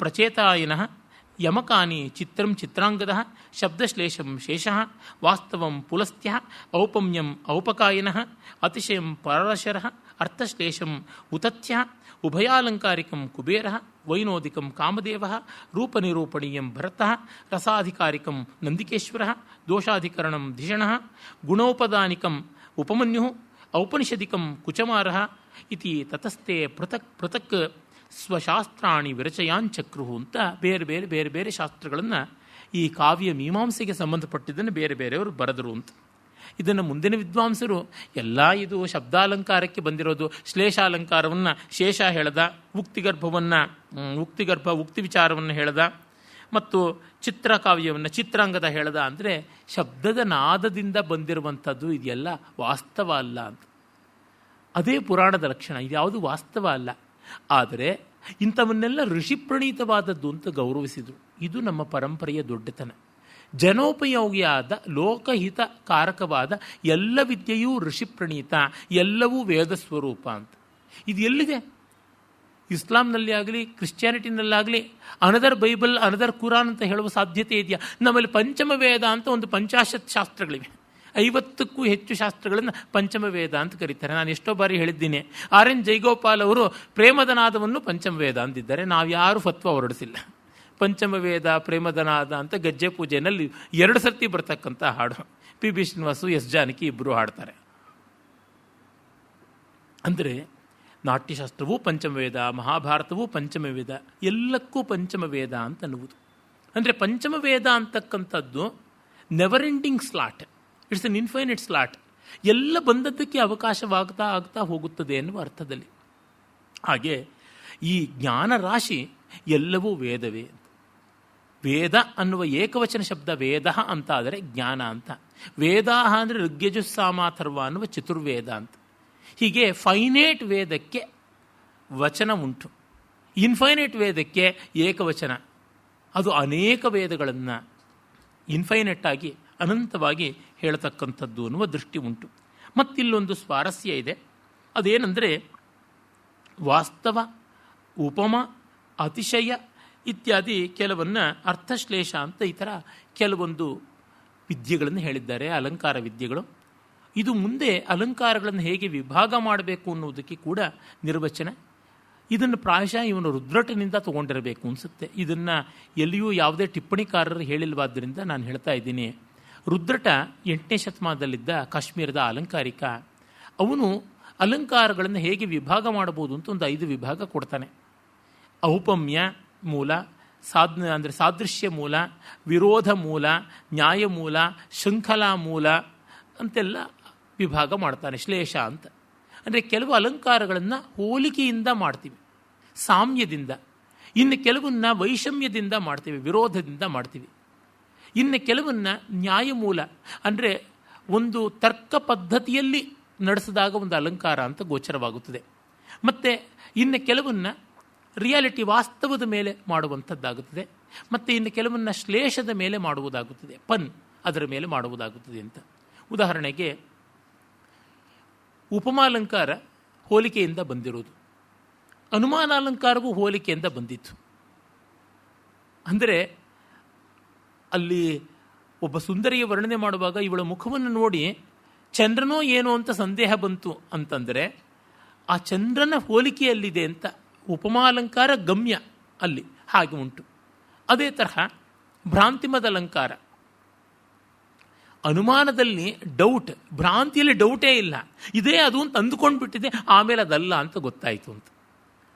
A: ಪ್ರಚೇತಾಯನಃ ಯಮಕಾನಿ ಚಿತ್ರಂ ಚಿತ್ರಾಂಗದ ಶಬ್ದಶ್ಲೇಷಂ ಶೇಷಃ ವಾಸ್ತವಂ ಪುಲಸ್ತ್ಯ ಔಪಮ್ಯಂ ಔಪಕಾಯನಃ ಅತಿಶಯಂ ಪರಶರಃ ಅರ್ಥಶ್ಲೇಷಂ ಉತಥ್ಯ ಉಭಯಾಲಂಕಾರಿಕಂ ಕುಬೇರಃ ವೈನೋದಿಕಂ ಕಾಮದೇವಃ ರೂಪನಿರೂಪಣೀಯಂ ಭರತಃ ರಸಾಧಿಕಾರಿಕಂ ನಂದಿಕೇಶ್ವರಃ ದೋಷಾಧಿಕರಣಂ ಧಿಷಣಃ ಗುಣೋಪದಾನಿಕಂ ಉಪಮನ್ಯುಃ ಔಪನಿಷದಿಕಂ ಕುಚಮಾರಃ ಇತಿ ತತಸ್ಥೆ ಪೃಥಕ್ ಪೃಥಕ್ ಸ್ವಶಾಸ್ತ್ರಾಣಿ ವಿರಚಯಾಂಚಕ್ರು ಅಂತ ಬೇರೆ ಬೇರೆ ಬೇರೆ ಬೇರೆ ಶಾಸ್ತ್ರಗಳನ್ನು ಈ ಕಾವ್ಯ ಮೀಮಾಂಸೆಗೆ ಸಂಬಂಧಪಟ್ಟಿದ್ದನ್ನು ಬೇರೆ ಬೇರೆಯವರು ಬರೆದರು ಅಂತ. ಇದನ್ನು ಮುಂದಿನ ವಿದ್ವಾಂಸರು ಎಲ್ಲ ಇದು ಶಬ್ದಾಲಂಕಾರಕ್ಕೆ ಬಂದಿರೋದು, ಶ್ಲೇಷಾಲಂಕಾರವನ್ನು ಶೇಷ ಹೇಳ್ದ, ಉಕ್ತಿಗರ್ಭ ಉಕ್ತಿ ವಿಚಾರವನ್ನು ಹೇಳ್ದ, ಮತ್ತು ಚಿತ್ರಕಾವ್ಯವನ್ನು ಚಿತ್ರಾಂಗದ ಹೇಳ್ದ. ಅಂದರೆ ಶಬ್ದದ ನಾದದಿಂದ ಬಂದಿರುವಂಥದ್ದು ಇದೆಲ್ಲ ವಾಸ್ತವ ಅಲ್ಲ ಅಂತ. ಅದೇ ಪುರಾಣದ ಲಕ್ಷಣ, ಇದ್ಯಾವುದು ವಾಸ್ತವ ಅಲ್ಲ. ಆದರೆ ಇಂಥವನ್ನೆಲ್ಲ ಋಷಿಪ್ರಣೀತವಾದದ್ದು ಅಂತ ಗೌರವಿಸಿದರು. ಇದು ನಮ್ಮ ಪರಂಪರೆಯ ದೊಡ್ಡತನ. ಜನೋಪಯೋಗಿಯಾದ ಲೋಕಹಿತ ಕಾರಕವಾದ ಎಲ್ಲ ವಿದ್ಯೆಯೂ ಋಷಿ ಪ್ರಣೀತ, ಎಲ್ಲವೂ ವೇದ ಸ್ವರೂಪ ಅಂತ. ಇದು ಎಲ್ಲಿದೆ? ಇಸ್ಲಾಂನಲ್ಲಿ ಆಗಲಿ ಕ್ರಿಶ್ಚಿಯಾನಿಟಿನಲ್ಲಾಗಲಿ ಅನದರ್ ಬೈಬಲ್ ಅನದರ್ ಕುರಾನ್ ಅಂತ ಹೇಳುವ ಸಾಧ್ಯತೆ ಇದೆಯಾ? ನಮ್ಮಲ್ಲಿ ಪಂಚಮ ವೇದ ಅಂತ ಒಂದು 50 ಶಾಸ್ತ್ರಗಳಿವೆ. 50ಕ್ಕೂ ಹೆಚ್ಚು ಶಾಸ್ತ್ರಗಳನ್ನು ಪಂಚಮ ವೇದ ಅಂತ ಕರೀತಾರೆ. ನಾನು ಎಷ್ಟೋ ಬಾರಿ ಹೇಳಿದ್ದೀನಿ, RN ಜೈಗೋಪಾಲ್ ಅವರು ಪ್ರೇಮದನಾದವನ್ನು ಪಂಚಮ ವೇದ ಅಂದಿದ್ದಾರೆ. ನಾವು ಯಾರೂ ಫತ್ವ ಹೊರಡಿಸಿಲ್ಲ. ಪಂಚಮ ವೇದ ಪ್ರೇಮದನಾದ ಅಂತ ಗೆಜ್ಜೆ ಪೂಜೆಯಲ್ಲಿ 2 ಸರ್ತಿ ಬರ್ತಕ್ಕಂಥ ಹಾಡು. PB ಶ್ರೀನಿವಾಸು, S ಜಾನಕಿ ಇಬ್ಬರು ಹಾಡ್ತಾರೆ. ಅಂದರೆ ನಾಟ್ಯಶಾಸ್ತ್ರವೂ ಪಂಚಮವೇದ, ಮಹಾಭಾರತವೂ ಪಂಚಮವೇದ, ಎಲ್ಲಕ್ಕೂ ಪಂಚಮವೇದ ಅಂತ ಅನ್ನುವುದು. ಅಂದರೆ ಪಂಚಮವೇದ ಅಂತಕ್ಕಂಥದ್ದು never ending slot, it's an infinite slot. ಎಲ್ಲ ಬಂದದ್ದಕ್ಕೆ ಅವಕಾಶವಾಗ್ತಾ ಆಗ್ತಾ ಹೋಗುತ್ತದೆ ಎನ್ನುವ ಅರ್ಥದಲ್ಲಿ. ಹಾಗೆ ಈ ಜ್ಞಾನ ರಾಶಿ ಎಲ್ಲವೂ ವೇದವೇ. ವೇದ ಅನ್ನುವ ಏಕವಚನ ಶಬ್ದ ವೇದ ಅಂತ ಆದರೆ ಜ್ಞಾನ ಅಂತ. ವೇದ ಅಂದರೆ ಋಗ್ಯಜುಸ್ಸಾಮಾಥರ್ವ ಅನ್ನುವ ಚತುರ್ವೇದ ಅಂತ. ಹೀಗೆ ಫೈನೇಟ್ ವೇದಕ್ಕೆ ವಚನ ಉಂಟು, ಇನ್ಫೈನೈಟ್ ವೇದಕ್ಕೆ ಏಕವಚನ. ಅದು ಅನೇಕ ವೇದಗಳನ್ನು ಇನ್ಫೈನೈಟ್ ಆಗಿ ಅನಂತವಾಗಿ ಹೇಳತಕ್ಕಂಥದ್ದು ಅನ್ನುವ ದೃಷ್ಟಿ ಉಂಟು. ಮತ್ತಿಲ್ಲೊಂದು ಸ್ವಾರಸ್ಯ ಇದೆ. ಅದೇನೆಂದರೆ ವಾಸ್ತವ, ಉಪಮ, ಅತಿಶಯ ಇತ್ಯಾದಿ ಕೆಲವನ್ನ ಅರ್ಥಶ್ಲೇಷ ಅಂತ ಈ ಥರ ಕೆಲವೊಂದು ವಿದ್ಯೆಗಳನ್ನು ಹೇಳಿದ್ದಾರೆ, ಅಲಂಕಾರ ವಿದ್ಯೆಗಳು. ಇದು ಮುಂದೆ ಅಲಂಕಾರಗಳನ್ನು ಹೇಗೆ ವಿಭಾಗ ಮಾಡಬೇಕು ಅನ್ನೋದಕ್ಕೆ ಕೂಡ ನಿರ್ವಚನ. ಇದನ್ನು ಪ್ರಾಯಶಃ ಇವನು ರುದ್ರಟನಿಂದ ತಗೊಂಡಿರಬೇಕು ಅನಿಸುತ್ತೆ. ಇದನ್ನು ಎಲ್ಲಿಯೂ ಯಾವುದೇ ಟಿಪ್ಪಣಿಕಾರರು ಹೇಳಿಲ್ವಾದ್ದರಿಂದ ನಾನು ಹೇಳ್ತಾ ಇದ್ದೀನಿ. ರುದ್ರಟ 8ನೇ ಶತಮಾನದಲ್ಲಿದ್ದ ಕಾಶ್ಮೀರದ ಅಲಂಕಾರಿಕ. ಅವನು ಅಲಂಕಾರಗಳನ್ನು ಹೇಗೆ ವಿಭಾಗ ಮಾಡಬಹುದು ಅಂತ ಒಂದು 5 ವಿಭಾಗ ಕೊಡ್ತಾನೆ. ಔಪಮ್ಯ ಮೂಲ, ಅಂದರೆ ಸಾದೃಶ್ಯ ಮೂಲ, ವಿರೋಧ ಮೂಲ, ನ್ಯಾಯ ಮೂಲ, ಶೃಂಖಲಾ ಮೂಲ ಅಂತೆಲ್ಲ ವಿಭಾಗ ಮಾಡ್ತಾನೆ. ಶ್ಲೇಷ ಅಂತ ಅಂದರೆ ಕೆಲವು ಅಲಂಕಾರಗಳನ್ನು ಹೋಲಿಕೆಯಿಂದ ಮಾಡ್ತೀವಿ, ಸಾಮ್ಯದಿಂದ. ಇನ್ನು ಕೆಲವನ್ನ ವೈಷಮ್ಯದಿಂದ ಮಾಡ್ತೀವಿ, ವಿರೋಧದಿಂದ ಮಾಡ್ತೀವಿ. ಇನ್ನು ಕೆಲವನ್ನ ನ್ಯಾಯಮೂಲ ಅಂದರೆ ಒಂದು ತರ್ಕ ಪದ್ಧತಿಯಲ್ಲಿ ನಡೆಸಿದಾಗ ಒಂದು ಅಲಂಕಾರ ಅಂತ ಗೋಚರವಾಗುತ್ತದೆ. ಮತ್ತು ಇನ್ನು ಕೆಲವನ್ನ ರಿಯಾಲಿಟಿ, ವಾಸ್ತವದ ಮೇಲೆ ಮಾಡುವಂಥದ್ದಾಗುತ್ತದೆ. ಮತ್ತು ಇನ್ನು ಕೆಲವನ್ನ ಶ್ಲೇಷದ ಮೇಲೆ ಮಾಡುವುದಾಗುತ್ತದೆ, ಪನ್ ಅದರ ಮೇಲೆ ಮಾಡುವುದಾಗುತ್ತದೆ ಅಂತ. ಉದಾಹರಣೆಗೆ ಉಪಮಾಲಂಕಾರ ಹೋಲಿಕೆಯಿಂದ ಬಂದಿರುವುದು, ಅನುಮಾನಾಲಂಕಾರವೂ ಹೋಲಿಕೆಯಿಂದ ಬಂದಿತ್ತು. ಅಂದರೆ ಅಲ್ಲಿ ಒಬ್ಬ ಸುಂದರಿಯ ವರ್ಣನೆ ಮಾಡುವಾಗ ಇವಳ ಮುಖವನ್ನು ನೋಡಿ ಚಂದ್ರನೋ ಏನೋ ಅಂತ ಸಂದೇಹ ಬಂತು ಅಂತಂದರೆ ಆ ಚಂದ್ರನ ಹೋಲಿಕೆಯಲ್ಲಿದೆ ಅಂತ ಉಪಮಾಲಂಕಾರ ಗಮ್ಯ ಅಲ್ಲಿ ಹಾಗೆ ಉಂಟು. ಅದೇ ತರಹ ಭ್ರಾಂತಿಮದ ಅಲಂಕಾರ, ಅನುಮಾನದಲ್ಲಿ ಡೌಟ್, ಭ್ರಾಂತಿಯಲ್ಲಿ ಡೌಟೇ ಇಲ್ಲ, ಇದೇ ಅದು ಅಂತ ಅಂದುಕೊಂಡು ಬಿಟ್ಟಿದೆ, ಆಮೇಲೆ ಅದಲ್ಲ ಅಂತ ಗೊತ್ತಾಯಿತು ಅಂತ.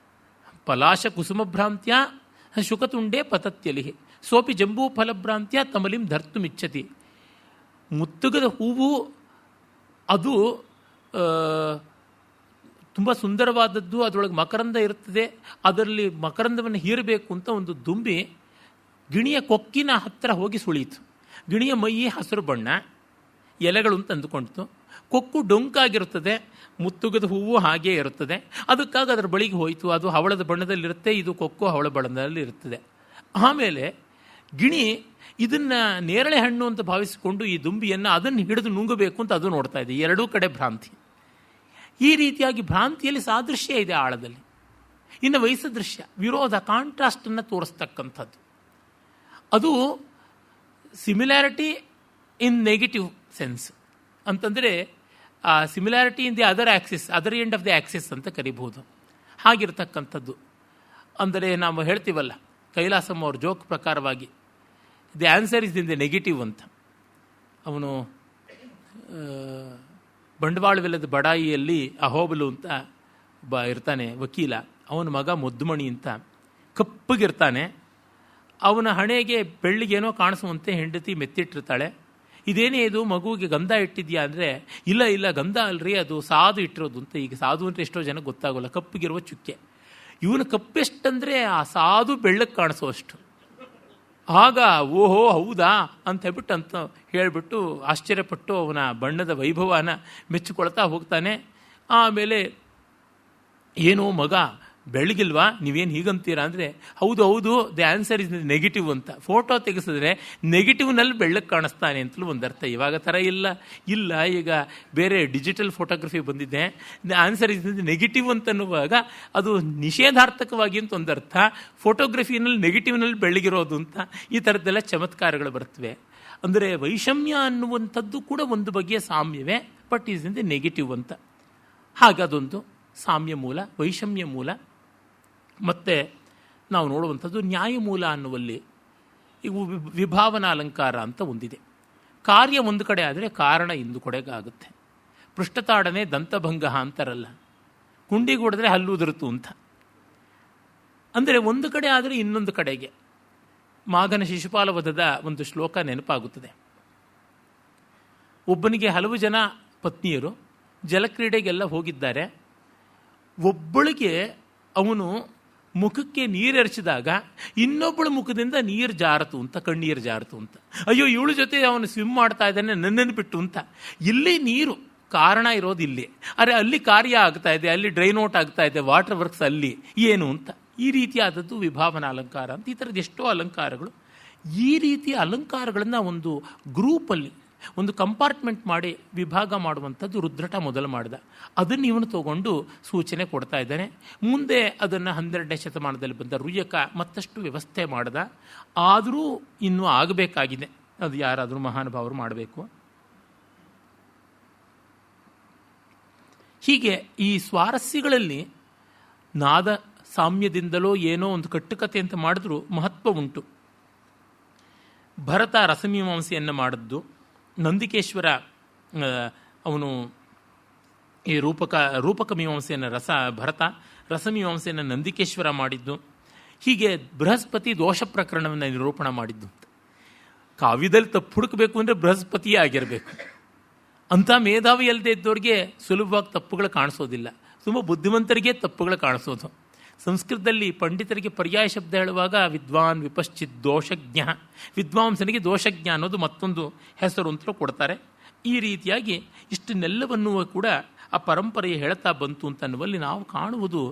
A: ಪಲಾಶ ಕುಸುಮ ಭ್ರಾಂತ್ಯ ಶುಕತುಂಡೇ ಪತತ್ಯಲಿ ಸೋಪಿ ಜಂಬೂ ಫಲಭ್ರಾಂತ್ಯ ತಮಲಿಂ ಧರ್ತುಮಿಚ್ಛತಿ. ಮುತ್ತುಗದ ಹೂವು ಅದು ತುಂಬ ಸುಂದರವಾದದ್ದು, ಅದರೊಳಗೆ ಮಕರಂದ ಇರುತ್ತದೆ, ಅದರಲ್ಲಿ ಮಕರಂದವನ್ನು ಹೀರಬೇಕು ಅಂತ ಒಂದು ದುಂಬಿ ಗಿಣಿಯ ಕೊಕ್ಕಿನ ಹತ್ತಿರ ಹೋಗಿ ಸುಳೀತು. ಗಿಣಿಯ ಮೈಯಿ ಹಸಿರು ಬಣ್ಣ, ಎಲೆಗಳು ಅಂತ ಅಂದುಕೊಂಡಿತು. ಕೊಕ್ಕು ಡೊಂಕಾಗಿರುತ್ತದೆ, ಮುತ್ತುಗದ ಹೂವು ಹಾಗೇ ಇರುತ್ತದೆ. ಅದಕ್ಕಾಗಿ ಅದರ ಬಳಿಗೆ ಹೋಯಿತು. ಅದು ಹವಳದ ಬಣ್ಣದಲ್ಲಿರುತ್ತೆ, ಇದು ಕೊಕ್ಕು ಹವಳ ಬಣ್ಣದಲ್ಲಿ ಇರುತ್ತದೆ. ಆಮೇಲೆ ಗಿಣಿ ಇದನ್ನು ನೇರಳೆ ಹಣ್ಣು ಅಂತ ಭಾವಿಸಿಕೊಂಡು ಈ ದುಂಬಿಯನ್ನು ಅದನ್ನು ಹಿಡಿದು ನುಂಗಬೇಕು ಅಂತ ಅದು ನೋಡ್ತಾ ಇದೆ. ಎರಡೂ ಕಡೆ ಭ್ರಾಂತಿ. ಈ ರೀತಿಯಾಗಿ ಭ್ರಾಂತಿಯಲ್ಲಿ ಸಾದೃಶ್ಯ ಇದೆ ಆಳದಲ್ಲಿ. ಇನ್ನು ವೈಸದೃಶ್ಯ, ವಿರೋಧ, ಕಾಂಟ್ರಾಸ್ಟನ್ನು ತೋರಿಸ್ತಕ್ಕಂಥದ್ದು. ಅದು ಸಿಮಿಲ್ಯಾರಿಟಿ ಇನ್ ನೆಗೆಟಿವ್ ಸೆನ್ಸ್ ಅಂತಂದರೆ ಆ similarity in the other Axis, other end of the Axis ಅಂತ ಕರಿಬಹುದು. ಹಾಗಿರ್ತಕ್ಕಂಥದ್ದು. ಅಂದರೆ ನಾವು ಹೇಳ್ತೀವಲ್ಲ, ಕೈಲಾಸಂ ಅವ್ರ ಜೋಕ್ ಪ್ರಕಾರವಾಗಿ the answer is in the negative ಅಂತ. ಅವನು ಬಂಡವಾಳವಿಲ್ಲದ ಬಡಾಯಿಯಲ್ಲಿ ಅಹೋಬಲು ಅಂತ ಇರ್ತಾನೆ ವಕೀಲ. ಅವನ ಮಗ ಮುದ್ದುಮಣಿ ಅಂತ ಕಪ್ಪಗಿರ್ತಾನೆ. ಅವನ ಹಣೆಗೆ ಬೆಳ್ಳಿಗೇನೋ ಕಾಣಿಸುವಂತೆ ಹೆಂಡತಿ ಮೆತ್ತಿಟ್ಟಿರ್ತಾಳೆ. ಇದೇನೇ ಇದು ಮಗುವಿಗೆ ಗಂಧ ಇಟ್ಟಿದ್ಯಾ ಅಂದರೆ ಇಲ್ಲ ಇಲ್ಲ ಗಂಧ ಅಲ್ರಿ, ಅದು ಸಾಧು ಇಟ್ಟಿರೋದು ಅಂತ. ಈಗ ಸಾಧು ಅಂದರೆ ಎಷ್ಟೋ ಜನ ಗೊತ್ತಾಗೋಲ್ಲ, ಕಪ್ಪಿಗಿರುವ ಚುಕ್ಕೆ. ಇವನು ಕಪ್ಪೆಷ್ಟಂದರೆ ಆ ಸಾಧು ಬೆಳ್ಳಕ್ಕೆ ಕಾಣಿಸೋಷ್ಟು. ಆಗ ಓಹೋ ಹೌದಾ ಅಂತ ಹೇಳಿಬಿಟ್ಟು ಆಶ್ಚರ್ಯಪಟ್ಟು ಅವನ ಬಣ್ಣದ ವೈಭವನ ಮೆಚ್ಚಿಕೊಳ್ತಾ ಹೋಗ್ತಾನೆ. ಆಮೇಲೆ ಏನೋ ಮಗ ಬೆಳಗಿಲ್ವಾ, ನೀವೇನು ಹೀಗಂತೀರಾ ಅಂದರೆ ಹೌದು ಹೌದು, ದ ಆನ್ಸರ್ ಇಸ್ ನೆಗೆಟಿವ್ ಅಂತ. ಫೋಟೋ ತೆಗೆಸಿದ್ರೆ ನೆಗೆಟಿವ್ನಲ್ಲಿ ಬೆಳ್ಳಕ್ಕೆ ಕಾಣಿಸ್ತಾನೆ ಅಂತಲೂ ಒಂದು ಅರ್ಥ. ಇವಾಗ ಥರ ಇಲ್ಲ, ಈಗ ಬೇರೆ ಡಿಜಿಟಲ್ ಫೋಟೋಗ್ರಫಿ ಬಂದಿದೆ. ದ ಆನ್ಸರ್ ಇಸ್ ನೆಗೆಟಿವ್ ಅಂತನ್ನುವಾಗ ಅದು ನಿಷೇಧಾರ್ಥಕವಾಗಿ ಅಂತ ಒಂದು ಅರ್ಥ, ಫೋಟೋಗ್ರಫಿನಲ್ಲಿ ನೆಗೆಟಿವ್ನಲ್ಲಿ ಬೆಳಗಿರೋದು ಅಂತ. ಈ ಥರದ್ದೆಲ್ಲ ಚಮತ್ಕಾರಗಳು ಬರ್ತವೆ. ಅಂದರೆ ವೈಷಮ್ಯ ಅನ್ನುವಂಥದ್ದು ಕೂಡ ಒಂದು ಬಗೆಯ ಸಾಮ್ಯವೇ, but is in the negative ಅಂತ. ಹಾಗದೊಂದು ಸಾಮ್ಯ ಮೂಲ, ವೈಷಮ್ಯ ಮೂಲ. ಮತ್ತು ನಾವು ನೋಡುವಂಥದ್ದು ನ್ಯಾಯಮೂಲ ಅನ್ನುವಲ್ಲಿ ಈಗ ವಿಭಾವನಾ ಅಲಂಕಾರ ಅಂತ ಒಂದಿದೆ. ಕಾರ್ಯ ಒಂದು ಕಡೆ ಆದರೆ ಕಾರಣ ಇಂದು ಕಡೆಗೆ ಆಗುತ್ತೆ. ಪೃಷ್ಠತಾಡನೆ ದಂತಭಂಗ ಅಂತಾರಲ್ಲ, ಕುಂಡಿಗೆ ಹೊಡೆದ್ರೆ ಹಲ್ಲು ಉದುರುತು ಅಂತ. ಅಂದರೆ ಒಂದು ಕಡೆ ಆದರೆ ಇನ್ನೊಂದು ಕಡೆಗೆ. ಮಾಘನ ಶಿಶುಪಾಲ ವಧದ ಒಂದು ಶ್ಲೋಕ ನೆನಪಾಗುತ್ತದೆ. ಒಬ್ಬನಿಗೆ ಹಲವು ಜನ ಪತ್ನಿಯರು ಜಲಕ್ರೀಡೆಗೆಲ್ಲ ಹೋಗಿದ್ದಾರೆ. ಒಬ್ಬಳಿಗೆ ಅವನು ಮುಖಕ್ಕೆ ನೀರೆರಚಿದಾಗ ಇನ್ನೊಬ್ಬಳ ಮುಖದಿಂದ ನೀರು ಜಾರತು ಅಂತ, ಕಣ್ಣೀರು ಜಾರತು ಅಂತ. ಅಯ್ಯೋ, ಇವಳ ಜೊತೆ ಅವನು ಸ್ವಿಮ್ ಮಾಡ್ತಾ ಇದ್ದಾನೆ, ನನ್ನನ್ನು ಬಿಟ್ಟು ಅಂತ. ಇಲ್ಲಿ ನೀರು ಕಾರಣ ಇರೋದು ಇಲ್ಲಿ, ಅರೆ ಅಲ್ಲಿ ಕಾರ್ಯ ಆಗ್ತಾ ಇದೆ, ಅಲ್ಲಿ ಡ್ರೈನ್ ಔಟ್ ಆಗ್ತಾ ಇದೆ, ವಾಟರ್ ವರ್ಕ್ಸ್ ಅಲ್ಲಿ ಏನು ಅಂತ. ಈ ರೀತಿಯಾದದ್ದು ವಿಭಾವನಾ ಅಲಂಕಾರ ಅಂತ. ಈ ಥರದ್ದು ಎಷ್ಟೋ ಅಲಂಕಾರಗಳು. ಈ ರೀತಿಯ ಅಲಂಕಾರಗಳನ್ನು ಒಂದು ಗ್ರೂಪಲ್ಲಿ, ಒಂದು ಕಂಪಾರ್ಟ್ಮೆಂಟ್ ಮಾಡಿ ವಿಭಾಗ ಮಾಡುವಂಥದ್ದು ರುದ್ರಟ ಮೊದಲು ಮಾಡಿದ. ಅದನ್ನು ಇವನು ತಗೊಂಡು ಸೂಚನೆ ಕೊಡ್ತಾ ಇದ್ದಾನೆ. ಮುಂದೆ ಅದನ್ನು 12ನೇ ಶತಮಾನದಲ್ಲಿ ಬಂದ ರುಯ್ಯಕ ಮತ್ತಷ್ಟು ವ್ಯವಸ್ಥೆ ಮಾಡಿದ. ಆದರೂ ಇನ್ನೂ ಆಗಬೇಕಾಗಿದೆ, ಅದು ಯಾರಾದರೂ ಮಹಾನುಭಾವರು ಮಾಡಬೇಕು. ಹೀಗೆ ಈ ಸ್ವಾರಸ್ಯಗಳಲ್ಲಿ ನಾದ ಸಾಮ್ಯದಿಂದಲೋ ಏನೋ ಒಂದು ಕಟ್ಟುಕತೆ ಅಂತ ಮಾಡಿದ್ರೂ ಮಹತ್ವ ಉಂಟು. ಭರತ ರಸಮೀಮಾಂಸೆಯನ್ನು ಮಾಡಿದ್ದು, ನಂದಿಕೇಶ್ವರ ಅವನು ಈ ರೂಪಕ ಮೀಮಾಂಸೆಯನ್ನು ಭರತ, ರಸಮೀಮಾಂಸೆಯನ್ನು ನಂದಿಕೇಶ್ವರ ಮಾಡಿದ್ದು. ಹೀಗೆ ಬೃಹಸ್ಪತಿ ದೋಷ ಪ್ರಕರಣವನ್ನು ನಿರೂಪಣ ಮಾಡಿದ್ದು. ಕಾವ್ಯದಲ್ಲಿ ತಪ್ಪು ಹುಡುಕಬೇಕು ಅಂದರೆ ಬೃಹಸ್ಪತಿಯೇ ಆಗಿರಬೇಕು. ಅಂಥ ಮೇಧಾವಿ ಅಲ್ಲದೆ ಇದ್ದವ್ರಿಗೆ ಸುಲಭವಾಗಿ ತಪ್ಪುಗಳು ಕಾಣಿಸೋದಿಲ್ಲ, ತುಂಬ ಬುದ್ಧಿವಂತರಿಗೆ ತಪ್ಪುಗಳು ಕಾಣಿಸೋದು. ಸಂಸ್ಕೃತದಲ್ಲಿ ಪಂಡಿತರಿಗೆ ಪರ್ಯಾಯ ಶಬ್ದ ಹೇಳುವಾಗ ವಿದ್ವಾನ್ ವಿಪಶ್ಚಿತ್ ದೋಷಜ್ಞ, ವಿದ್ವಾಂಸನಿಗೆ ದೋಷಜ್ಞ ಅನ್ನೋದು ಮತ್ತೊಂದು ಹೆಸರು ಅಂತಲೂ ಕೊಡ್ತಾರೆ. ಈ ರೀತಿಯಾಗಿ ಇಷ್ಟನ್ನೆಲ್ಲವನ್ನೂ ಕೂಡ ಆ ಪರಂಪರೆಯ ಹೇಳ್ತಾ ಬಂತು ಅಂತನ್ನುವಲ್ಲಿ ನಾವು ಕಾಣುವುದು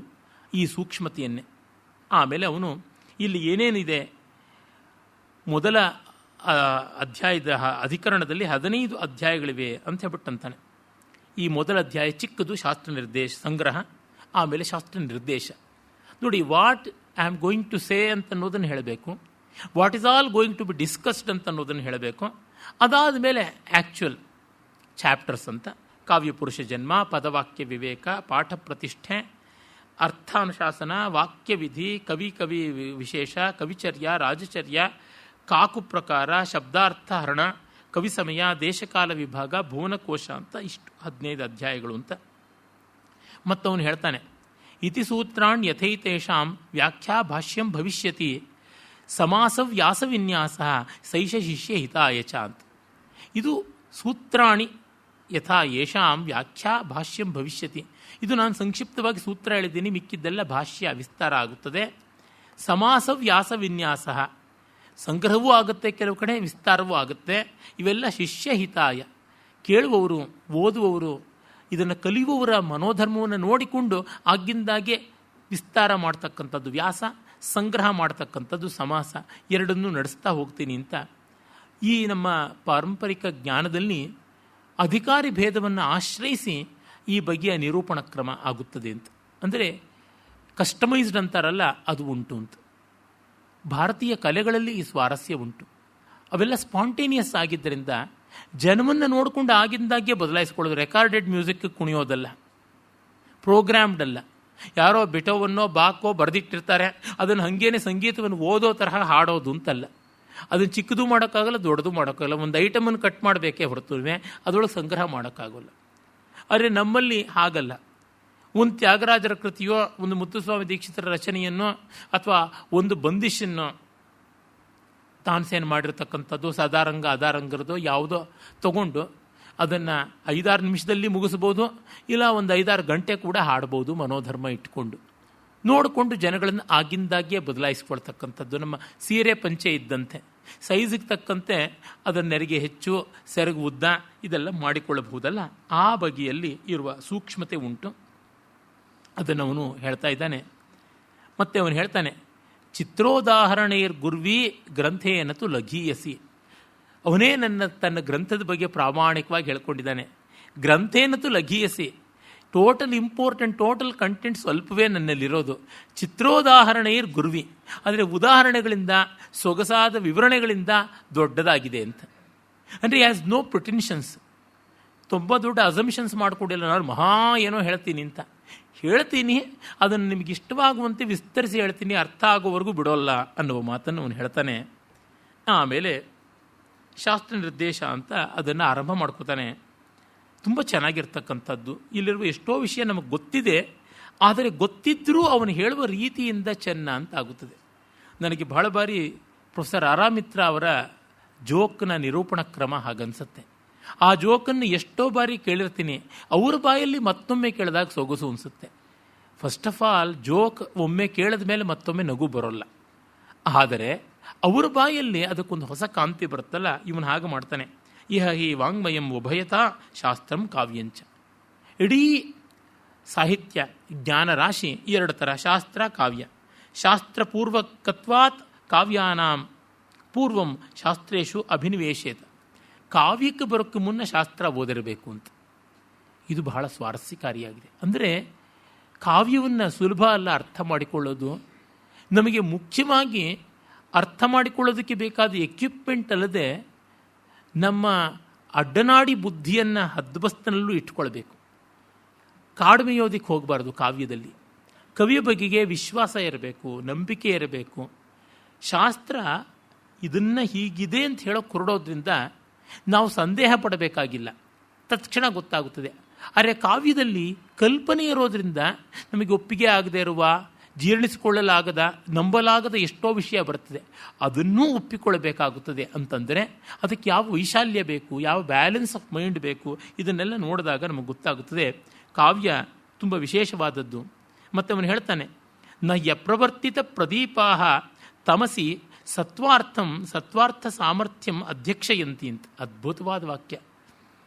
A: ಈ ಸೂಕ್ಷ್ಮತೆಯನ್ನೇ. ಆಮೇಲೆ ಅವನು ಇಲ್ಲಿ ಏನೇನಿದೆ, ಮೊದಲ ಅಧ್ಯಾಯದ ಅಧಿಕರಣದಲ್ಲಿ 15 ಅಧ್ಯಾಯಗಳಿವೆ ಅಂತ ಹೇಳ್ಬಿಟ್ಟಂತಾನೆ. ಈ ಮೊದಲ ಅಧ್ಯಾಯ ಚಿಕ್ಕದು, ಶಾಸ್ತ್ರ ನಿರ್ದೇಶ ಸಂಗ್ರಹ, ಆಮೇಲೆ ಶಾಸ್ತ್ರ ನಿರ್ದೇಶ. ನೋಡಿ, what I am going to say ಅಂತ ಅನ್ನೋದನ್ನು ಹೇಳಬೇಕು, what is all going to be discussed ಅಂತ ಅನ್ನೋದನ್ನು ಹೇಳಬೇಕು. ಅದಾದ ಮೇಲೆ ಆ್ಯಕ್ಚುಯಲ್ ಚಾಪ್ಟರ್ಸ್ ಅಂತ ಕಾವ್ಯಪುರುಷ ಜನ್ಮ, ಪದವಾಕ್ಯ ವಿವೇಕ, ಪಾಠ ಪ್ರತಿಷ್ಠೆ, ಅರ್ಥಾನುಶಾಸನ, ವಾಕ್ಯವಿಧಿ, ಕವಿ ವಿಶೇಷ, ಕವಿಚರ್ಯ, ರಾಜಚರ್ಯ, ಕಾಕು ಪ್ರಕಾರ, ಶಬ್ದಾರ್ಥ ಹರಣ, ಕವಿ ಸಮಯ, ದೇಶಕಾಲ ವಿಭಾಗ, ಭುವನಕೋಶ ಅಂತ ಇಷ್ಟು 15 ಅಧ್ಯಾಯಗಳು ಅಂತ. ಮತ್ತವನು ಹೇಳ್ತಾನೆ, ಇತಿ ಸೂತ್ರಾಣ್ ಯಥೈತೇಷಾಂ ವ್ಯಾಖ್ಯಾ ಭಾಷ್ಯಂ ಭವಿಷ್ಯತಿ ಸಮಾಸ ವ್ಯಾಸವಿನ್ಯಾಸ ಸೈಷ ಶಿಷ್ಯ ಹಿತಾಯ ಚ ಅಂತ. ಇದು ಸೂತ್ರಾಣಿ ಯಥಾ ಯೇಷಾಂ ವ್ಯಾಖ್ಯಾ ಭಾಷ್ಯಂ ಭವಿಷ್ಯತಿ. ಇದು ನಾನು ಸಂಕ್ಷಿಪ್ತವಾಗಿ ಸೂತ್ರ ಹೇಳಿದ್ದೀನಿ, ಮಿಕ್ಕಿದ್ದೆಲ್ಲ ಭಾಷ್ಯ ವಿಸ್ತಾರ ಆಗುತ್ತದೆ. ಸಮಾಸ ವ್ಯಾಸ ವಿನ್ಯಾಸ, ಸಂಗ್ರಹವೂ ಆಗುತ್ತೆ, ಕೆಲವು ಕಡೆ ವಿಸ್ತಾರವೂ ಆಗುತ್ತೆ. ಇವೆಲ್ಲ ಶಿಷ್ಯ ಹಿತಾಯ, ಕೇಳುವವರು ಓದುವವರು ಇದನ್ನು ಕಲಿಯುವವರ ಮನೋಧರ್ಮವನ್ನು ನೋಡಿಕೊಂಡು ಆಗಿಂದಾಗೆ ವಿಸ್ತಾರ ಮಾಡ್ತಕ್ಕಂಥದ್ದು ವ್ಯಾಸ, ಸಂಗ್ರಹ ಮಾಡ್ತಕ್ಕಂಥದ್ದು ಸಮಾಸ, ಎರಡನ್ನೂ ನಡೆಸ್ತಾ ಹೋಗ್ತೀನಿ ಅಂತ. ಈ ನಮ್ಮ ಪಾರಂಪರಿಕ ಜ್ಞಾನದಲ್ಲಿ ಅಧಿಕಾರಿ ಭೇದವನ್ನು ಆಶ್ರಯಿಸಿ ಈ ಬಗೆಯ ನಿರೂಪಣ ಕ್ರಮ ಆಗುತ್ತದೆ ಅಂತ. ಅಂದರೆ ಕಸ್ಟಮೈಸ್ಡ್ ಅಂತಾರಲ್ಲ, ಅದು ಉಂಟು ಅಂತ. ಭಾರತೀಯ ಕಲೆಗಳಲ್ಲಿ ಈ ಸ್ವಾರಸ್ಯ ಉಂಟು. ಅವೆಲ್ಲ ಸ್ಪಾಂಟೇನಿಯಸ್ ಆಗಿದ್ದರಿಂದ ಜನವನ್ನು ನೋಡಿಕೊಂಡು ಆಗಿಂದಾಗೆ ಬದಲಾಯಿಸ್ಕೊಳ್ಳೋದು. ರೆಕಾರ್ಡೆಡ್ ಮ್ಯೂಸಿಕ್ ಕುಣಿಯೋದಲ್ಲ, ಪ್ರೋಗ್ರಾಮ್ಡ್ ಅಲ್ಲ. ಯಾರೋ ಬೆಟೋವನ್ನೋ ಬಾಕೋ ಬರೆದಿಟ್ಟಿರ್ತಾರೆ, ಅದನ್ನು ಹಾಗೇನೆ ಸಂಗೀತವನ್ನು ಓದೋ ತರಹ ಹಾಡೋದು ಅಂತಲ್ಲ. ಅದನ್ನು ಚಿಕ್ಕದು ಮಾಡೋಕ್ಕಾಗಲ್ಲ, ದೊಡ್ಡದು ಮಾಡೋಕ್ಕಾಗಲ್ಲ. ಒಂದು ಐಟಮನ್ನು ಕಟ್ ಮಾಡಬೇಕೇ ಹೊರತುವೆ ಅದರೊಳಗೆ ಸಂಗ್ರಹ ಮಾಡೋಕ್ಕಾಗಲ್ಲ. ಆದರೆ ನಮ್ಮಲ್ಲಿ ಹಾಗಲ್ಲ. ಒಂದು ತ್ಯಾಗರಾಜರ ಕೃತಿಯೋ, ಒಂದು ಮುತ್ತುಸ್ವಾಮಿ ದೀಕ್ಷಿತರ ರಚನೆಯನ್ನು, ಅಥವಾ ಒಂದು ಬಂದಿಷನ್ನು ತಾನ್ಸೇನ್ ಮಾಡಿರ್ತಕ್ಕಂಥದ್ದು, ಸದಾರಂಗ ಅದಾರಂಗರದೋ ಯಾವುದೋ ತಗೊಂಡು ಅದನ್ನು 5-6 ನಿಮಿಷದಲ್ಲಿ ಮುಗಿಸ್ಬೋದು, ಇಲ್ಲ ಒಂದು 5-6 ಗಂಟೆ ಕೂಡ ಹಾಡ್ಬೋದು ಮನೋಧರ್ಮ ಇಟ್ಕೊಂಡು. ನೋಡಿಕೊಂಡು ಜನಗಳನ್ನು ಆಗಿಂದಾಗೆ ಬದಲಾಯಿಸ್ಕೊಳ್ತಕ್ಕಂಥದ್ದು. ನಮ್ಮ ಸೀರೆ ಪಂಚೆ ಇದ್ದಂತೆ ಸೈಜಿಗೆ ತಕ್ಕಂತೆ ಅದರ ನೆರಿಗೆ ಹೆಚ್ಚು, ಸೆರಗು ಉದ್ದ, ಇದೆಲ್ಲ ಮಾಡಿಕೊಳ್ಳಬಹುದಲ್ಲ. ಆ ಬಗೆಯಲ್ಲಿ ಇರುವ ಸೂಕ್ಷ್ಮತೆ ಉಂಟು. ಅದನ್ನು ಅವನು ಹೇಳ್ತಾ ಇದ್ದಾನೆ. ಮತ್ತು ಅವನು ಹೇಳ್ತಾನೆ, ಚಿತ್ರೋದಾಹರಣೆಯರ್ ಗುರ್ವಿ ಗ್ರಂಥೇನತು ಲಘೀಯಸಿ. ಅವನೇ ತನ್ನ ಗ್ರಂಥದ ಬಗ್ಗೆ ಪ್ರಾಮಾಣಿಕವಾಗಿ ಹೇಳ್ಕೊಂಡಿದ್ದಾನೆ. ಗ್ರಂಥೇನತು ಲಘೀಯಸಿ, ಟೋಟಲ್ ಇಂಪಾರ್ಟೆಂಟ್ ಟೋಟಲ್ ಕಂಟೆಂಟ್ ಸ್ವಲ್ಪವೇ ನನ್ನಲ್ಲಿರೋದು. ಚಿತ್ರೋದಾಹರಣೆಯರ್ ಗುರ್ವಿ, ಆದರೆ ಉದಾಹರಣೆಗಳಿಂದ ಸೊಗಸಾದ ವಿವರಣೆಗಳಿಂದ ದೊಡ್ಡದಾಗಿದೆ ಅಂತ. ಅಂದರೆ ಹ್ಯಾಸ್ ನೋ ಪ್ರಿಟೆನ್ಷನ್ಸ್. ತುಂಬ ದೊಡ್ಡ ಅಸಂಪ್ಷನ್ಸ್ ಮಾಡಿಕೊಂಡಿಲ್ಲ, ನಾನು ಮಹಾ ಏನೋ ಹೇಳ್ತೀನಿ ಅಂತ. ಹೇಳ್ತೀನಿ, ಅದನ್ನು ನಿಮಗೆ ಇಷ್ಟವಾಗುವಂತೆ ವಿಸ್ತರಿಸಿ ಹೇಳ್ತೀನಿ, ಅರ್ಥ ಆಗೋವರೆಗೂ ಬಿಡೋಲ್ಲ ಅನ್ನುವ ಮಾತನ್ನು ಅವನು ಹೇಳ್ತಾನೆ. ಆಮೇಲೆ ಶಾಸ್ತ್ರ ನಿರ್ದೇಶ ಅಂತ ಅದನ್ನು ಆರಂಭ ಮಾಡ್ಕೋತಾನೆ. ತುಂಬ ಚೆನ್ನಾಗಿರ್ತಕ್ಕಂಥದ್ದು. ಇಲ್ಲಿರುವ ಎಷ್ಟೋ ವಿಷಯ ನಮಗೆ ಗೊತ್ತಿದೆ, ಆದರೆ ಗೊತ್ತಿದ್ದರೂ ಅವನು ಹೇಳುವ ರೀತಿಯಿಂದ ಚೆನ್ನ ಅಂತ ಆಗುತ್ತದೆ. ನನಗೆ ಬಹಳ ಬಾರಿ ಪ್ರೊಫೆಸರ್ ಆರಾಮಿತ್ರ ಅವರ ಜೋಕ್ನ ನಿರೂಪಣಾ ಕ್ರಮ ಹಾಗನ್ಸುತ್ತೆ. ಆ ಜೋಕನ್ನು ಎಷ್ಟೋ ಬಾರಿ ಕೇಳಿರ್ತೀನಿ, ಅವರ ಬಾಯಲ್ಲಿ ಮತ್ತೊಮ್ಮೆ ಕೇಳಿದಾಗ ಸೊಗಸು ಅನಿಸುತ್ತೆ. ಫಸ್ಟ್ ಆಫ್ ಆಲ್ ಜೋಕ್ ಒಮ್ಮೆ ಕೇಳಿದ ಮೇಲೆ ಮತ್ತೊಮ್ಮೆ ನಗು ಬರೋಲ್ಲ, ಆದರೆ ಅವರ ಬಾಯಲ್ಲಿ ಅದಕ್ಕೊಂದು ಹೊಸ ಕಾಂತಿ ಬರುತ್ತಲ್ಲ. ಇವನು ಹಾಗೆ ಮಾಡ್ತಾನೆ. ಇಹ ಹಿ ವಾಂಗ್ಮಯಂ ಉಭಯತಾ ಶಾಸ್ತ್ರಂ ಕಾವ್ಯಂಚ. ಇಡೀ ಸಾಹಿತ್ಯ ಜ್ಞಾನ ರಾಶಿ ಎರಡು ಥರ, ಶಾಸ್ತ್ರ ಕಾವ್ಯ. ಶಾಸ್ತ್ರಪೂರ್ವಕತ್ವಾತ್ ಕಾವ್ಯಾನಾಂ ಪೂರ್ವಂ ಶಾಸ್ತ್ರೇಶು ಅಭಿನಿವೇಶೇತ. ಕಾವ್ಯಕ್ಕೆ ಬರೋಕ್ಕೆ ಮುನ್ನ ಶಾಸ್ತ್ರ ಓದಿರಬೇಕು ಅಂತ. ಇದು ಬಹಳ ಸ್ವಾರಸ್ಯಕಾರಿಯಾಗಿದೆ. ಅಂದರೆ ಕಾವ್ಯವನ್ನು ಸುಲಭ ಅಲ್ಲ ಅರ್ಥ ಮಾಡಿಕೊಳ್ಳೋದು. ನಮಗೆ ಮುಖ್ಯವಾಗಿ ಅರ್ಥ ಮಾಡಿಕೊಳ್ಳೋದಕ್ಕೆ ಬೇಕಾದ ಎಕ್ವಿಪ್ಮೆಂಟ್ ಅಲ್ಲದೆ ನಮ್ಮ ಅಡ್ಡನಾಡಿ ಬುದ್ಧಿಯನ್ನು ಹದ್ಬಸ್ತನಲ್ಲೂ ಇಟ್ಕೊಳ್ಬೇಕು. ಕಾಡ್ಮೆಯೋದಕ್ಕೆ ಹೋಗಬಾರ್ದು. ಕಾವ್ಯದಲ್ಲಿ ಕವಿಯ ಬಗೆಗೆ ವಿಶ್ವಾಸ ಇರಬೇಕು, ನಂಬಿಕೆ ಇರಬೇಕು. ಶಾಸ್ತ್ರ ಇದನ್ನು ಹೀಗಿದೆ ಅಂತ ಹೇಳೋಕೆ ಹೊರಡೋದ್ರಿಂದ ನಾವು ಸಂದೇಹ ಪಡಬೇಕಾಗಿಲ್ಲ, ತಕ್ಷಣ ಗೊತ್ತಾಗುತ್ತದೆ. ಆದರೆ ಕಾವ್ಯದಲ್ಲಿ ಕಲ್ಪನೆ ಇರೋದ್ರಿಂದ ನಮಗೆ ಒಪ್ಪಿಗೆ ಆಗದೆ ಇರುವ, ಜೀರ್ಣಿಸಿಕೊಳ್ಳಲಾಗದ, ನಂಬಲಾಗದ ಎಷ್ಟೋ ವಿಷಯ ಬರ್ತದೆ. ಅದನ್ನೂ ಒಪ್ಪಿಕೊಳ್ಳಬೇಕಾಗುತ್ತದೆ. ಅಂತಂದರೆ ಅದಕ್ಕೆ ಯಾವ ವೈಶಾಲ್ಯ ಬೇಕು, ಯಾವ ಬ್ಯಾಲೆನ್ಸ್ ಆಫ್ ಮೈಂಡ್ ಬೇಕು, ಇದನ್ನೆಲ್ಲ ನೋಡಿದಾಗ ನಮಗೆ ಗೊತ್ತಾಗುತ್ತದೆ. ಕಾವ್ಯ ತುಂಬ ವಿಶೇಷವಾದದ್ದು. ಮತ್ತು ಅವನು ಹೇಳ್ತಾನೆ, ನ ಯಪ್ರವರ್ತಿತ ಪ್ರದೀಪಾಹ ತಮಸಿ ಸತ್ವಾರ್ಥಂ ಸತ್ವಾರ್ಥ ಸಾಮರ್ಥ್ಯಂ ಅಧ್ಯಕ್ಷಯಂತಿ ಅಂತ. ಅದ್ಭುತವಾದ ವಾಕ್ಯ.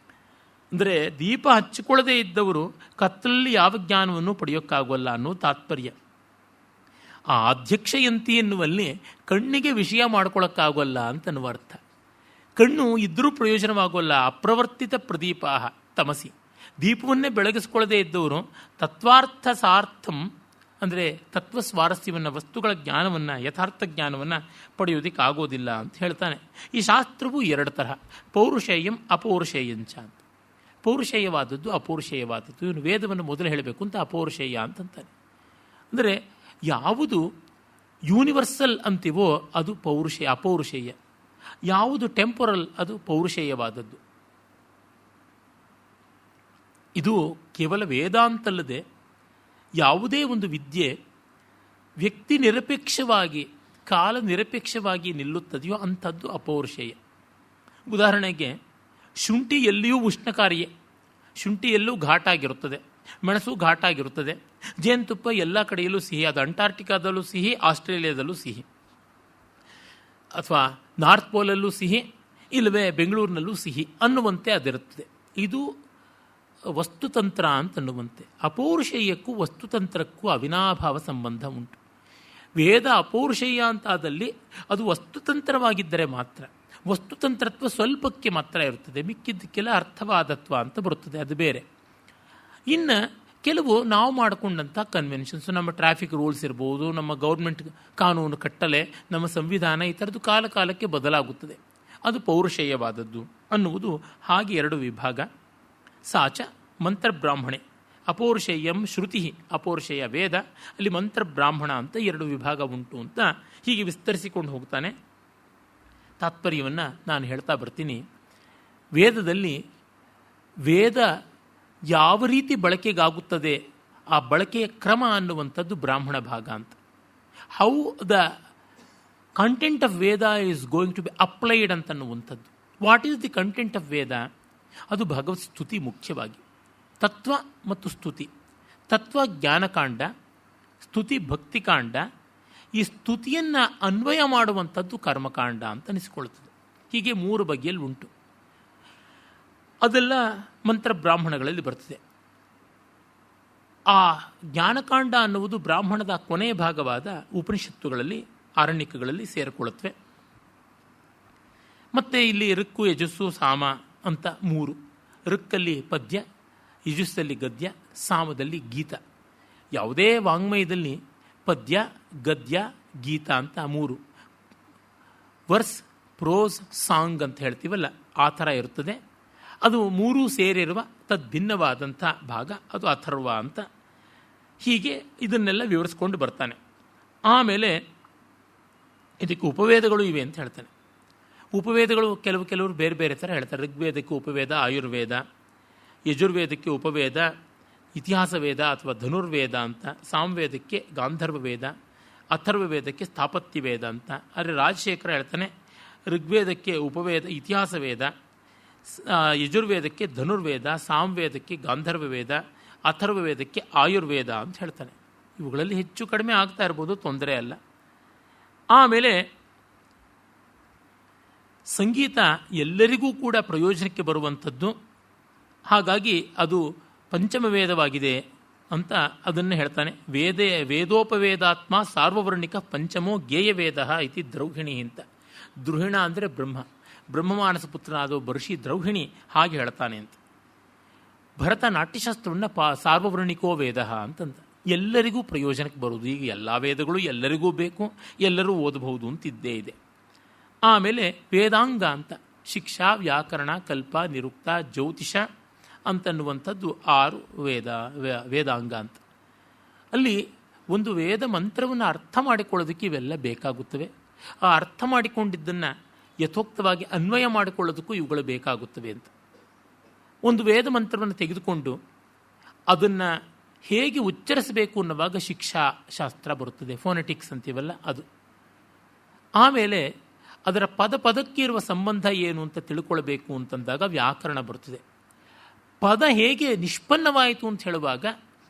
A: ಅಂದರೆ ದೀಪ ಹಚ್ಚಿಕೊಳ್ಳದೇ ಇದ್ದವರು ಕತ್ತಲಲ್ಲಿ ಯಾವ ಜ್ಞಾನವನ್ನು ಪಡೆಯೋಕ್ಕಾಗೋಲ್ಲ ಅನ್ನೋ ತಾತ್ಪರ್ಯ. ಆ ಅಧ್ಯಕ್ಷಯಂತಿ ಎನ್ನುವಲ್ಲಿ ಕಣ್ಣಿಗೆ ವಿಷಯ ಮಾಡ್ಕೊಳ್ಳೋಕ್ಕಾಗೋಲ್ಲ ಅಂತನ್ನುವ ಅರ್ಥ. ಕಣ್ಣು ಇದ್ದರೂ ಪ್ರಯೋಜನವಾಗೋಲ್ಲ. ಅಪ್ರವರ್ತಿತ ಪ್ರದೀಪಾಹ ತಮಸಿ, ದೀಪವನ್ನೇ ಬೆಳಗಿಸ್ಕೊಳ್ಳದೇ ಇದ್ದವರು ತತ್ವಾರ್ಥ ಸಾರ್ಥಂ ಅಂದರೆ ತತ್ವ ಸ್ವಾರಸ್ಯವನ್ನು, ವಸ್ತುಗಳ ಜ್ಞಾನವನ್ನು, ಯಥಾರ್ಥ ಜ್ಞಾನವನ್ನು ಪಡೆಯೋದಕ್ಕೆ ಆಗೋದಿಲ್ಲ ಅಂತ ಹೇಳ್ತಾನೆ. ಈ ಶಾಸ್ತ್ರವು ಎರಡು ತರಹ, ಪೌರುಷೇಯಂ ಅಪೌರುಷೇಯಂಚ ಅಂತ. ಪೌರುಷೇಯವಾದದ್ದು ಅಪೌರುಷೇಯವಾದದ್ದು. ಇವನು ವೇದವನ್ನು ಮೊದಲು ಹೇಳಬೇಕು ಅಂತ ಅಪೌರುಷೇಯ ಅಂತಂತಾನೆ. ಅಂದರೆ ಯಾವುದು ಯೂನಿವರ್ಸಲ್ ಅಂತೀವೋ ಅದು ಪೌರುಷೇಯ, ಅಪೌರುಷೇಯ. ಯಾವುದು ಟೆಂಪೊರಲ್ ಅದು ಪೌರುಷೇಯವಾದದ್ದು. ಇದು ಕೇವಲ ವೇದಾಂತಲ್ಲದೆ ಯಾವುದೇ ಒಂದು ವಿದ್ಯೆ ವ್ಯಕ್ತಿ ನಿರಪೇಕ್ಷವಾಗಿ, ಕಾಲ ನಿರಪೇಕ್ಷವಾಗಿ ನಿಲ್ಲುತ್ತದೆಯೋ ಅಂಥದ್ದು ಅಪೌರುಷೇಯ. ಉದಾಹರಣೆಗೆ ಶುಂಠಿ ಎಲ್ಲಿಯೂ ಉಷ್ಣಕಾರಿಯೇ, ಶುಂಠಿ ಎಲ್ಲೂ ಘಾಟಾಗಿರುತ್ತದೆ, ಮೆಣಸು ಘಾಟಾಗಿರುತ್ತದೆ, ಜೇನುತುಪ್ಪ ಎಲ್ಲ ಕಡೆಯಲ್ಲೂ ಸಿಹಿ. ಅದು ಅಂಟಾರ್ಟಿಕಾದಲ್ಲೂ ಸಿಹಿ, ಆಸ್ಟ್ರೇಲಿಯಾದಲ್ಲೂ ಸಿಹಿ, ಅಥವಾ ನಾರ್ತ್ ಪೋಲಲ್ಲೂ ಸಿಹಿ, ಇಲ್ಲವೇ ಬೆಂಗಳೂರಿನಲ್ಲೂ ಸಿಹಿ ಅನ್ನುವಂತೆ ಅದಿರುತ್ತದೆ. ಇದು ವಸ್ತುತಂತ್ರ ಅಂತನ್ನುವಂತೆ. ಅಪೌರುಷೇಯಕ್ಕೂ ವಸ್ತುತಂತ್ರಕ್ಕೂ ಅವಿನಾಭಾವ ಸಂಬಂಧ ಉಂಟು. ವೇದ ಅಪೌರುಷೇಯ ಅಂತಾದಲ್ಲಿ ಅದು ವಸ್ತುತಂತ್ರವಾಗಿದ್ದರೆ ಮಾತ್ರ. ವಸ್ತುತಂತ್ರತ್ವ ಸ್ವಲ್ಪಕ್ಕೆ ಮಾತ್ರ ಇರುತ್ತದೆ, ಮಿಕ್ಕಿದ್ದಕ್ಕೆಲ್ಲ ಅರ್ಥವಾದತ್ವ ಅಂತ ಬರುತ್ತದೆ, ಅದು ಬೇರೆ. ಇನ್ನು ಕೆಲವು ನಾವು ಮಾಡಿಕೊಂಡಂಥ ಕನ್ವೆನ್ಷನ್ಸು, ನಮ್ಮ ಟ್ರಾಫಿಕ್ ರೂಲ್ಸ್ ಇರ್ಬೋದು, ನಮ್ಮ ಗೌರ್ಮೆಂಟ್ ಕಾನೂನು ಕಟ್ಟಲೆ, ನಮ್ಮ ಸಂವಿಧಾನ, ಈ ಥರದ್ದು ಕಾಲ ಕಾಲಕ್ಕೆ ಬದಲಾಗುತ್ತದೆ. ಅದು ಪೌರುಷೇಯವಾದದ್ದು ಅನ್ನುವುದು. ಹಾಗೆ ಎರಡು ವಿಭಾಗ. ಸಾಚ ಮಂತ್ರಬ್ರಾಹ್ಮಣೆ, ಅಪೌರುಷೇಯಂ ಶ್ರುತಿ, ಅಪೌರುಷೇಯ ವೇದ, ಅಲ್ಲಿ ಮಂತ್ರಬ್ರಾಹ್ಮಣ ಅಂತ ಎರಡು ವಿಭಾಗ ಉಂಟು ಅಂತ ಹೀಗೆ ವಿಸ್ತರಿಸಿಕೊಂಡು ಹೋಗ್ತಾನೆ. ತಾತ್ಪರ್ಯವನ್ನು ನಾನು ಹೇಳ್ತಾ ಬರ್ತೀನಿ. ವೇದದಲ್ಲಿ ವೇದ ಯಾವ ರೀತಿ ಬಳಕೆಗಾಗುತ್ತದೆ, ಆ ಬಳಕೆಯ ಕ್ರಮ ಅನ್ನುವಂಥದ್ದು ಬ್ರಾಹ್ಮಣ ಭಾಗ ಅಂತ. How the content of Veda is going to be applied ಅಂತನ್ನುವಂಥದ್ದು. What is the content of Veda? ಅದು ಭಗವತ್ ಸ್ತುತಿ ಮುಖ್ಯವಾಗಿ. ತತ್ವ ಮತ್ತು ಸ್ತುತಿ. ತತ್ವ ಜ್ಞಾನಕಾಂಡ, ಸ್ತುತಿ ಭಕ್ತಿಕಾಂಡ. ಈ ಸ್ತುತಿಯನ್ನು ಅನ್ವಯ ಮಾಡುವಂಥದ್ದು ಕರ್ಮಕಾಂಡ ಅಂತ ಅನಿಸಿಕೊಳ್ಳುತ್ತದೆ. ಹೀಗೆ ಮೂರು ಬಗೆಯಲ್ಲಿ ಉಂಟು. ಅದೆಲ್ಲ ಮಂತ್ರ ಬ್ರಾಹ್ಮಣಗಳಲ್ಲಿ ಬರ್ತದೆ. ಆ ಜ್ಞಾನಕಾಂಡ ಅನ್ನುವುದು ಬ್ರಾಹ್ಮಣದ ಕೊನೆಯ ಭಾಗವಾದ ಉಪನಿಷತ್ತುಗಳಲ್ಲಿ, ಆರಣ್ಯಕಗಳಲ್ಲಿ ಸೇರಿಕೊಳ್ಳುತ್ತವೆ. ಮತ್ತು ಇಲ್ಲಿ ಋಕ್ಕು, ಯಜಸ್ಸು, ಸಾಮ ಅಂತ 3. ಋಕ್ಕಲ್ಲಿ ಪದ್ಯ, ಯಜಸ್ಸಲ್ಲಿ ಗದ್ಯ, ಸಾಮದಲ್ಲಿ ಗೀತ. ಯಾವುದೇ ವಾಂಗ್ಮಯದಲ್ಲಿ ಪದ್ಯ, ಗದ್ಯ, ಗೀತ ಅಂತ 3 ವರ್ಸ್, ಪ್ರೋಸ್, ಸಾಂಗ್ ಅಂತ ಹೇಳ್ತೀವಲ್ಲ, ಆ ಥರ ಇರುತ್ತದೆ. ಅದು 3 ಸೇರಿರುವ ತದ್ಭಿನ್ನವಾದಂಥ ಭಾಗ, ಅದು ಅಥರ್ವ ಅಂತ. ಹೀಗೆ ಇದನ್ನೆಲ್ಲ ವಿವರಿಸ್ಕೊಂಡು ಬರ್ತಾನೆ. ಆಮೇಲೆ ಇದಕ್ಕೆ ಉಪವೇದಗಳು ಇವೆ ಅಂತ ಹೇಳ್ತಾನೆ. ಉಪವೇದಗಳು ಕೆಲವರು ಬೇರೆ ಬೇರೆ ಥರ ಹೇಳ್ತಾರೆ. ಋಗ್ವೇದಕ್ಕೆ ಉಪವೇದ ಆಯುರ್ವೇದ, ಯಜುರ್ವೇದಕ್ಕೆ ಉಪವೇದ ಇತಿಹಾಸ ವೇದ ಅಥವಾ ಧನುರ್ವೇದ ಅಂತ, ಸಾಮವೇದಕ್ಕೆ ಗಾಂಧರ್ವ ವೇದ, ಅಥರ್ವ ವೇದಕ್ಕೆ ಸ್ಥಾಪತ್ಯ ವೇದ ಅಂತ. ಆದರೆ ರಾಜಶೇಖರ ಹೇಳ್ತಾನೆ ಋಗ್ವೇದಕ್ಕೆ ಉಪವೇದ ಇತಿಹಾಸ ವೇದ, ಯಜುರ್ವೇದಕ್ಕೆ ಧನುರ್ವೇದ, ಸಾಮವೇದಕ್ಕೆ ಗಾಂಧರ್ವ ವೇದ, ಅಥರ್ವ ವೇದಕ್ಕೆ ಆಯುರ್ವೇದ ಅಂತ ಹೇಳ್ತಾನೆ. ಇವುಗಳಲ್ಲಿ ಹೆಚ್ಚು ಕಡಿಮೆ ಆಗ್ತಾ ಇರ್ಬೋದು, ತೊಂದರೆ ಅಲ್ಲ. ಆಮೇಲೆ ಸಂಗೀತ ಎಲ್ಲರಿಗೂ ಕೂಡ ಪ್ರಯೋಜನಕ್ಕೆ ಬರುವಂಥದ್ದು, ಹಾಗಾಗಿ ಅದು ಪಂಚಮ ವೇದವಾಗಿದೆ ಅಂತ ಅದನ್ನು ಹೇಳ್ತಾನೆ. ವೇದೋಪವೇದಾತ್ಮ ಸಾರ್ವವರ್ಣಿಕ ಪಂಚಮೋ ಗೇಯವೇದ ಇತಿ ದ್ರೌಹಿಣಿ ಅಂತ. ದ್ರುಹಿಣ ಅಂದರೆ ಬ್ರಹ್ಮಮಾನಸ ಪುತ್ರನಾದ ಬರ್ಷಿ ದ್ರೌಹಿಣಿ ಹಾಗೆ ಹೇಳ್ತಾನೆ ಅಂತ. ಭರತ ನಾಟ್ಯಶಾಸ್ತ್ರವನ್ನು ಸಾರ್ವವರ್ಣಿಕೋ ವೇದ ಅಂತಂದ. ಎಲ್ಲರಿಗೂ ಪ್ರಯೋಜನಕ್ಕೆ ಬರುವುದು. ಈಗ ಎಲ್ಲ ವೇದಗಳು ಎಲ್ಲರಿಗೂ ಬೇಕು, ಎಲ್ಲರೂ ಓದಬಹುದು ಅಂತಿದ್ದೇ ಇದೆ. ಆಮೇಲೆ ವೇದಾಂಗ ಅಂತ ಶಿಕ್ಷಾ, ವ್ಯಾಕರಣ, ಕಲ್ಪ, ನಿರುಕ್ತ, ಜ್ಯೋತಿಷ ಅಂತನ್ನುವಂಥದ್ದು 6 ವೇದಾಂಗ ಅಂತ. ಅಲ್ಲಿ ಒಂದು ವೇದ ಮಂತ್ರವನ್ನು ಅರ್ಥ ಮಾಡಿಕೊಳ್ಳೋದಕ್ಕೆ ಇವೆಲ್ಲ ಬೇಕಾಗುತ್ತವೆ. ಆ ಅರ್ಥ ಮಾಡಿಕೊಂಡಿದ್ದನ್ನು ಯಥೋಕ್ತವಾಗಿ ಅನ್ವಯ ಮಾಡಿಕೊಳ್ಳೋದಕ್ಕೂ ಇವುಗಳು ಬೇಕಾಗುತ್ತವೆ ಅಂತ. ಒಂದು ವೇದ ಮಂತ್ರವನ್ನು ತೆಗೆದುಕೊಂಡು ಅದನ್ನು ಹೇಗೆ ಉಚ್ಚರಿಸಬೇಕು ಅನ್ನುವಾಗ ಶಿಕ್ಷಾ ಶಾಸ್ತ್ರ ಬರುತ್ತದೆ, ಫೋನೆಟಿಕ್ಸ್ ಅಂತೀವಲ್ಲ ಅದು. ಆಮೇಲೆ ಅದರ ಪದಕ್ಕೆ ಇರುವ ಸಂಬಂಧ ಏನು ಅಂತ ತಿಳ್ಕೊಳ್ಬೇಕು ಅಂತಂದಾಗ ವ್ಯಾಕರಣ ಬರುತ್ತದೆ. ಪದ ಹೇಗೆ ನಿಷ್ಪನ್ನವಾಯಿತು ಅಂತ ಹೇಳುವಾಗ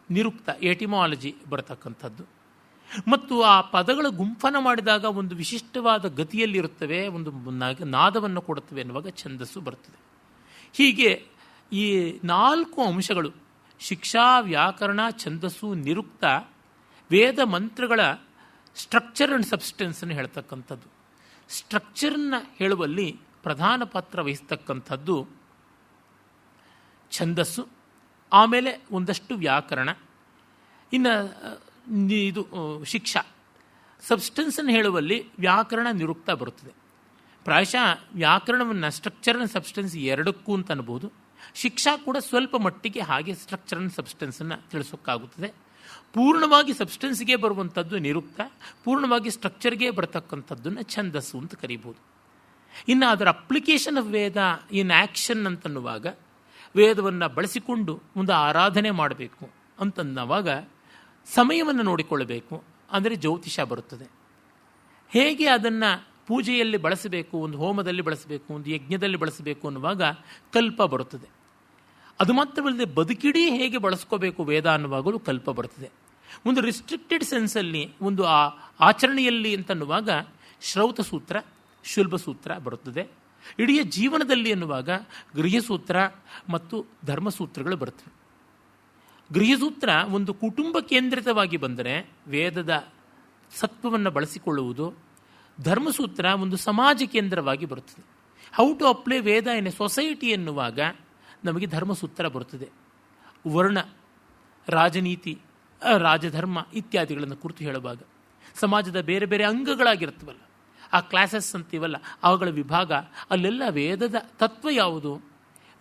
A: ನಿರುಕ್ತ, ಎಟಿಮಾಲಜಿ ಬರತಕ್ಕಂಥದ್ದು. ಮತ್ತು ಆ ಪದಗಳ ಗುಂಪನ ಮಾಡಿದಾಗ ಒಂದು ವಿಶಿಷ್ಟವಾದ ಗತಿಯಲ್ಲಿರುತ್ತವೆ, ಒಂದು ನಾದವನ್ನು ಕೊಡುತ್ತವೆ ಎನ್ನುವಾಗ ಛಂದಸ್ಸು ಬರ್ತದೆ. ಹೀಗೆ ಈ 4 ಅಂಶಗಳು ಶಿಕ್ಷಾ, ವ್ಯಾಕರಣ, ಛಂದಸ್ಸು, ನಿರುಕ್ತ ವೇದ ಮಂತ್ರಗಳ ಸ್ಟ್ರಕ್ಚರ್ ಆ್ಯಂಡ್ ಸಬ್ಸ್ಟೆನ್ಸನ್ನು ಹೇಳ್ತಕ್ಕಂಥದ್ದು. ಸ್ಟ್ರಕ್ಚರನ್ನು ಹೇಳುವಲ್ಲಿ ಪ್ರಧಾನ ಪಾತ್ರ ವಹಿಸ್ತಕ್ಕಂಥದ್ದು ಛಂದಸ್ಸು, ಆಮೇಲೆ ಒಂದಷ್ಟು ವ್ಯಾಕರಣ, ಇನ್ನು ಇದು ಶಿಕ್ಷಾ. ಸಬ್ಸ್ಟೆನ್ಸನ್ನು ಹೇಳುವಲ್ಲಿ ವ್ಯಾಕರಣ, ನಿರುಕ್ತ ಬರುತ್ತದೆ. ಪ್ರಾಯಶಃ ವ್ಯಾಕರಣವನ್ನು ಸ್ಟ್ರಕ್ಚರ್ ಆ್ಯಂಡ್ ಸಬ್ಸ್ಟೆನ್ಸ್ ಎರಡಕ್ಕೂ ಅಂತ ಅನ್ಬೋದು. ಶಿಕ್ಷಾ ಕೂಡ ಸ್ವಲ್ಪ ಮಟ್ಟಿಗೆ ಹಾಗೆ ಸ್ಟ್ರಕ್ಚರ್ ಆ್ಯಂಡ್ ಸಬ್ಸ್ಟೆನ್ಸನ್ನು ತಿಳಿಸೋಕ್ಕಾಗುತ್ತದೆ. ಪೂರ್ಣವಾಗಿ ಸಬ್ಸ್ಟೆನ್ಸ್ಗೆ ಬರುವಂಥದ್ದು ನಿರುಕ್ತ, ಪೂರ್ಣವಾಗಿ ಸ್ಟ್ರಕ್ಚರ್ಗೆ ಬರತಕ್ಕಂಥದ್ದನ್ನು ಛಂದಸ್ಸು ಅಂತ ಕರೀಬೋದು. ಇನ್ನು ಅದರ application of Veda in action ಅಂತನ್ನುವಾಗ ವೇದವನ್ನು ಬಳಸಿಕೊಂಡು ಒಂದು ಆರಾಧನೆ ಮಾಡಬೇಕು ಅಂತನ್ನವಾಗ ಸಮಯವನ್ನು ನೋಡಿಕೊಳ್ಳಬೇಕು, ಅಂದರೆ ಜ್ಯೋತಿಷ ಬರುತ್ತದೆ. ಹೇಗೆ ಅದನ್ನು ಪೂಜೆಯಲ್ಲಿ ಬಳಸಬೇಕು, ಒಂದು ಹೋಮದಲ್ಲಿ ಬಳಸಬೇಕು, ಒಂದು ಯಜ್ಞದಲ್ಲಿ ಬಳಸಬೇಕು ಅನ್ನುವಾಗ ಕಲ್ಪ ಬರುತ್ತದೆ. ಅದು ಮಾತ್ರವಲ್ಲದೆ ಬದುಕಿಡೀ ಹೇಗೆ ಬಳಸ್ಕೋಬೇಕು ವೇದ ಅನ್ನುವಾಗಲೂ ಕಲ್ಪ ಬರ್ತದೆ. ಒಂದು ರಿಸ್ಟ್ರಿಕ್ಟೆಡ್ ಸೆನ್ಸಲ್ಲಿ, ಒಂದು ಆಚರಣೆಯಲ್ಲಿ ಅಂತನ್ನುವಾಗ ಶ್ರೌತ ಸೂತ್ರ, ಶುಲ್ಬ ಸೂತ್ರ ಬರುತ್ತದೆ. ಇಡೀ ಜೀವನದಲ್ಲಿ ಎನ್ನುವಾಗ ಗೃಹಸೂತ್ರ ಮತ್ತು ಧರ್ಮಸೂತ್ರಗಳು ಬರ್ತವೆ. ಗೃಹಸೂತ್ರ ಒಂದು ಕುಟುಂಬ ಕೇಂದ್ರಿತವಾಗಿ ಬಂದರೆ ವೇದದ ಸತ್ವವನ್ನು ಬಳಸಿಕೊಳ್ಳುವುದು, ಧರ್ಮಸೂತ್ರ ಒಂದು ಸಮಾಜ ಕೇಂದ್ರವಾಗಿ ಬರುತ್ತದೆ. How to apply Veda in a society ಎನ್ನುವಾಗ ನಮಗೆ ಧರ್ಮಸೂತ್ರ ಬರುತ್ತದೆ. ವರ್ಣ, ರಾಜನೀತಿ, ರಾಜಧರ್ಮ ಇತ್ಯಾದಿಗಳನ್ನು ಕುರಿತು ಹೇಳುವಾಗ ಸಮಾಜದ ಬೇರೆ ಬೇರೆ ಅಂಗಗಳಾಗಿರ್ತವಲ್ಲ, ಆ ಕ್ಲಾಸಸ್ ಅಂತೀವಲ್ಲ, ಅವುಗಳ ವಿಭಾಗ, ಅಲ್ಲೆಲ್ಲ ವೇದದ ತತ್ವ ಯಾವುದು,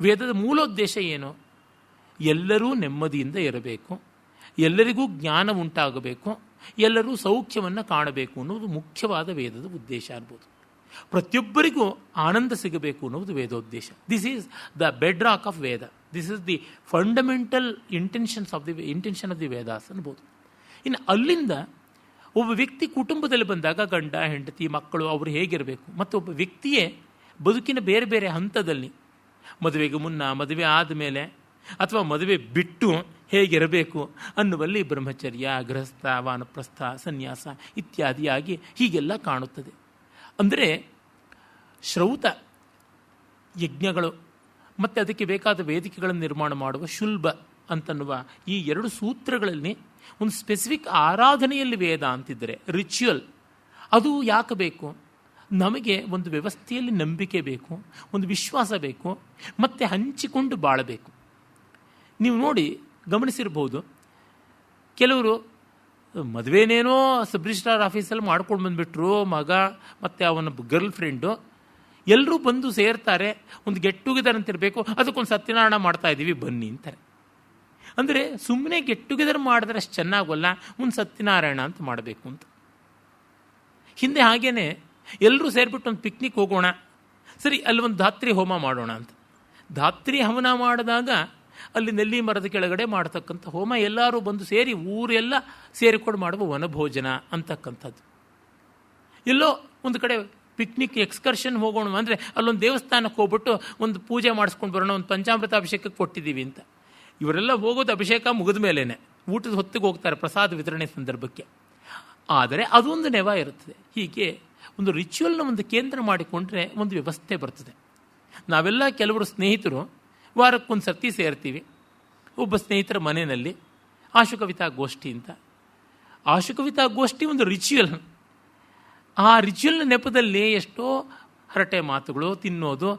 A: ವೇದದ ಮೂಲೋದ್ದೇಶ ಏನು, ಎಲ್ಲರೂ ನೆಮ್ಮದಿಯಿಂದ ಇರಬೇಕು, ಎಲ್ಲರಿಗೂ ಜ್ಞಾನ ಉಂಟಾಗಬೇಕು, ಎಲ್ಲರೂ ಸೌಖ್ಯವನ್ನು ಕಾಣಬೇಕು ಅನ್ನೋದು ಮುಖ್ಯವಾದ ವೇದದ ಉದ್ದೇಶ ಅನ್ಬೋದು. ಪ್ರತಿಯೊಬ್ಬರಿಗೂ ಆನಂದ ಸಿಗಬೇಕು ಅನ್ನೋದು ವೇದೋದ್ದೇಶ. This is the bedrock of Veda. This is the fundamental intention of the Vedas ಅನ್ಬೋದು. ಇನ್ನು ಅಲ್ಲಿಂದ ಒಬ್ಬ ವ್ಯಕ್ತಿ ಕುಟುಂಬದಲ್ಲಿ ಬಂದಾಗ ಗಂಡ, ಹೆಂಡತಿ, ಮಕ್ಕಳು ಅವರು ಹೇಗಿರಬೇಕು, ಮತ್ತು ಒಬ್ಬ ವ್ಯಕ್ತಿಯೇ ಬದುಕಿನ ಬೇರೆ ಬೇರೆ ಹಂತದಲ್ಲಿ ಮದುವೆಗೆ ಮುನ್ನ, ಮದುವೆ ಆದಮೇಲೆ ಅಥವಾ ಮದುವೆ ಬಿಟ್ಟು ಹೇಗಿರಬೇಕು ಅನ್ನುವಲ್ಲಿ ಬ್ರಹ್ಮಚರ್ಯ, ಗೃಹಸ್ಥ, ವಾನಪ್ರಸ್ಥ, ಸನ್ಯಾಸ ಇತ್ಯಾದಿಯಾಗಿ ಹೀಗೆಲ್ಲ ಕಾಣುತ್ತದೆ. ಅಂದರೆ ಶ್ರೌತ ಯಜ್ಞಗಳು ಮತ್ತು ಅದಕ್ಕೆ ಬೇಕಾದ ವೇದಿಕೆಗಳನ್ನು ನಿರ್ಮಾಣ ಮಾಡುವ ಶುಲ್ಬ ಅಂತನ್ನುವ ಈ ಎರಡು ಸೂತ್ರಗಳಲ್ಲಿ ಒಂದು ಸ್ಪೆಸಿಫಿಕ್ ಆರಾಧನೆಯಲ್ಲಿ ವೇದ ಅಂತಿದ್ದರೆ ರಿಚುವಲ್ ಅದು ಯಾಕೆ ಬೇಕು? ನಮಗೆ ಒಂದು ವ್ಯವಸ್ಥೆಯಲ್ಲಿ ನಂಬಿಕೆ ಬೇಕು, ಒಂದು ವಿಶ್ವಾಸ ಬೇಕು, ಮತ್ತು ಹಂಚಿಕೊಂಡು ಬಾಳಬೇಕು. ನೀವು ನೋಡಿ ಗಮನಿಸಿರ್ಬೋದು, ಕೆಲವರು ಮದುವೆನೇನೋ ಸಬ್ ರಿಜಿಸ್ಟ್ರಾರ್ ಆಫೀಸಲ್ಲಿ ಮಾಡ್ಕೊಂಡು ಬಂದುಬಿಟ್ರು, ಮಗ ಮತ್ತು ಅವನ ಗರ್ಲ್ ಫ್ರೆಂಡು ಎಲ್ಲರೂ ಬಂದು ಸೇರ್ತಾರೆ, ಒಂದು ಗೆಟ್ ಟುಗೆದರ್ ಅಂತಿರಬೇಕು, ಅದಕ್ಕೊಂದು ಸತ್ಯನಾರಾಯಣ ಮಾಡ್ತಾ ಇದ್ದೀವಿ ಬನ್ನಿ ಅಂತಾರೆ. ಅಂದರೆ ಸುಮ್ಮನೆ ಗೆಟ್ ಟುಗೆದರ್ ಮಾಡಿದ್ರೆ ಅಷ್ಟು ಚೆನ್ನಾಗಲ್ಲ, ಒಂದು ಸತ್ಯನಾರಾಯಣ ಅಂತ ಮಾಡಬೇಕು ಅಂತ. ಹಿಂದೆ ಹಾಗೇನೆ ಎಲ್ಲರೂ ಸೇರಿಬಿಟ್ಟು ಒಂದು ಪಿಕ್ನಿಕ್ ಹೋಗೋಣ, ಸರಿ ಅಲ್ಲಿ ಒಂದು ಧಾತ್ರಿ ಹೋಮ ಮಾಡೋಣ ಅಂತ. ಧಾತ್ರಿ ಹವನ ಮಾಡಿದಾಗ ಅಲ್ಲಿ ನೆಲ್ಲಿ ಮರದ ಕೆಳಗಡೆ ಮಾಡ್ತಕ್ಕಂಥ ಹೋಮ ಎಲ್ಲರೂ ಬಂದು ಸೇರಿ ಊರೆಲ್ಲ ಸೇರಿಕೊಂಡು ಮಾಡುವ ವನಭೋಜನ ಅಂತಕ್ಕಂಥದ್ದು. ಎಲ್ಲೋ ಒಂದು ಕಡೆ ಪಿಕ್ನಿಕ್ ಎಕ್ಸ್ಕರ್ಷನ್ ಹೋಗೋಣ ಅಂದರೆ ಅಲ್ಲೊಂದು ದೇವಸ್ಥಾನಕ್ಕೆ ಹೋಗ್ಬಿಟ್ಟು ಒಂದು ಪೂಜೆ ಮಾಡಿಸ್ಕೊಂಡು ಬರೋಣ, ಒಂದು ಪಂಚಾಮೃತ ಅಭಿಷೇಕಕ್ಕೆ ಕೊಟ್ಟಿದ್ದೀವಿ ಅಂತ. ಇವರೆಲ್ಲ ಹೋಗೋದು ಅಭಿಷೇಕ ಮುಗಿದ ಮೇಲೇ ಊಟದ ಹೊತ್ತಿಗೆ ಹೋಗ್ತಾರೆ ಪ್ರಸಾದ ವಿತರಣೆ ಸಂದರ್ಭಕ್ಕೆ. ಆದರೆ ಅದೊಂದು ನೆವ ಇರುತ್ತದೆ. ಹೀಗೆ ಒಂದು ರಿಚುವಲ್ನ ಒಂದು ಕೇಂದ್ರ ಮಾಡಿಕೊಂಡ್ರೆ ಒಂದು ವ್ಯವಸ್ಥೆ ಬರ್ತದೆ. ನಾವೆಲ್ಲ ಕೆಲವರು ಸ್ನೇಹಿತರು ವಾರಕ್ಕೊಂದು ಸರ್ತಿ ಸೇರ್ತೀವಿ ಒಬ್ಬ ಸ್ನೇಹಿತರ ಮನೆಯಲ್ಲಿ ಆಶುಕವಿತಾ ಗೋಷ್ಠಿ ಅಂತ. ಆಶುಕವಿತಾ ಗೋಷ್ಠಿ ಒಂದು ರಿಚುವಲ್. ಆ ರಿಚುವಲ್ನ ನೆಪದಲ್ಲಿ ಎಷ್ಟೋ ಹರಟೆ ಮಾತುಗಳು, ತಿನ್ನೋದು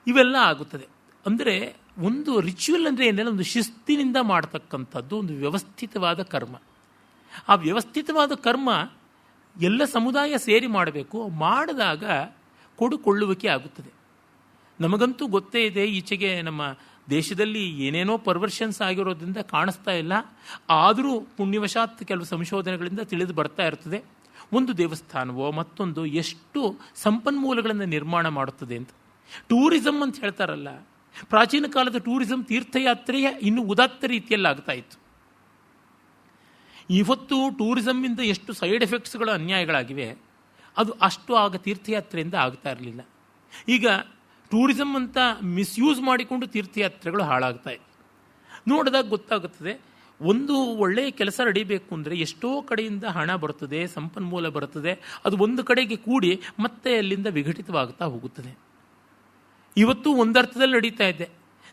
A: ಇವೆಲ್ಲ ಆಗುತ್ತದೆ. ಅಂದರೆ ಒಂದು ರಿಚುವಲ್ ಅಂದರೆ ಏನೆಲ್ಲ ಒಂದು ಶಿಸ್ತಿನಿಂದ ಮಾಡ್ತಕ್ಕಂಥದ್ದು ಒಂದು ವ್ಯವಸ್ಥಿತವಾದ ಕರ್ಮ. ಆ ವ್ಯವಸ್ಥಿತವಾದ ಕರ್ಮ ಎಲ್ಲ ಸಮುದಾಯ ಸೇರಿ ಮಾಡಬೇಕು. ಮಾಡಿದಾಗ ಕೊಡುಕೊಳ್ಳುವಿಕೆ ಆಗುತ್ತದೆ. ನಮಗಂತೂ ಗೊತ್ತೇ ಇದೆ, ಈಚೆಗೆ ನಮ್ಮ ದೇಶದಲ್ಲಿ ಏನೇನೋ ಪರ್ವರ್ಷನ್ಸ್ ಆಗಿರೋದ್ರಿಂದ ಕಾಣಿಸ್ತಾ ಇಲ್ಲ. ಆದರೂ ಪುಣ್ಯವಶಾತ್ ಕೆಲವು ಸಂಶೋಧನೆಗಳಿಂದ ತಿಳಿದು ಬರ್ತಾ ಇರ್ತದೆ, ಒಂದು ದೇವಸ್ಥಾನವೋ ಮತ್ತೊಂದು ಎಷ್ಟು ಸಂಪನ್ಮೂಲಗಳನ್ನು ನಿರ್ಮಾಣ ಮಾಡುತ್ತದೆ ಅಂತ. ಟೂರಿಸಂ ಅಂತ ಹೇಳ್ತಾರಲ್ಲ, ಪ್ರಾಚೀನ ಕಾಲದ ಟೂರಿಸಂ ತೀರ್ಥಯಾತ್ರೆಯ ಇನ್ನು ಉದಾತ್ತ ರೀತಿಯಲ್ಲಿ ಆಗ್ತಾ ಇತ್ತು. ಇವತ್ತು ಟೂರಿಸಮ್ಮಿಂದ ಎಷ್ಟು ಸೈಡ್ ಎಫೆಕ್ಟ್ಸ್ಗಳು ಅನ್ಯಾಯಗಳಾಗಿವೆ, ಅದು ಅಷ್ಟು ಆಗ ತೀರ್ಥಯಾತ್ರೆಯಿಂದ ಆಗ್ತಾ ಇರಲಿಲ್ಲ. ಈಗ ಟೂರಿಸಮ್ ಅಂತ ಮಿಸ್ಯೂಸ್ ಮಾಡಿಕೊಂಡು ತೀರ್ಥಯಾತ್ರೆಗಳು ಹಾಳಾಗ್ತಾ ಇವೆ. ನೋಡಿದಾಗ ಗೊತ್ತಾಗುತ್ತದೆ, ಒಂದು ಒಳ್ಳೆಯ ಕೆಲಸ ನಡೀಬೇಕು ಅಂದರೆ ಎಷ್ಟೋ ಕಡೆಯಿಂದ ಹಣ ಬರ್ತದೆ, ಸಂಪನ್ಮೂಲ ಬರ್ತದೆ, ಅದು ಒಂದು ಕಡೆಗೆ ಕೂಡಿ ಮತ್ತೆ ಅಲ್ಲಿಂದ ವಿಘಟಿತವಾಗ್ತಾ ಹೋಗುತ್ತದೆ. ಇವತ್ತು ಒಂದರ್ಥದಲ್ಲಿ ನಡೀತಾ ಇದೆ.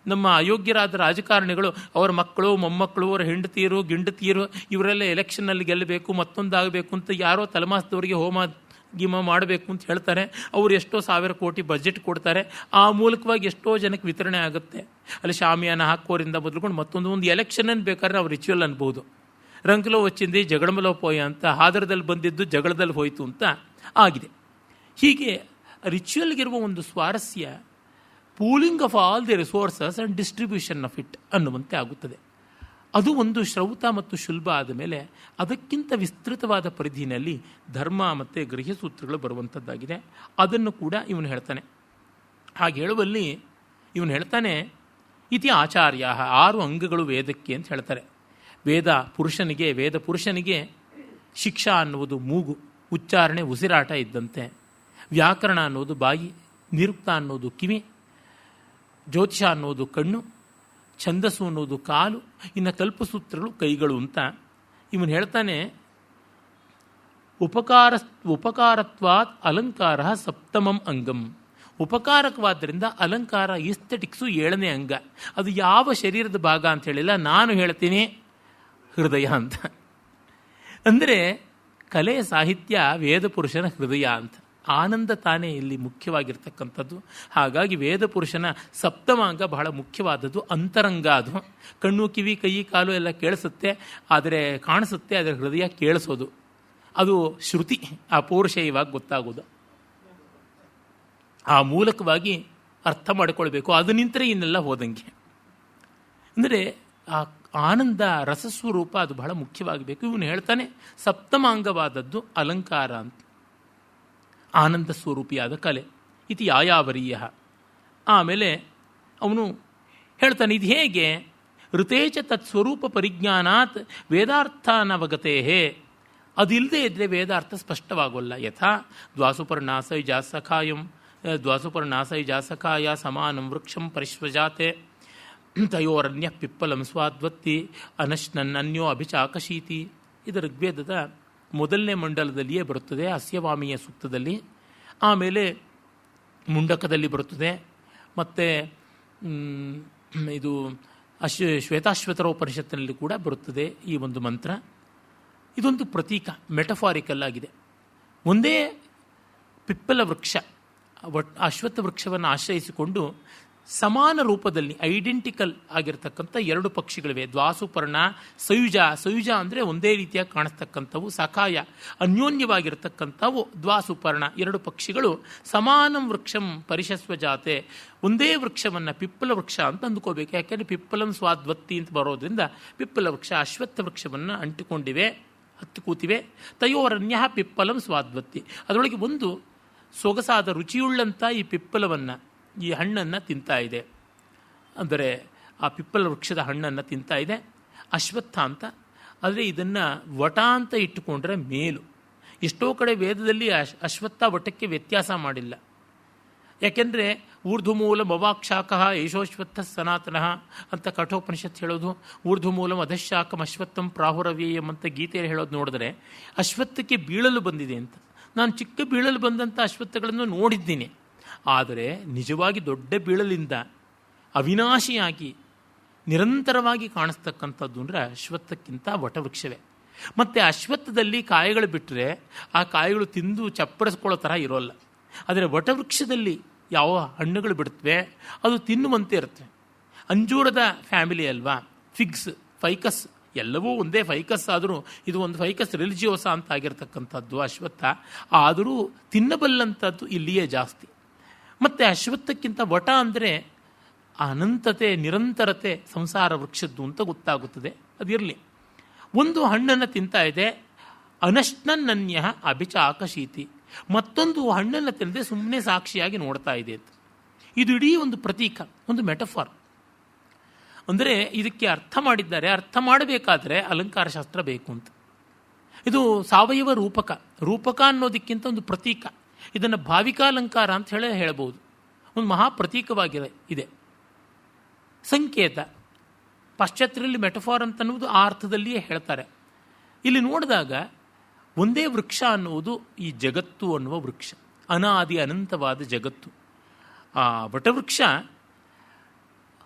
A: ನಮ್ಮ ಅಯೋಗ್ಯರಾದ ರಾಜಕಾರಣಿಗಳು ಅವರ ಮಕ್ಕಳು ಮೊಮ್ಮಕ್ಕಳು ಅವರ ಹೆಂಡತಿಯರು ಗಿಂಡತಿಯರು ಇವರೆಲ್ಲ ಎಲೆಕ್ಷನ್ನಲ್ಲಿ ಗೆಲ್ಲಬೇಕು ಮತ್ತೊಂದಾಗಬೇಕು ಅಂತ ಯಾರೋ ತಲೆಮಾಸದವರಿಗೆ ಹೋಮ ಗಿಮ ಮಾಡಬೇಕು ಅಂತ ಹೇಳ್ತಾರೆ. ಅವರು ಎಷ್ಟೋ ಸಾವಿರ ಕೋಟಿ ಬಜೆಟ್ ಕೊಡ್ತಾರೆ, ಆ ಮೂಲಕವಾಗಿ ಎಷ್ಟೋ ಜನಕ್ಕೆ ವಿತರಣೆ ಆಗುತ್ತೆ. ಅಲ್ಲಿ ಶಾಮಿಯಾನ ಹಾಕೋರಿಂದ ಮೊದಲುಕೊಂಡು ಮತ್ತೊಂದು ಎಲೆಕ್ಷನ್ ಬೇಕಾದ್ರೆ ನಾವು ರಿಚುವಲ್ ಅನ್ಬೋದು. ರಂಗುಲೋ వచ్చింది ಜಗಳಮಲೋ ಪೋಯ ಅಂತ, ಹಾದರದಲ್ಲಿ ಬಂದಿದ್ದು ಜಗಳದಲ್ಲಿ ಹೋಯಿತು ಅಂತ ಆಗಿದೆ. ಹೀಗೆ ರಿಚುವಲ್ಗಿರುವ ಒಂದು ಸ್ವಾರಸ್ಯ pooling of all the resources and distribution of it ಅನ್ನುವಂತೆ ಆಗುತ್ತದೆ. ಅದು ಒಂದು ಶ್ರೌತ ಮತ್ತು ಶುಲ್ಬ ಆದ ಮೇಲೆ ಅದಕ್ಕಿಂತ ವಿಸ್ತೃತವಾದ ಪರಿಧಿಯಲ್ಲಿ ಧರ್ಮ ಮತ್ತು ಗೃಹ್ಯಸೂತ್ರಗಳು ಬರುವಂಥದ್ದಾಗಿದೆ. ಅದನ್ನು ಕೂಡ ಇವನು ಹೇಳ್ತಾನೆ. ಹಾಗೆ ಹೇಳುವಲ್ಲಿ ಇವನು ಹೇಳ್ತಾನೆ, ಇತಿ ಆಚಾರ್ಯ 6 ಅಂಗಗಳು ವೇದಕ್ಕೆ ಅಂತ ಹೇಳ್ತಾರೆ. ವೇದ ಪುರುಷನಿಗೆ ಶಿಕ್ಷಾ ಅನ್ನುವುದು ಮೂಗು, ಉಚ್ಚಾರಣೆ ಉಸಿರಾಟ ಇದ್ದಂತೆ. ವ್ಯಾಕರಣ ಅನ್ನೋದು ಬಾಯಿ, ನಿರುಕ್ತ ಅನ್ನೋದು ಕಿವಿ, ಜ್ಯೋತಿಷ ಅನ್ನೋದು ಕಣ್ಣು, ಛಂದಸ್ಸು ಅನ್ನೋದು ಕಾಲು, ಇನ್ನು ಕಲ್ಪಸೂತ್ರಗಳು ಕೈಗಳು ಅಂತ ಇವನು ಹೇಳ್ತಾನೆ. ಉಪಕಾರತ್ವಾತ್ ಅಲಂಕಾರ ಸಪ್ತಮಂ ಅಂಗಂ. ಉಪಕಾರಕವಾದ್ದರಿಂದ ಅಲಂಕಾರ ಈಸ್ಥೆಟಿಕ್ಸು 7ನೇ ಅಂಗ. ಅದು ಯಾವ ಶರೀರದ ಭಾಗ ಅಂತ ಹೇಳಿಲ್ಲ, ನಾನು ಹೇಳ್ತೀನಿ ಹೃದಯ ಅಂತ. ಅಂದರೆ ಕಲೆ ಸಾಹಿತ್ಯ ವೇದ ಪುರುಷನ ಹೃದಯ ಅಂತ. ಆನಂದ ತಾನೇ ಇಲ್ಲಿ ಮುಖ್ಯವಾಗಿರ್ತಕ್ಕಂಥದ್ದು. ಹಾಗಾಗಿ ವೇದ ಪುರುಷನ ಸಪ್ತಮಾಂಗ ಬಹಳ ಮುಖ್ಯವಾದದ್ದು, ಅಂತರಂಗ. ಅದು ಕಣ್ಣು ಕಿವಿ ಕೈ ಕಾಲು ಎಲ್ಲ ಕೇಳಿಸುತ್ತೆ, ಆದರೆ ಕಾಣಿಸುತ್ತೆ, ಅದರ ಹೃದಯ ಕೇಳಿಸೋದು. ಅದು ಶ್ರುತಿ, ಆ ಪೌರುಷೇಯವಾಗಿ ಗೊತ್ತಾಗೋದು. ಆ ಮೂಲಕವಾಗಿ ಅರ್ಥ ಮಾಡಿಕೊಳ್ಬೇಕು. ಅದು ನಿಂತರೆ ಇನ್ನೆಲ್ಲ ಹೋದಂಗೆ. ಅಂದರೆ ಆ ಆನಂದ ರಸಸ್ವರೂಪ ಅದು ಬಹಳ ಮುಖ್ಯವಾಗಬೇಕು. ಇವನು ಹೇಳ್ತಾನೆ ಸಪ್ತಮಾಂಗವಾದದ್ದು ಅಲಂಕಾರ ಅಂತ, ಆನಂದ ಸ್ವರೂಪಿಯಾದ ಕಲೆ. ಇತಿ ಯಾಯಾವರೀಯ. ಆಮೇಲೆ ಅವನು ಹೇಳ್ತಾನೆ, ಇದು ಹೇಗೆ? ಋತೇಚ ತತ್ಸ್ವರೂಪ ಪರಿಜ್ಞಾನಾತ್ ವೇದಾರ್ಥಾನವಗತೇ. ಅದಿಲ್ಲದೆ ಇದ್ದರೆ ವೇದಾರ್ಥ ಸ್ಪಷ್ಟವಾಗೋಲ್ಲ. ಯಥಾ ದ್ವಾಸುಪರ್ಣಾಸೈ ಜಾಸಖಾಯ ಸಮಾನಂ ವೃಕ್ಷಂ ಪರಿಶ್ವಜಾತೆ ತಯೋರನ್ಯ ಪಿಪ್ಪಲಂ ಸ್ವಾದ್ವತ್ತಿ ಅನಶ್ನನ್ನನ್ಯೋ ಅಭಿಚಾಕಶೀತಿ. ಇದು ಋಗ್ವೇದದ 1ನೇ ಮಂಡಲದಲ್ಲಿಯೇ ಬರುತ್ತದೆ, ಅಸ್ಯವಾಮಿಯ ಸೂಕ್ತದಲ್ಲಿ. ಆಮೇಲೆ ಮುಂಡಕದಲ್ಲಿ ಬರುತ್ತದೆ, ಮತ್ತು ಇದು ಶ್ವೇತಾಶ್ವತರೋಪನಿಷತ್ತಿನಲ್ಲಿ ಕೂಡ ಬರುತ್ತದೆ ಈ ಒಂದು ಮಂತ್ರ. ಇದೊಂದು ಪ್ರತೀಕ, ಮೆಟಫಾರಿಕಲ್ ಆಗಿದೆ. ಒಂದೇ ಪಿಪ್ಪಲ ವೃಕ್ಷ, ಅಶ್ವತ್ಥ ವೃಕ್ಷವನ್ನು ಆಶ್ರಯಿಸಿಕೊಂಡು ಸಮಾನ ರೂಪದಲ್ಲಿ ಐಡೆಂಟಿಕಲ್ ಆಗಿರತಕ್ಕಂಥ ಎರಡು ಪಕ್ಷಿಗಳಿವೆ. ದ್ವಾಸುಪರ್ಣ, ಸಯುಜ. ಸಯುಜ ಅಂದರೆ ಒಂದೇ ರೀತಿಯಾಗಿ ಕಾಣಿಸ್ತಕ್ಕಂಥವು, ಸಖಾಯ ಅನ್ಯೋನ್ಯವಾಗಿರತಕ್ಕಂಥವು ದ್ವಾಸುಪರ್ಣ. ಎರಡು ಪಕ್ಷಿಗಳು ಸಮಾನಂ ವೃಕ್ಷಂ ಪರಿಶಸ್ವ ಜಾತೆ, ಒಂದೇ ವೃಕ್ಷವನ್ನು ಪಿಪ್ಪಲ ವೃಕ್ಷ ಅಂತ ಅಂದ್ಕೋಬೇಕು. ಯಾಕೆಂದರೆ ಪಿಪ್ಪಲಂ ಸ್ವಾದ್ವತ್ತಿ ಅಂತ ಬರೋದ್ರಿಂದ ಪಿಪ್ಪಲ ವೃಕ್ಷ ಅಶ್ವತ್ಥ ವೃಕ್ಷವನ್ನು ಅಂಟಿಕೊಂಡಿವೆ, ಹತ್ತು ಕೂತಿವೆ. ತಯೋರನ್ಯ ಪಿಪ್ಪಲಂ ಸ್ವಾದ್ವತ್ತಿ, ಅದರೊಳಗೆ ಒಂದು ಸೊಗಸಾದ ರುಚಿಯುಳ್ಳಂಥ ಈ ಪಿಪ್ಪಲವನ್ನು, ಈ ಹಣ್ಣನ್ನು ತಿಂತಾ ಇದೆ. ಅಂದರೆ ಆ ಪಿಪ್ಪಲ ವೃಕ್ಷದ ಹಣ್ಣನ್ನು ತಿಂತಾ ಇದೆ ಅಶ್ವತ್ಥ ಅಂತ. ಆದರೆ ಇದನ್ನು ವಟ ಅಂತ ಇಟ್ಟುಕೊಂಡ್ರೆ ಮೇಲು. ಎಷ್ಟೋ ಕಡೆ ವೇದದಲ್ಲಿ ಅಶ್ವತ್ಥ ವಟಕ್ಕೆ ವ್ಯತ್ಯಾಸ ಮಾಡಿಲ್ಲ. ಯಾಕೆಂದರೆ ಊರ್ಧ್ವಮೂಲ ಮವಾಕ್ಷಾಕಃ ಯಶೋಶ್ವತ್ಥ ಸನಾತನಃ ಅಂತ ಕಠೋಪನಿಷತ್ ಹೇಳೋದು, ಊರ್ಧ್ವಮೂಲಂ ಅಧಶಾಕಂ ಅಶ್ವತ್ಥಂ ಪ್ರಾಹುರವ್ಯಯಂ ಅಂತ ಗೀತೆಯಲ್ಲಿ ಹೇಳೋದು ನೋಡಿದ್ರೆ ಅಶ್ವತ್ಥಕ್ಕೆ ಬೀಳಲು ಬಂದಿದೆ ಅಂತ. ನಾನು ಚಿಕ್ಕ ಬೀಳಲು ಬಂದಂಥ ಅಶ್ವತ್ಥಗಳನ್ನು ನೋಡಿದ್ದೀನಿ. ಆದರೆ ನಿಜವಾಗಿ ದೊಡ್ಡ ಬೀಳಲಿಂದ ಅವಿನಾಶಿಯಾಗಿ ನಿರಂತರವಾಗಿ ಕಾಣಿಸ್ತಕ್ಕಂಥದ್ದು ಅಂದರೆ ಅಶ್ವತ್ಥಕ್ಕಿಂತ ವಟವೃಕ್ಷವೇ. ಮತ್ತು ಅಶ್ವತ್ಥದಲ್ಲಿ ಕಾಯಿಗಳು ಬಿಟ್ಟರೆ ಆ ಕಾಯಿಗಳು ತಿಂದು ಚಪ್ಪಡಿಸ್ಕೊಳ್ಳೋ ಥರ ಇರೋಲ್ಲ. ಆದರೆ ವಟವೃಕ್ಷದಲ್ಲಿ ಯಾವ ಹಣ್ಣುಗಳು ಬಿಡುತ್ತವೆ ಅದು ತಿನ್ನುವಂತೆ ಇರುತ್ತೆ. ಅಂಜೂರದ ಫ್ಯಾಮಿಲಿ ಅಲ್ವಾ, ಫಿಗ್ಸ್, ಫೈಕಸ್ ಎಲ್ಲವೂ ಒಂದೇ ಫೈಕಸ್ ಆದರೂ ಇದು ಒಂದು ಫೈಕಸ್ ರಿಲಿಜಿಯೋಸ ಅಂತ ಆಗಿರ್ತಕ್ಕಂಥದ್ದು ಅಶ್ವತ್ಥ. ಆದರೂ ತಿನ್ನಬಲ್ಲಂಥದ್ದು ಇಲ್ಲಿಯೇ ಜಾಸ್ತಿ. ಮತ್ತು ಅಶ್ವತ್ಥಕ್ಕಿಂತ ವಟ ಅಂದರೆ ಅನಂತತೆ, ನಿರಂತರತೆ ಸಂಸಾರ ವೃಕ್ಷದ್ದು ಅಂತ ಗೊತ್ತಾಗುತ್ತದೆ. ಅದಿರಲಿ. ಒಂದು ಹಣ್ಣನ್ನು ತಿಂತಾ ಇದೆ, ಅನಶ್ನನ್ಯ ಅಭಿಚಾಕಶೀತಿ, ಮತ್ತೊಂದು ಹಣ್ಣನ್ನು ತಿನ್ನದೆ ಸುಮ್ಮನೆ ಸಾಕ್ಷಿಯಾಗಿ ನೋಡ್ತಾ ಇದೆ ಅಂತ. ಇದು ಇಡೀ ಒಂದು ಪ್ರತೀಕ, ಒಂದು ಮೆಟಫಾರ್. ಅಂದರೆ ಇದಕ್ಕೆ ಅರ್ಥ ಮಾಡಿದ್ದಾರೆ. ಅರ್ಥ ಮಾಡಬೇಕಾದ್ರೆ ಅಲಂಕಾರಶಾಸ್ತ್ರ ಬೇಕು ಅಂತ. ಇದು ಸಾವಯವ ರೂಪಕ. ರೂಪಕ ಅನ್ನೋದಕ್ಕಿಂತ ಒಂದು ಪ್ರತೀಕ. ಇದನ್ನು ಭಾವಿಕಾಲಂಕಾರ ಅಂತ ಹೇಳಬಹುದು. ಒಂದು ಮಹಾಪ್ರತೀಕವಾಗಿದೆ ಇದೆ. ಸಂಕೇತ. ಪಾಶ್ಚಾತ್ಯರಲ್ಲಿ ಮೆಟಫಾರ್ ಅಂತನ್ನುವುದು ಆ ಅರ್ಥದಲ್ಲಿಯೇ ಹೇಳ್ತಾರೆ. ಇಲ್ಲಿ ನೋಡಿದಾಗ ಒಂದೇ ವೃಕ್ಷ ಅನ್ನುವುದು ಈ ಜಗತ್ತು ಅನ್ನುವ ವೃಕ್ಷ, ಅನಾದಿ ಅನಂತವಾದ ಜಗತ್ತು. ಆ ವಟವೃಕ್ಷ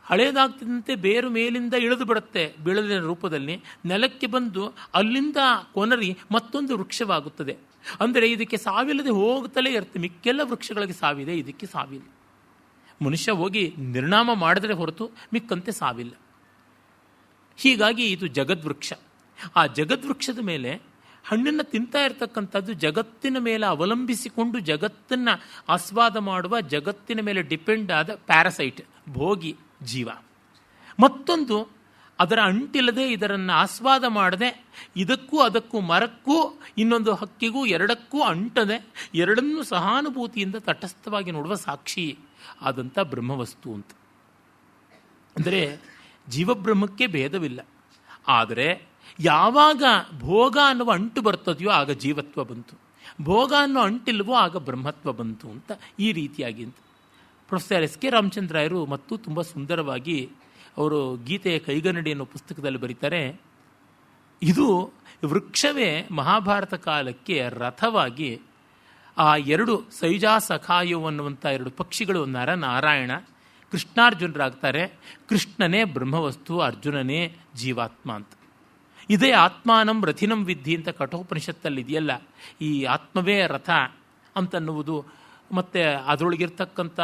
A: ಹಳೇದಾಗ್ತಿದ್ದಂತೆ ಬೇರು ಮೇಲಿಂದ ಇಳಿದು ಬಿಡುತ್ತೆ ಬೀಳಲಿನ ರೂಪದಲ್ಲಿ, ನೆಲಕ್ಕೆ ಬಂದು ಅಲ್ಲಿಂದ ಕೊನರಿ ಮತ್ತೊಂದು ವೃಕ್ಷವಾಗುತ್ತದೆ. ಅಂದರೆ ಇದಕ್ಕೆ ಸಾವಿಲ್ಲದೆ ಹೋಗುತ್ತಲೇ ಇರುತ್ತೆ. ಮಿಕ್ಕೆಲ್ಲ ವೃಕ್ಷಗಳಿಗೆ ಸಾವಿದೆ, ಇದಕ್ಕೆ ಸಾವಿಲ್ಲ. ಮನುಷ್ಯ ಹೋಗಿ ನಿರ್ನಾಮ ಮಾಡಿದ್ರೆ ಹೊರತು ಮಿಕ್ಕಂತೆ ಸಾವಿಲ್ಲ. ಹೀಗಾಗಿ ಇದು ಜಗದ್ವೃಕ್ಷ. ಆ ಜಗದ್ವೃಕ್ಷದ ಮೇಲೆ ಹಣ್ಣನ್ನು ತಿಂತಾ ಇರತಕ್ಕಂಥದ್ದು ಜಗತ್ತಿನ ಮೇಲೆ ಅವಲಂಬಿಸಿಕೊಂಡು ಜಗತ್ತನ್ನು ಆಸ್ವಾದ ಮಾಡುವ, ಜಗತ್ತಿನ ಮೇಲೆ ಡಿಪೆಂಡ್ ಆದ ಪ್ಯಾರಸೈಟ್, ಭೋಗಿ ಜೀವ. ಮತ್ತೊಂದು ಅದರ ಅಂಟಿಲ್ಲದೆ ಇದರನ್ನು ಆಸ್ವಾದ ಮಾಡದೆ ಇದಕ್ಕೂ ಅದಕ್ಕೂ ಮರಕ್ಕೂ ಇನ್ನೊಂದು ಹಕ್ಕಿಗೂ ಎರಡಕ್ಕೂ ಅಂಟದೆ ಎರಡನ್ನೂ ಸಹಾನುಭೂತಿಯಿಂದ ತಟಸ್ಥವಾಗಿ ನೋಡುವ ಸಾಕ್ಷಿ ಆದಂಥ ಬ್ರಹ್ಮವಸ್ತು ಅಂತ. ಅಂದರೆ ಜೀವಬ್ರಹ್ಮಕ್ಕೆ ಭೇದವಿಲ್ಲ. ಆದರೆ ಯಾವಾಗ ಭೋಗ ಅನ್ನುವ ಅಂಟು ಬರ್ತದೆಯೋ ಆಗ ಜೀವತ್ವ ಬಂತು, ಭೋಗ ಅನ್ನೋ ಅಂಟಿಲ್ವೋ ಆಗ ಬ್ರಹ್ಮತ್ವ ಬಂತು ಅಂತ. ಈ ರೀತಿಯಾಗಿ ಅಂತ ಪ್ರೊಫೆಸರ್ ಎಸ್ ಕೆ ರಾಮಚಂದ್ರಾಯರು ಮತ್ತು ತುಂಬ ಸುಂದರವಾಗಿ ಅವರು ಗೀತೆಯ ಕೈಗನ್ನಡಿ ಅನ್ನೋ ಪುಸ್ತಕದಲ್ಲಿ ಬರೀತಾರೆ. ಇದು ವೃಕ್ಷವೇ ಮಹಾಭಾರತ ಕಾಲಕ್ಕೆ ರಥವಾಗಿ ಆ ಎರಡು ಸೈಜಾ ಸಖಾಯು ಅನ್ನುವಂಥ ಎರಡು ಪಕ್ಷಿಗಳು, ನರನಾರಾಯಣ ಕೃಷ್ಣಾರ್ಜುನರಾಗ್ತಾರೆ. ಕೃಷ್ಣನೇ ಬ್ರಹ್ಮವಸ್ತು, ಅರ್ಜುನನೇ ಜೀವಾತ್ಮ ಅಂತ. ಇದೇ ಆತ್ಮಾನಂ ರಥಿನಂ ವಿದ್ಧಿ ಅಂತ ಕಠೋಪನಿಷತ್ತಲ್ಲಿ ಇದೆಯಲ್ಲ. ಈ ಆತ್ಮವೇ ರಥ ಅಂತನ್ನುವುದು ಮತ್ತು ಅದರೊಳಗಿರ್ತಕ್ಕಂಥ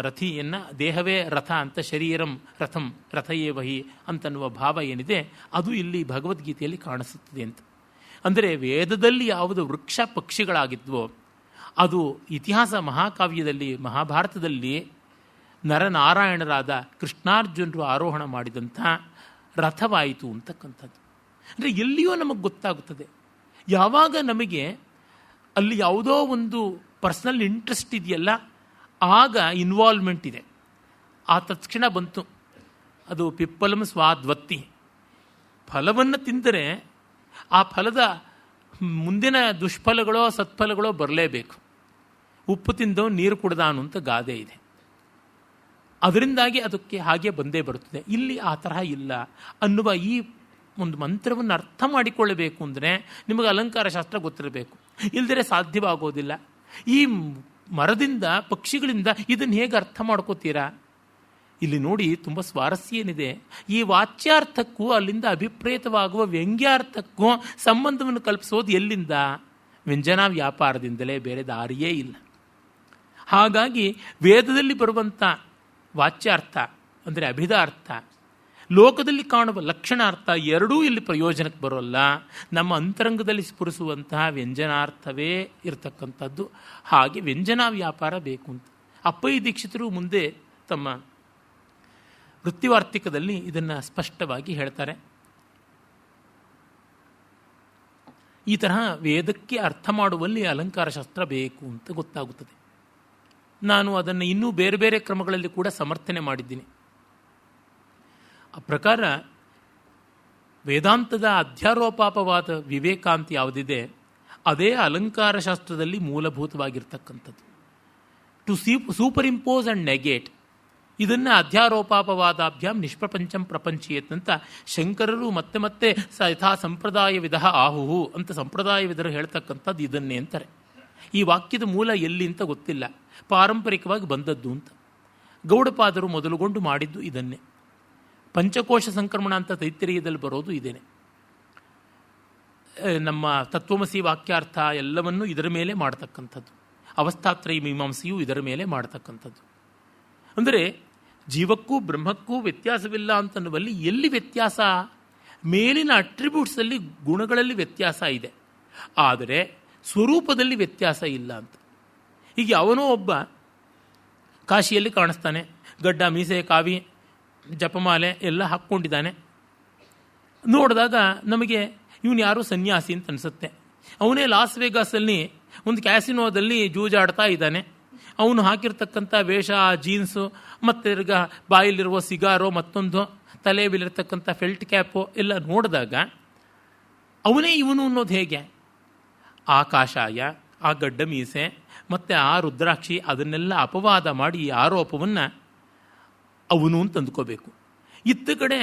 A: ರಥಿಯನ್ನು ದೇಹವೇ ರಥ ಅಂತ, ಶರೀರಂ ರಥಂ ರಥಯೇವಹಿ ಅಂತನ್ನುವ ಭಾವ ಏನಿದೆ ಅದು ಇಲ್ಲಿ ಭಗವದ್ಗೀತೆಯಲ್ಲಿ ಕಾಣಿಸುತ್ತದೆ ಅಂತ. ಅಂದರೆ ವೇದದಲ್ಲಿ ಯಾವುದು ವೃಕ್ಷ ಪಕ್ಷಿಗಳಾಗಿದ್ವೋ ಅದು ಇತಿಹಾಸ ಮಹಾಕಾವ್ಯದಲ್ಲಿ ಮಹಾಭಾರತದಲ್ಲಿ ನರನಾರಾಯಣರಾದ ಕೃಷ್ಣಾರ್ಜುನರು ಆರೋಹಣ ಮಾಡಿದಂಥ ರಥವಾಯಿತು ಅಂತಕ್ಕಂಥದ್ದು. ಅಂದರೆ ಎಲ್ಲಿಯೋ ನಮಗೆ ಗೊತ್ತಾಗುತ್ತದೆ. ಯಾವಾಗ ನಮಗೆ ಅಲ್ಲಿ ಯಾವುದೋ ಒಂದು ಪರ್ಸನಲ್ ಇಂಟ್ರೆಸ್ಟ್ ಇದೆಯಲ್ಲ ಆಗ ಇನ್ವಾಲ್ವ್ಮೆಂಟ್ ಇದೆ. ಆ ತಕ್ಷಣ ಬಂತು ಅದು ಪಿಪ್ಪಲಂ ಸ್ವಾದ್ವತ್ತಿ. ಫಲವನ್ನು ತಿಂದರೆ ಆ ಫಲದ ಮುಂದಿನ ದುಷ್ಫಲಗಳೋ ಸತ್ಫಲಗಳೋ ಬರಲೇಬೇಕು. ಉಪ್ಪು ತಿಂದವ ನೀರು ಕುಡ್ದಾನು ಅಂತ ಗಾದೆ ಇದೆ. ಅದರಿಂದಾಗಿ ಅದಕ್ಕೆ ಹಾಗೆ ಬಂದೇ ಬರುತ್ತದೆ. ಇಲ್ಲಿ ಆ ತರಹ ಇಲ್ಲ ಅನ್ನುವ ಈ ಒಂದು ಮಂತ್ರವನ್ನು ಅರ್ಥ ಮಾಡಿಕೊಳ್ಳಬೇಕು ಅಂದರೆ ನಿಮಗೆ ಅಲಂಕಾರ ಶಾಸ್ತ್ರ ಗೊತ್ತಿರಬೇಕು. ಇಲ್ಲದೇ ಸಾಧ್ಯವಾಗೋದಿಲ್ಲ. ಈ ಮರದಿಂದ ಪಕ್ಷಿಗಳಿಂದ ಇದನ್ನು ಹೇಗೆ ಅರ್ಥ ಮಾಡ್ಕೋತೀರಾ? ಇಲ್ಲಿ ನೋಡಿ ತುಂಬ ಸ್ವಾರಸ್ಯ ಏನಿದೆ. ಈ ವಾಚ್ಯಾರ್ಥಕ್ಕೂ ಅಲ್ಲಿಂದ ಅಭಿಪ್ರೇತವಾಗುವ ವ್ಯಂಗ್ಯಾರ್ಥಕ್ಕೂ ಸಂಬಂಧವನ್ನು ಕಲ್ಪಿಸೋದು ಎಲ್ಲಿಂದ? ವ್ಯಂಜನಾ ವ್ಯಾಪಾರದಿಂದಲೇ, ಬೇರೆ ದಾರಿಯೇ ಇಲ್ಲ. ಹಾಗಾಗಿ ವೇದದಲ್ಲಿ ಬರುವಂಥ ವಾಚ್ಯಾರ್ಥ ಅಂದರೆ ಅಭಿಧಾರ್ಥ, ಲೋಕದಲ್ಲಿ ಕಾಣುವ ಲಕ್ಷಣಾರ್ಥ ಎರಡೂ ಇಲ್ಲಿ ಪ್ರಯೋಜನಕ್ಕೆ ಬರೋಲ್ಲ. ನಮ್ಮ ಅಂತರಂಗದಲ್ಲಿ ಸ್ಫುರಿಸುವಂತಹ ವ್ಯಂಜನಾರ್ಥವೇ ಇರತಕ್ಕಂಥದ್ದು. ಹಾಗೆ ವ್ಯಂಜನಾ ವ್ಯಾಪಾರ ಬೇಕು ಅಂತ ಅಪ್ಪಯ್ಯ ದೀಕ್ಷಿತರು ಮುಂದೆ ತಮ್ಮ ವೃತ್ತಿವಾರ್ತಿಕದಲ್ಲಿ ಇದನ್ನು ಸ್ಪಷ್ಟವಾಗಿ ಹೇಳ್ತಾರೆ. ಈ ತರಹ ವೇದಕ್ಕೆ ಅರ್ಥ ಮಾಡುವಲ್ಲಿ ಅಲಂಕಾರ ಶಾಸ್ತ್ರ ಬೇಕು ಅಂತ ಗೊತ್ತಾಗುತ್ತದೆ. ನಾನು ಅದನ್ನು ಇನ್ನೂ ಬೇರೆ ಬೇರೆ ಕ್ರಮಗಳಲ್ಲಿ ಕೂಡ ಸಮರ್ಥನೆ ಮಾಡಿದ್ದೀನಿ. ಆ ಪ್ರಕಾರ ವೇದಾಂತದ ಅಧ್ಯಾರೋಪಾಪವಾದ ವಿವೇಕಾಂತ ಯಾವುದಿದೆ ಅದೇ ಅಲಂಕಾರ ಶಾಸ್ತ್ರದಲ್ಲಿ ಮೂಲಭೂತವಾಗಿರ್ತಕ್ಕಂಥದ್ದು. To superimpose and negate, ಇದನ್ನು ಅಧ್ಯಾರೋಪಾಪವಾದಾಭ್ಯಾಂ ನಿಷ್ಪ್ರಪಂಚಂ ಪ್ರಪಂಚೀಯತ್ ಅಂತ ಶಂಕರರು ಮತ್ತೆ ಮತ್ತೆ ಯಥಾ ಸಂಪ್ರದಾಯ ವಿಧ ಆಹುಹು ಅಂತ ಸಂಪ್ರದಾಯವಿದರು ಹೇಳ್ತಕ್ಕಂಥದ್ದು ಇದನ್ನೇ ಅಂತಾರೆ. ಈ ವಾಕ್ಯದ ಮೂಲ ಎಲ್ಲಿ ಅಂತ ಗೊತ್ತಿಲ್ಲ, ಪಾರಂಪರಿಕವಾಗಿ ಬಂದದ್ದು ಅಂತ. ಗೌಡಪಾದರು ಮೊದಲುಗೊಂಡು ಮಾಡಿದ್ದು ಇದನ್ನೇ. ಪಂಚಕೋಶ ಸಂಕ್ರಮಣ ಅಂತ ತೈತ್ತಿರೀಯದಲ್ಲಿ ಬರೋದು ಇದೇನೆ. ನಮ್ಮ ತತ್ವಮಸಿ ವಾಕ್ಯಾರ್ಥ ಎಲ್ಲವನ್ನೂ ಇದರ ಮೇಲೆ ಮಾಡತಕ್ಕಂಥದ್ದು. ಅವಸ್ಥಾತ್ರಯ ಮೀಮಾಂಸೆಯೂ ಇದರ ಮೇಲೆ ಮಾಡತಕ್ಕಂಥದ್ದು. ಅಂದರೆ ಜೀವಕ್ಕೂ ಬ್ರಹ್ಮಕ್ಕೂ ವ್ಯತ್ಯಾಸವಿಲ್ಲ ಅಂತನ್ನುವಲ್ಲಿ ಎಲ್ಲಿ ವ್ಯತ್ಯಾಸ? ಮೇಲಿನ ಅಟ್ರಿಬ್ಯೂಟ್ಸಲ್ಲಿ, ಗುಣಗಳಲ್ಲಿ ವ್ಯತ್ಯಾಸ ಇದೆ, ಆದರೆ ಸ್ವರೂಪದಲ್ಲಿ ವ್ಯತ್ಯಾಸ ಇಲ್ಲ ಅಂತ. ಈಗ ಅವನೋ ಒಬ್ಬ ಕಾಶಿಯಲ್ಲಿ ಕಾಣಿಸ್ತಾನೆ, ಗಡ್ಡ ಮೀಸೆ ಕಾವಿ ಜಪಮಾಲೆ ಎಲ್ಲ ಹಾಕ್ಕೊಂಡಿದ್ದಾನೆ. ನೋಡಿದಾಗ ನಮಗೆ ಇವನು ಯಾರೋ ಸನ್ಯಾಸಿ ಅಂತ ಅನಿಸುತ್ತೆ. ಅವನೇ ಲಾಸ್ ವೇಗಾಸಲ್ಲಿ ಒಂದು ಕ್ಯಾಸಿನೋದಲ್ಲಿ ಜೂಜಾಡ್ತಾ ಇದ್ದಾನೆ. ಅವನು ಹಾಕಿರ್ತಕ್ಕಂಥ ವೇಷ, ಜೀನ್ಸು, ಮತ್ತು ಬಾಯಲ್ಲಿರುವ ಸಿಗಾರೋ, ಮತ್ತೊಂದು ತಲೆ ಮೇಲಿರ್ತಕ್ಕಂಥ ಫೆಲ್ಟ್ ಕ್ಯಾಪು ಎಲ್ಲ ನೋಡಿದಾಗ ಅವನೇ ಇವನು ಅನ್ನೋದು ಹೇಗೆ? ಆ ಕಾಷಾಯ, ಆ ಗಡ್ಡ ಮೀಸೆ ಮತ್ತು ಆ ರುದ್ರಾಕ್ಷಿ ಅದನ್ನೆಲ್ಲ ಅಪವಾದ ಮಾಡಿ ಈ ಆರೋಪವನ್ನು ಅವನು ಅಂತ ಅಂದ್ಕೋಬೇಕು. ಇತ್ತ ಕಡೆ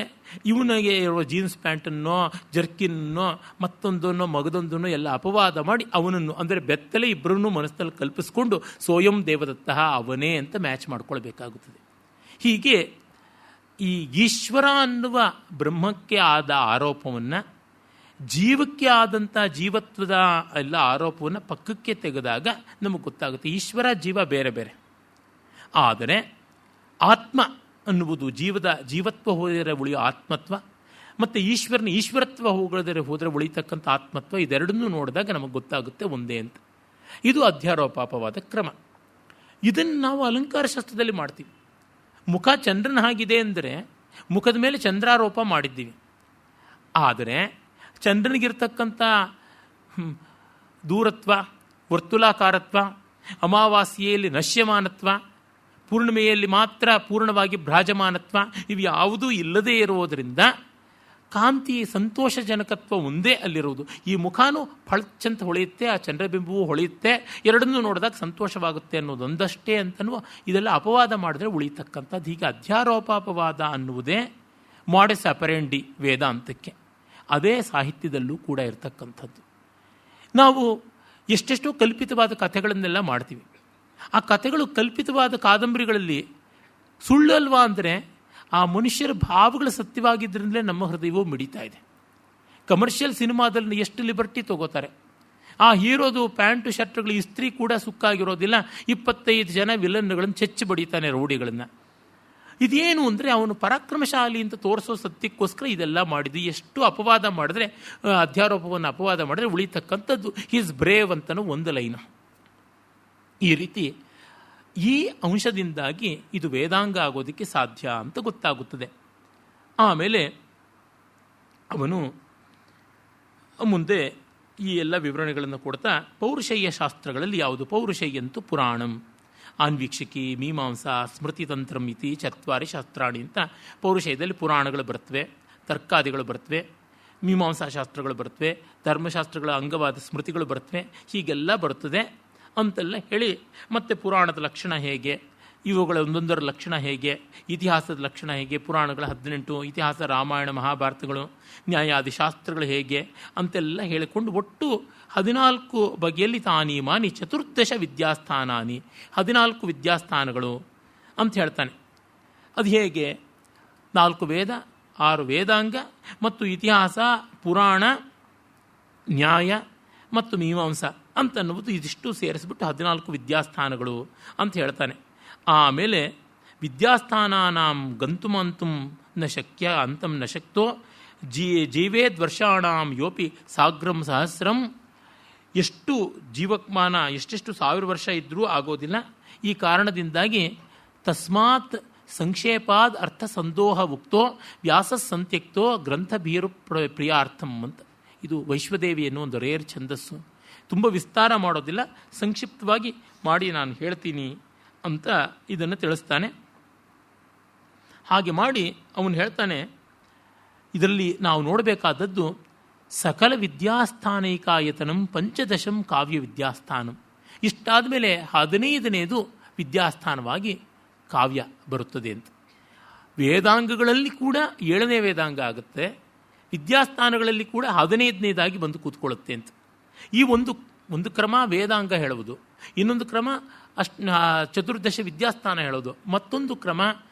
A: ಇವನಿಗೆ ಇರುವ ಜೀನ್ಸ್ ಪ್ಯಾಂಟನ್ನೋ, ಜರ್ಕಿನ್ನೋ, ಮತ್ತೊಂದನ್ನೋ, ಮಗದೊಂದನ್ನೋ ಎಲ್ಲ ಅಪವಾದ ಮಾಡಿ ಅವನನ್ನು, ಅಂದರೆ ಬೆತ್ತಲೆ ಇಬ್ಬರನ್ನೂ ಮನಸ್ಸಲ್ಲಿ ಕಲ್ಪಿಸ್ಕೊಂಡು ಸ್ವಯಂ ದೇವದತ್ತ ಅವನೇ ಅಂತ ಮ್ಯಾಚ್ ಮಾಡ್ಕೊಳ್ಬೇಕಾಗುತ್ತದೆ. ಹೀಗೆ ಈ ಈಶ್ವರ ಅನ್ನುವ ಬ್ರಹ್ಮಕ್ಕೆ ಆದ ಆರೋಪವನ್ನು, ಜೀವಕ್ಕೆ ಆದಂಥ ಜೀವತ್ವದ ಎಲ್ಲ ಆರೋಪವನ್ನು ಪಕ್ಕಕ್ಕೆ ತೆಗೆದಾಗ ನಮಗೆ ಗೊತ್ತಾಗುತ್ತೆ ಈಶ್ವರ ಜೀವ ಬೇರೆ ಬೇರೆ. ಆದರೆ ಆತ್ಮ ಅನ್ನುವುದು ಜೀವತ್ವ ಹೋದರೆ ಉಳಿಯೋ ಆತ್ಮತ್ವ, ಮತ್ತು ಈಶ್ವರನ ಈಶ್ವರತ್ವ ಹೋದರೆ ಉಳಿತಕ್ಕಂಥ ಆತ್ಮತ್ವ, ಇದೆರಡನ್ನೂ ನೋಡಿದಾಗ ನಮಗೆ ಗೊತ್ತಾಗುತ್ತೆ ಒಂದೇ ಅಂತ. ಇದು ಅಧ್ಯಾರೋಪಾಪವಾದ ಕ್ರಮ. ಇದನ್ನು ನಾವು ಅಲಂಕಾರ ಶಾಸ್ತ್ರದಲ್ಲಿ ಮಾಡ್ತೀವಿ. ಮುಖ ಚಂದ್ರನ ಹಾಗಿದೆ ಅಂದರೆ ಮುಖದ ಮೇಲೆ ಚಂದ್ರಾರೋಪ ಮಾಡಿದ್ದೀವಿ. ಆದರೆ ಚಂದ್ರನಿಗಿರ್ತಕ್ಕಂಥ ದೂರತ್ವ, ವರ್ತುಲಾಕಾರತ್ವ, ಅಮಾವಾಸ್ಯೆಯಲ್ಲಿ ನಶ್ಯಮಾನತ್ವ, ಪೂರ್ಣಿಮೆಯಲ್ಲಿ ಮಾತ್ರ ಪೂರ್ಣವಾಗಿ ಭ್ರಾಜಮಾನತ್ವ, ಇವು ಯಾವುದೂ ಇಲ್ಲದೇ ಇರುವುದರಿಂದ ಕಾಂತಿ ಸಂತೋಷಜನಕತ್ವ ಒಂದೇ ಅಲ್ಲಿರುವುದು. ಈ ಮುಖಾನು ಫಳಚಂತ ಹೊಳೆಯುತ್ತೆ, ಆ ಚಂದ್ರಬಿಂಬವೂ ಹೊಳೆಯುತ್ತೆ, ಎರಡನ್ನೂ ನೋಡಿದಾಗ ಸಂತೋಷವಾಗುತ್ತೆ ಅನ್ನೋದೊಂದಷ್ಟೇ ಅಂತನೂ ಇದೆಲ್ಲ ಅಪವಾದ ಮಾಡಿದ್ರೆ ಉಳಿತಕ್ಕಂಥದ್ದು. ಹೀಗೆ ಅಧ್ಯಾರೋಪಾಪವಾದ ಅನ್ನುವುದೇ ಮಾಡಸ್ ಅಪರೆಂಡಿ ವೇದಾಂತಕ್ಕೆ. ಅದೇ ಸಾಹಿತ್ಯದಲ್ಲೂ ಕೂಡ ಇರತಕ್ಕಂಥದ್ದು. ನಾವು ಎಷ್ಟೆಷ್ಟೋ ಕಲ್ಪಿತವಾದ ಕಥೆಗಳನ್ನೆಲ್ಲ ಮಾಡ್ತೀವಿ. ಆ ಕಥೆಗಳು ಕಲ್ಪಿತವಾದ ಕಾದಂಬರಿಗಳಲ್ಲಿ ಸುಳ್ಳಲ್ವಾ ಅಂದರೆ ಆ ಮನುಷ್ಯರ ಭಾವಗಳು ಸತ್ಯವಾಗಿದ್ದರಿಂದಲೇ ನಮ್ಮ ಹೃದಯವೂ ಮಿಡಿತಾ ಇದೆ. ಕಮರ್ಷಿಯಲ್ ಸಿನಿಮಾದಲ್ಲಿ ಎಷ್ಟು ಲಿಬರ್ಟಿ ತಗೋತಾರೆ. ಆ ಹೀರೋದು ಪ್ಯಾಂಟು ಶರ್ಟ್ಗಳು ಇಸ್ತ್ರಿ ಕೂಡ ಸುಕ್ಕಾಗಿರೋದಿಲ್ಲ. 25 ಜನ ವಿಲನ್ಗಳನ್ನು ಚೆಚ್ಚಿ ಬಡಿತಾನೆ ರೌಡಿಗಳನ್ನು. ಇದೇನು ಅಂದರೆ ಅವನು ಪರಾಕ್ರಮಶಾಲಿ ಅಂತ ತೋರಿಸೋ ಸತ್ಯಕ್ಕೋಸ್ಕರ ಇದೆಲ್ಲ ಮಾಡಿದ್ದು. ಎಷ್ಟು ಅಪವಾದ ಮಾಡಿದ್ರೆ, ಅಧ್ಯಾರೋಪವನ್ನು ಅಪವಾದ ಮಾಡಿದ್ರೆ ಉಳಿತಕ್ಕಂಥದ್ದು ಹೀಸ್ ಬ್ರೇವ್ ಅಂತನೂ ಒಂದು ಲೈನು. ಈ ರೀತಿ ಈ ಅಂಶದಿಂದಾಗಿ ಇದು ವೇದಾಂಗ ಆಗೋದಕ್ಕೆ ಸಾಧ್ಯ ಅಂತ ಗೊತ್ತಾಗುತ್ತದೆ. ಆಮೇಲೆ ಅವನು ಮುಂದೆ ಈ ಎಲ್ಲ ವಿವರಣೆಗಳನ್ನು ಕೊಡ್ತಾ ಪೌರುಷಯ್ಯ ಶಾಸ್ತ್ರಗಳಲ್ಲಿ ಯಾವುದು ಪೌರುಷಯ್ಯಂತೂ ಪುರಾಣಂ, ಆನ್ವೀಕ್ಷಿಕಿ, ಮೀಮಾಂಸಾ, ಸ್ಮೃತಿತಂತ್ರಂ ಇತಿ ಚತ್ವಾರಿ ಶಾಸ್ತ್ರಾಣಿ ಅಂತ ಪೌರುಷಯದಲ್ಲಿ ಪುರಾಣಗಳು ಬರ್ತವೆ, ತರ್ಕಾದಿಗಳು ಬರ್ತವೆ, ಮೀಮಾಂಸಾ ಶಾಸ್ತ್ರಗಳು ಬರ್ತವೆ, ಧರ್ಮಶಾಸ್ತ್ರಗಳ ಅಂಗವಾದ ಸ್ಮೃತಿಗಳು ಬರ್ತವೆ, ಹೀಗೆಲ್ಲ ಬರ್ತದೆ ಅಂತೆಲ್ಲ ಹೇಳಿ, ಮತ್ತು ಪುರಾಣದ ಲಕ್ಷಣ ಹೇಗೆ, ಇವುಗಳ ಒಂದೊಂದರ ಲಕ್ಷಣ ಹೇಗೆ, ಇತಿಹಾಸದ ಲಕ್ಷಣ ಹೇಗೆ, ಪುರಾಣಗಳ 18, ಇತಿಹಾಸ ರಾಮಾಯಣ ಮಹಾಭಾರತಗಳು, ನ್ಯಾಯಾದಿ ಶಾಸ್ತ್ರಗಳು ಹೇಗೆ ಅಂತೆಲ್ಲ ಹೇಳಿಕೊಂಡು ಒಟ್ಟು 14 ಬಗೆಯಲ್ಲಿ ತಾನೀಮಾನಿ ಚತುರ್ದಶ ವಿದ್ಯಾಸ್ಥಾನಾನಿ, 14 ವಿದ್ಯಾಸ್ಥಾನಗಳು ಅಂತ ಹೇಳ್ತಾನೆ. ಅದು ಹೇಗೆ? 4 ವೇದ, 6 ವೇದಾಂಗ ಮತ್ತು ಇತಿಹಾಸ, ಪುರಾಣ, ನ್ಯಾಯ ಮತ್ತು ಮೀಮಾಂಸ ಅಂತನ್ನುವುದು ಇದಿಷ್ಟು ಸೇರಿಸ್ಬಿಟ್ಟು 14 ವಿದ್ಯಾಸ್ಥಾನಗಳು ಅಂತ ಹೇಳ್ತಾನೆ. ಆಮೇಲೆ ವಿದ್ಯಾಸ್ಥಾನಾನಾಂ ಗಂತುಮಂತುಂ ನ ಶಕ್ಯ ಅಂತಂ ನ ಶಕ್ತೋ ಜೀವೇದ್ವರ್ಷಾಣಾಂ ಯೋಪಿ ಸಾಗ್ರಂ ಸಹಸ್ರಂ. ಎಷ್ಟು ಜೀವಮಾನ, ಎಷ್ಟೆಷ್ಟು 1000 ವರ್ಷ ಇದ್ದರೂ ಆಗೋದಿಲ್ಲ. ಈ ಕಾರಣದಿಂದಾಗಿ ತಸ್ಮಾತ್ ಸಂಕ್ಷೇಪಾದ್ ಅರ್ಥ ಸಂದೋಹ ಉಕ್ತೋ ವ್ಯಾಸ ಸಂತ್ಯಕ್ತೋ ಗ್ರಂಥಭೀರು ಪ್ರಿಯಾರ್ಥಂ ಅಂತ. ಇದು ವೈಶ್ವದೇವಿ ಅನ್ನೋ ಒಂದು ರೇರ್ ಛಂದಸ್ಸು. ತುಂಬ ವಿಸ್ತಾರ ಮಾಡೋದಿಲ್ಲ, ಸಂಕ್ಷಿಪ್ತವಾಗಿ ಮಾಡಿ ನಾನು ಹೇಳ್ತೀನಿ ಅಂತ ಇದನ್ನು ತಿಳಿಸ್ತಾನೆ. ಹಾಗೆ ಮಾಡಿ ಅವನು ಹೇಳ್ತಾನೆ, ಇದರಲ್ಲಿ ನಾವು ನೋಡಬೇಕಾದದ್ದು ಸಕಲ ವಿದ್ಯಾಸ್ಥಾನೈಕಾಯತನಂ ಪಂಚದಶಂ ಕಾವ್ಯ ವಿದ್ಯಾಸ್ಥಾನಂ. ಇಷ್ಟಾದ ಮೇಲೆ 15ನೇದು ವಿದ್ಯಾಸ್ಥಾನವಾಗಿ ಕಾವ್ಯ ಬರುತ್ತದೆ ಅಂತ. ವೇದಾಂಗಗಳಲ್ಲಿ ಕೂಡ 7ನೇ ವೇದಾಂಗ ಆಗುತ್ತೆ, ವಿದ್ಯಾಸ್ಥಾನಗಳಲ್ಲಿ ಕೂಡ 15ನೇದಾಗಿ ಬಂದು ಕೂತ್ಕೊಳ್ಳುತ್ತೆ ಅಂತ. ಈ ಒಂದು ಕ್ರಮ ವೇದಾಂಗ ಹೇಳುವುದು, ಇನ್ನೊಂದು ಕ್ರಮ ಚತುರ್ದಶ ವಿದ್ಯಾಸ್ಥಾನ ಹೇಳೋದು, ಮತ್ತೊಂದು ಕ್ರಮ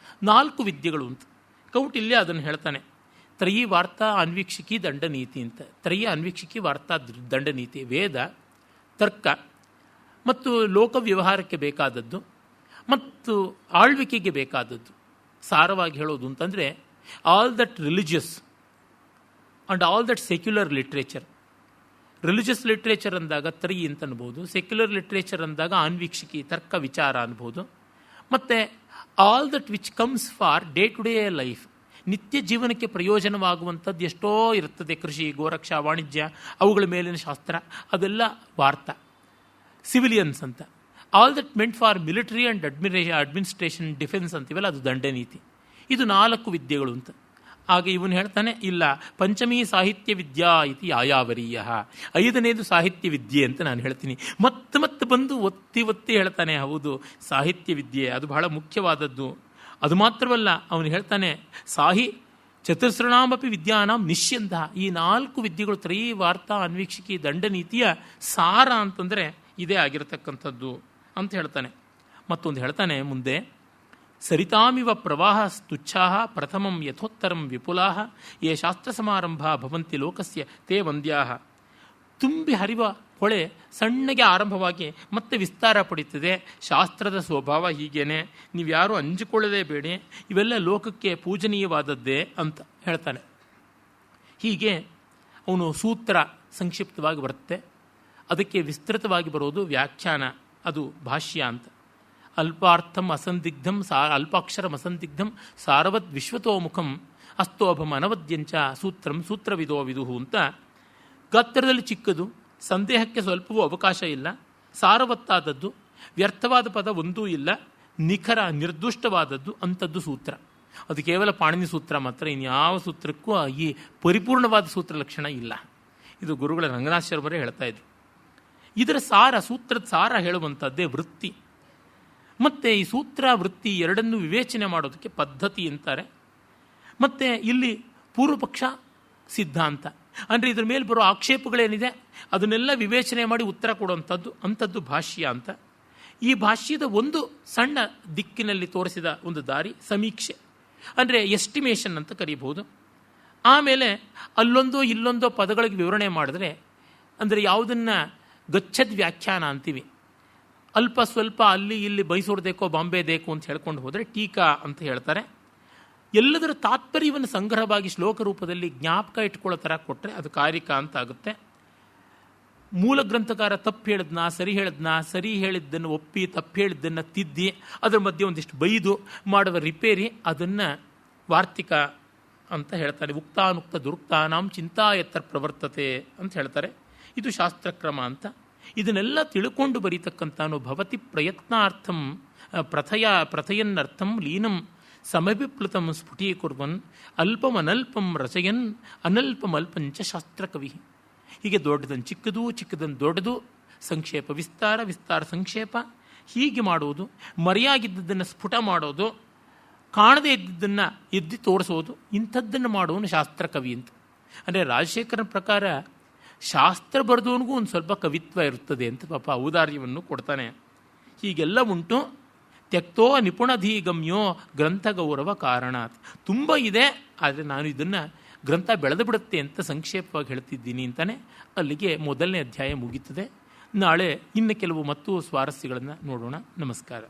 A: 4 ವಿದ್ಯೆಗಳು ಅಂತ. ಕೌಟಿಲ್ಯ ಅದನ್ನು ಹೇಳ್ತಾನೆ. ತ್ರಯಿ ವಾರ್ತಾ ಅನ್ವೀಕ್ಷಿಕಿ ದಂಡನೀತಿ ಅಂತ. ತ್ರಯಿ ಅನ್ವೀಕ್ಷಿಕಿ ವಾರ್ತಾ ದಂಡನೀತಿ. ವೇದ, ತರ್ಕ ಮತ್ತು ಲೋಕ ವ್ಯವಹಾರಕ್ಕೆ ಬೇಕಾದದ್ದು ಮತ್ತು ಆಳ್ವಿಕೆಗೆ ಬೇಕಾದದ್ದು. ಸಾರವಾಗಿ ಹೇಳೋದು ಅಂತಂದರೆ all that religious and all that secular literature. Religious literature ಅಂದಾಗ ತ್ರಯಿ ಅಂತ ಅನ್ಬೋದು, ಸೆಕ್ಯುಲರ್ ಲಿಟ್ರೇಚರ್ ಅಂದಾಗ ಅನ್ವೀಕ್ಷಿಕಿ ತರ್ಕ ವಿಚಾರ ಅನ್ಬೋದು, ಮತ್ತು all that which comes for day to day life, ನಿತ್ಯ ಜೀವನಕ್ಕೆ ಪ್ರಯೋಜನವಾಗುವಂಥದ್ದು ಎಷ್ಟೋ ಇರ್ತದೆ. ಕೃಷಿ, ಗೋರಕ್ಷಾ, ವಾಣಿಜ್ಯ, ಅವುಗಳ ಮೇಲಿನ ಶಾಸ್ತ್ರ, ಅದೆಲ್ಲ ವಾರ್ತಾ. ಸಿವಿಲಿಯನ್ಸ್ ಅಂತ. All that meant for military and administration, defence ಅಂತೀವಲ್ಲ, ಅದು ದಂಡನೀತಿ. ಇದು 4 ವಿದ್ಯೆಗಳು ಅಂತ. ಆಗ ಇವನು ಹೇಳ್ತಾನೆ, ಇಲ್ಲ, ಪಂಚಮೀ ಸಾಹಿತ್ಯ ವಿದ್ಯಾ ಇತಿ ಯಾಯಾವರೀಯ, 5ನೇದು ಸಾಹಿತ್ಯ ವಿದ್ಯೆ ಅಂತ ನಾನು ಹೇಳ್ತೀನಿ. ಮತ್ತೆ ಬಂದು ಒತ್ತಿ ಹೇಳ್ತಾನೆ, ಹೌದು ಸಾಹಿತ್ಯ ವಿದ್ಯೆ ಅದು ಬಹಳ ಮುಖ್ಯವಾದದ್ದು. ಅದು ಮಾತ್ರವಲ್ಲ, ಅವನು ಹೇಳ್ತಾನೆ, ಸಾಹಿ ಚತುಸ್ರಣಾಮಪಿ ವಿದ್ಯಾನಾಂ ನಿಶ್ಯಂತ. ಈ 4 ವಿದ್ಯೆಗಳು ತ್ರಯಿ ವಾರ್ತಾ ಅನ್ವೀಕ್ಷಿಕಿ ದಂಡನೀತಿಯ ಸಾರ ಅಂತಂದರೆ ಇದೇ ಆಗಿರತಕ್ಕಂಥದ್ದು ಅಂತ ಹೇಳ್ತಾನೆ. ಮತ್ತೊಂದು ಹೇಳ್ತಾನೆ ಮುಂದೆ, ಸರಿತಾಮಿವ ಪ್ರವಾಹ ಸ್ತುಚ್ಛಾ ಪ್ರಥಮಂ ಯಥೋತ್ತರಂ ವಿಪುಲಾ ಯೇ ಶಾಸ್ತ್ರ ಸಮಾರಂಭ ಭವಂತಿ ಲೋಕಸ್ಯ ತೇ ವಂದ್ಯಾ. ತುಂಬಿ ಹರಿವ ಹೊಳೆ ಸಣ್ಣಗೆ ಆರಂಭವಾಗಿ ಮತ್ತೆ ವಿಸ್ತಾರ ಪಡೀತದೆ. ಶಾಸ್ತ್ರದ ಸ್ವಭಾವ ಹೀಗೇನೆ, ನೀವ್ಯಾರೂ ಅಂಜಿಕೊಳ್ಳದೇ ಬೇಡಿ, ಇವೆಲ್ಲ ಲೋಕಕ್ಕೆ ಪೂಜನೀಯವಾದದ್ದೇ ಅಂತ ಹೇಳ್ತಾನೆ. ಹೀಗೆ ಅವನು ಸೂತ್ರ ಸಂಕ್ಷಿಪ್ತವಾಗಿ ಬರುತ್ತೆ, ಅದಕ್ಕೆ ವಿಸ್ತೃತವಾಗಿ ಬರೋದು ವ್ಯಾಖ್ಯಾನ, ಅದು ಭಾಷ್ಯ ಅಂತ. ಅಲ್ಪಾರ್ಥಂ ಅಸಂದಿಗ್ಧಂ ಅಲ್ಪಾಕ್ಷರಂ ಅಸಂದಿಗ್ಧಂ ಸಾರವದ್ ವಿಶ್ವತೋಮುಖಂ ಅಸ್ತೋಭಂ ಅನವದ್ಯಂಚ ಸೂತ್ರಂ ಸೂತ್ರವಿದೋ ವಿದುಹು ಅಂತ. ಗಾತ್ರದಲ್ಲಿ ಚಿಕ್ಕದು, ಸಂದೇಹಕ್ಕೆ ಸ್ವಲ್ಪವೂ ಅವಕಾಶ ಇಲ್ಲ, ಸಾರವತ್ತಾದದ್ದು, ವ್ಯರ್ಥವಾದ ಪದ ಒಂದೂ ಇಲ್ಲ, ನಿಖರ ನಿರ್ದುಷ್ಟವಾದದ್ದು ಅಂಥದ್ದು ಸೂತ್ರ. ಅದು ಕೇವಲ ಪಾಣಿನಿ ಸೂತ್ರ ಮಾತ್ರ, ಇನ್ಯಾವ ಸೂತ್ರಕ್ಕೂ ಈ ಪರಿಪೂರ್ಣವಾದ ಸೂತ್ರ ಲಕ್ಷಣ ಇಲ್ಲ. ಇದು ಗುರುಗಳ ರಂಗನಾಥ ಶರ್ಮರೇ ಹೇಳ್ತಾ ಇದ್ರು. ಇದರ ಸಾರ, ಸೂತ್ರದ ಸಾರ ಹೇಳುವಂಥದ್ದೇ ವೃತ್ತಿ. ಮತ್ತು ಈ ಸೂತ್ರ ವೃತ್ತಿ ಎರಡನ್ನೂ ವಿವೇಚನೆ ಮಾಡೋದಕ್ಕೆ ಪದ್ಧತಿ ಅಂತಾರೆ. ಮತ್ತು ಇಲ್ಲಿ ಪೂರ್ವಪಕ್ಷ ಸಿದ್ಧಾಂತ ಅಂದರೆ ಇದ್ರ ಮೇಲೆ ಬರೋ ಆಕ್ಷೇಪಗಳೇನಿದೆ ಅದನ್ನೆಲ್ಲ ವಿವೇಚನೆ ಮಾಡಿ ಉತ್ತರ ಕೊಡುವಂಥದ್ದು ಅಂಥದ್ದು ಭಾಷ್ಯ ಅಂತ. ಈ ಭಾಷ್ಯದ ಒಂದು ಸಣ್ಣ ದಿಕ್ಕಿನಲ್ಲಿ ತೋರಿಸಿದ ಒಂದು ದಾರಿ ಸಮೀಕ್ಷೆ, ಅಂದರೆ ಎಸ್ಟಿಮೇಷನ್ ಅಂತ ಕರೀಬಹುದು. ಆಮೇಲೆ ಅಲ್ಲೊಂದೋ ಇಲ್ಲೊಂದೋ ಪದಗಳಿಗೆ ವಿವರಣೆ ಮಾಡಿದ್ರೆ, ಅಂದರೆ ಯಾವುದನ್ನು ಗಚ್ಚದ್ ವ್ಯಾಖ್ಯಾನ ಅಂತೀವಿ, ಅಲ್ಪ ಸ್ವಲ್ಪ ಅಲ್ಲಿ ಇಲ್ಲಿ ಮೈಸೂರು ಬಾಂಬೆ ದೇಕು ಅಂತ ಹೇಳ್ಕೊಂಡು ಹೋದರೆ ಟೀಕಾ ಅಂತ ಹೇಳ್ತಾರೆ. ಎಲ್ಲದರ ತಾತ್ಪರ್ಯವನ್ನು ಸಂಗ್ರಹವಾಗಿ ಶ್ಲೋಕ ರೂಪದಲ್ಲಿ ಜ್ಞಾಪಕ ಇಟ್ಕೊಳ್ಳೋ ಥರ ಕೊಟ್ಟರೆ ಅದು ಕಾರಿಕ ಅಂತ ಆಗುತ್ತೆ. ಮೂಲ ಗ್ರಂಥಕಾರ ತಪ್ಪು ಹೇಳಿದ್ನ ಸರಿ ಹೇಳಿದ್ದನ್ನು ಒಪ್ಪಿ ತಪ್ಪು ಹೇಳಿದ್ದನ್ನು ತಿದ್ದಿ ಅದರ ಮಧ್ಯೆ ಒಂದಿಷ್ಟು ಬೈದು ಮಾಡುವ ರಿಪೇರಿ, ಅದನ್ನು ವಾರ್ತಿಕ ಅಂತ ಹೇಳ್ತಾರೆ. ಉಕ್ತಾನುಕ್ತ ದುರುಕ್ತಾನಾಂ ಚಿಂತಾ ಎತ್ತರ ಪ್ರವರ್ತತೆ ಅಂತ ಹೇಳ್ತಾರೆ. ಇದು ಶಾಸ್ತ್ರಕ್ರಮ ಅಂತ. ಇದನ್ನೆಲ್ಲ ತಿಳ್ಕೊಂಡು ಬರೀತಕ್ಕಂಥನು ಭವತಿ ಪ್ರಯತ್ನಾರ್ಥಂ ಪ್ರಥಯನ್ನರ್ಥಂ ಲೀನಂ ಸಮಭಿಪ್ಲುತಂ ಸ್ಫುಟೀಕುರ್ವನ್ ಅಲ್ಪಂ ಅನಲ್ಪಂ ರಚಯನ್ ಅನಲ್ಪಮಲ್ಪಂಚ ಶಾಸ್ತ್ರಕವಿ. ಹೀಗೆ ದೊಡ್ಡದನ್ನು ಚಿಕ್ಕದು, ಚಿಕ್ಕದನ್ನು ದೊಡ್ಡದು, ಸಂಕ್ಷೇಪ ವಿಸ್ತಾರ, ವಿಸ್ತಾರ ಸಂಕ್ಷೇಪ, ಹೀಗೆ ಮಾಡುವುದು, ಮರೆಯಾಗಿದ್ದನ್ನು ಸ್ಫುಟ ಮಾಡೋದು, ಕಾಣದೇ ಇದ್ದಿದ್ದನ್ನು ಎದ್ದಿ ತೋರಿಸೋದು, ಇಂಥದ್ದನ್ನು ಮಾಡುವನು ಶಾಸ್ತ್ರಕವಿ ಅಂತ. ಅಂದರೆ ರಾಜಶೇಖರನ ಪ್ರಕಾರ ಶಾಸ್ತ್ರ ಬರೆದವನಿಗೂ ಒಂದು ಸ್ವಲ್ಪ ಕವಿತ್ವ ಇರುತ್ತದೆ ಅಂತ ಪಾಪ ಔದಾರ್ಯವನ್ನು ಕೊಡ್ತಾನೆ. ಹೀಗೆಲ್ಲ ಉಂಟು. ತ್ಯಕ್ತೋ ನಿಪುಣಧೀಗಮ್ಯೋ ಗ್ರಂಥ ಗೌರವ ಕಾರಣಾತ್. ತುಂಬ ಇದೆ, ಆದರೆ ನಾನು ಇದನ್ನು ಗ್ರಂಥ ಬೆಳೆದು ಬಿಡುತ್ತೆ ಅಂತ ಸಂಕ್ಷೇಪವಾಗಿ ಹೇಳ್ತಿದ್ದೀನಿ ಅಂತಾನೆ ಅಲ್ಲಿಗೆ ಮೊದಲನೇ ಅಧ್ಯಾಯ ಮುಗೀತದೆ. ನಾಳೆ ಇನ್ನು ಕೆಲವು ಮತ್ತು ಸ್ವಾರಸ್ಯಗಳನ್ನು ನೋಡೋಣ. ನಮಸ್ಕಾರ.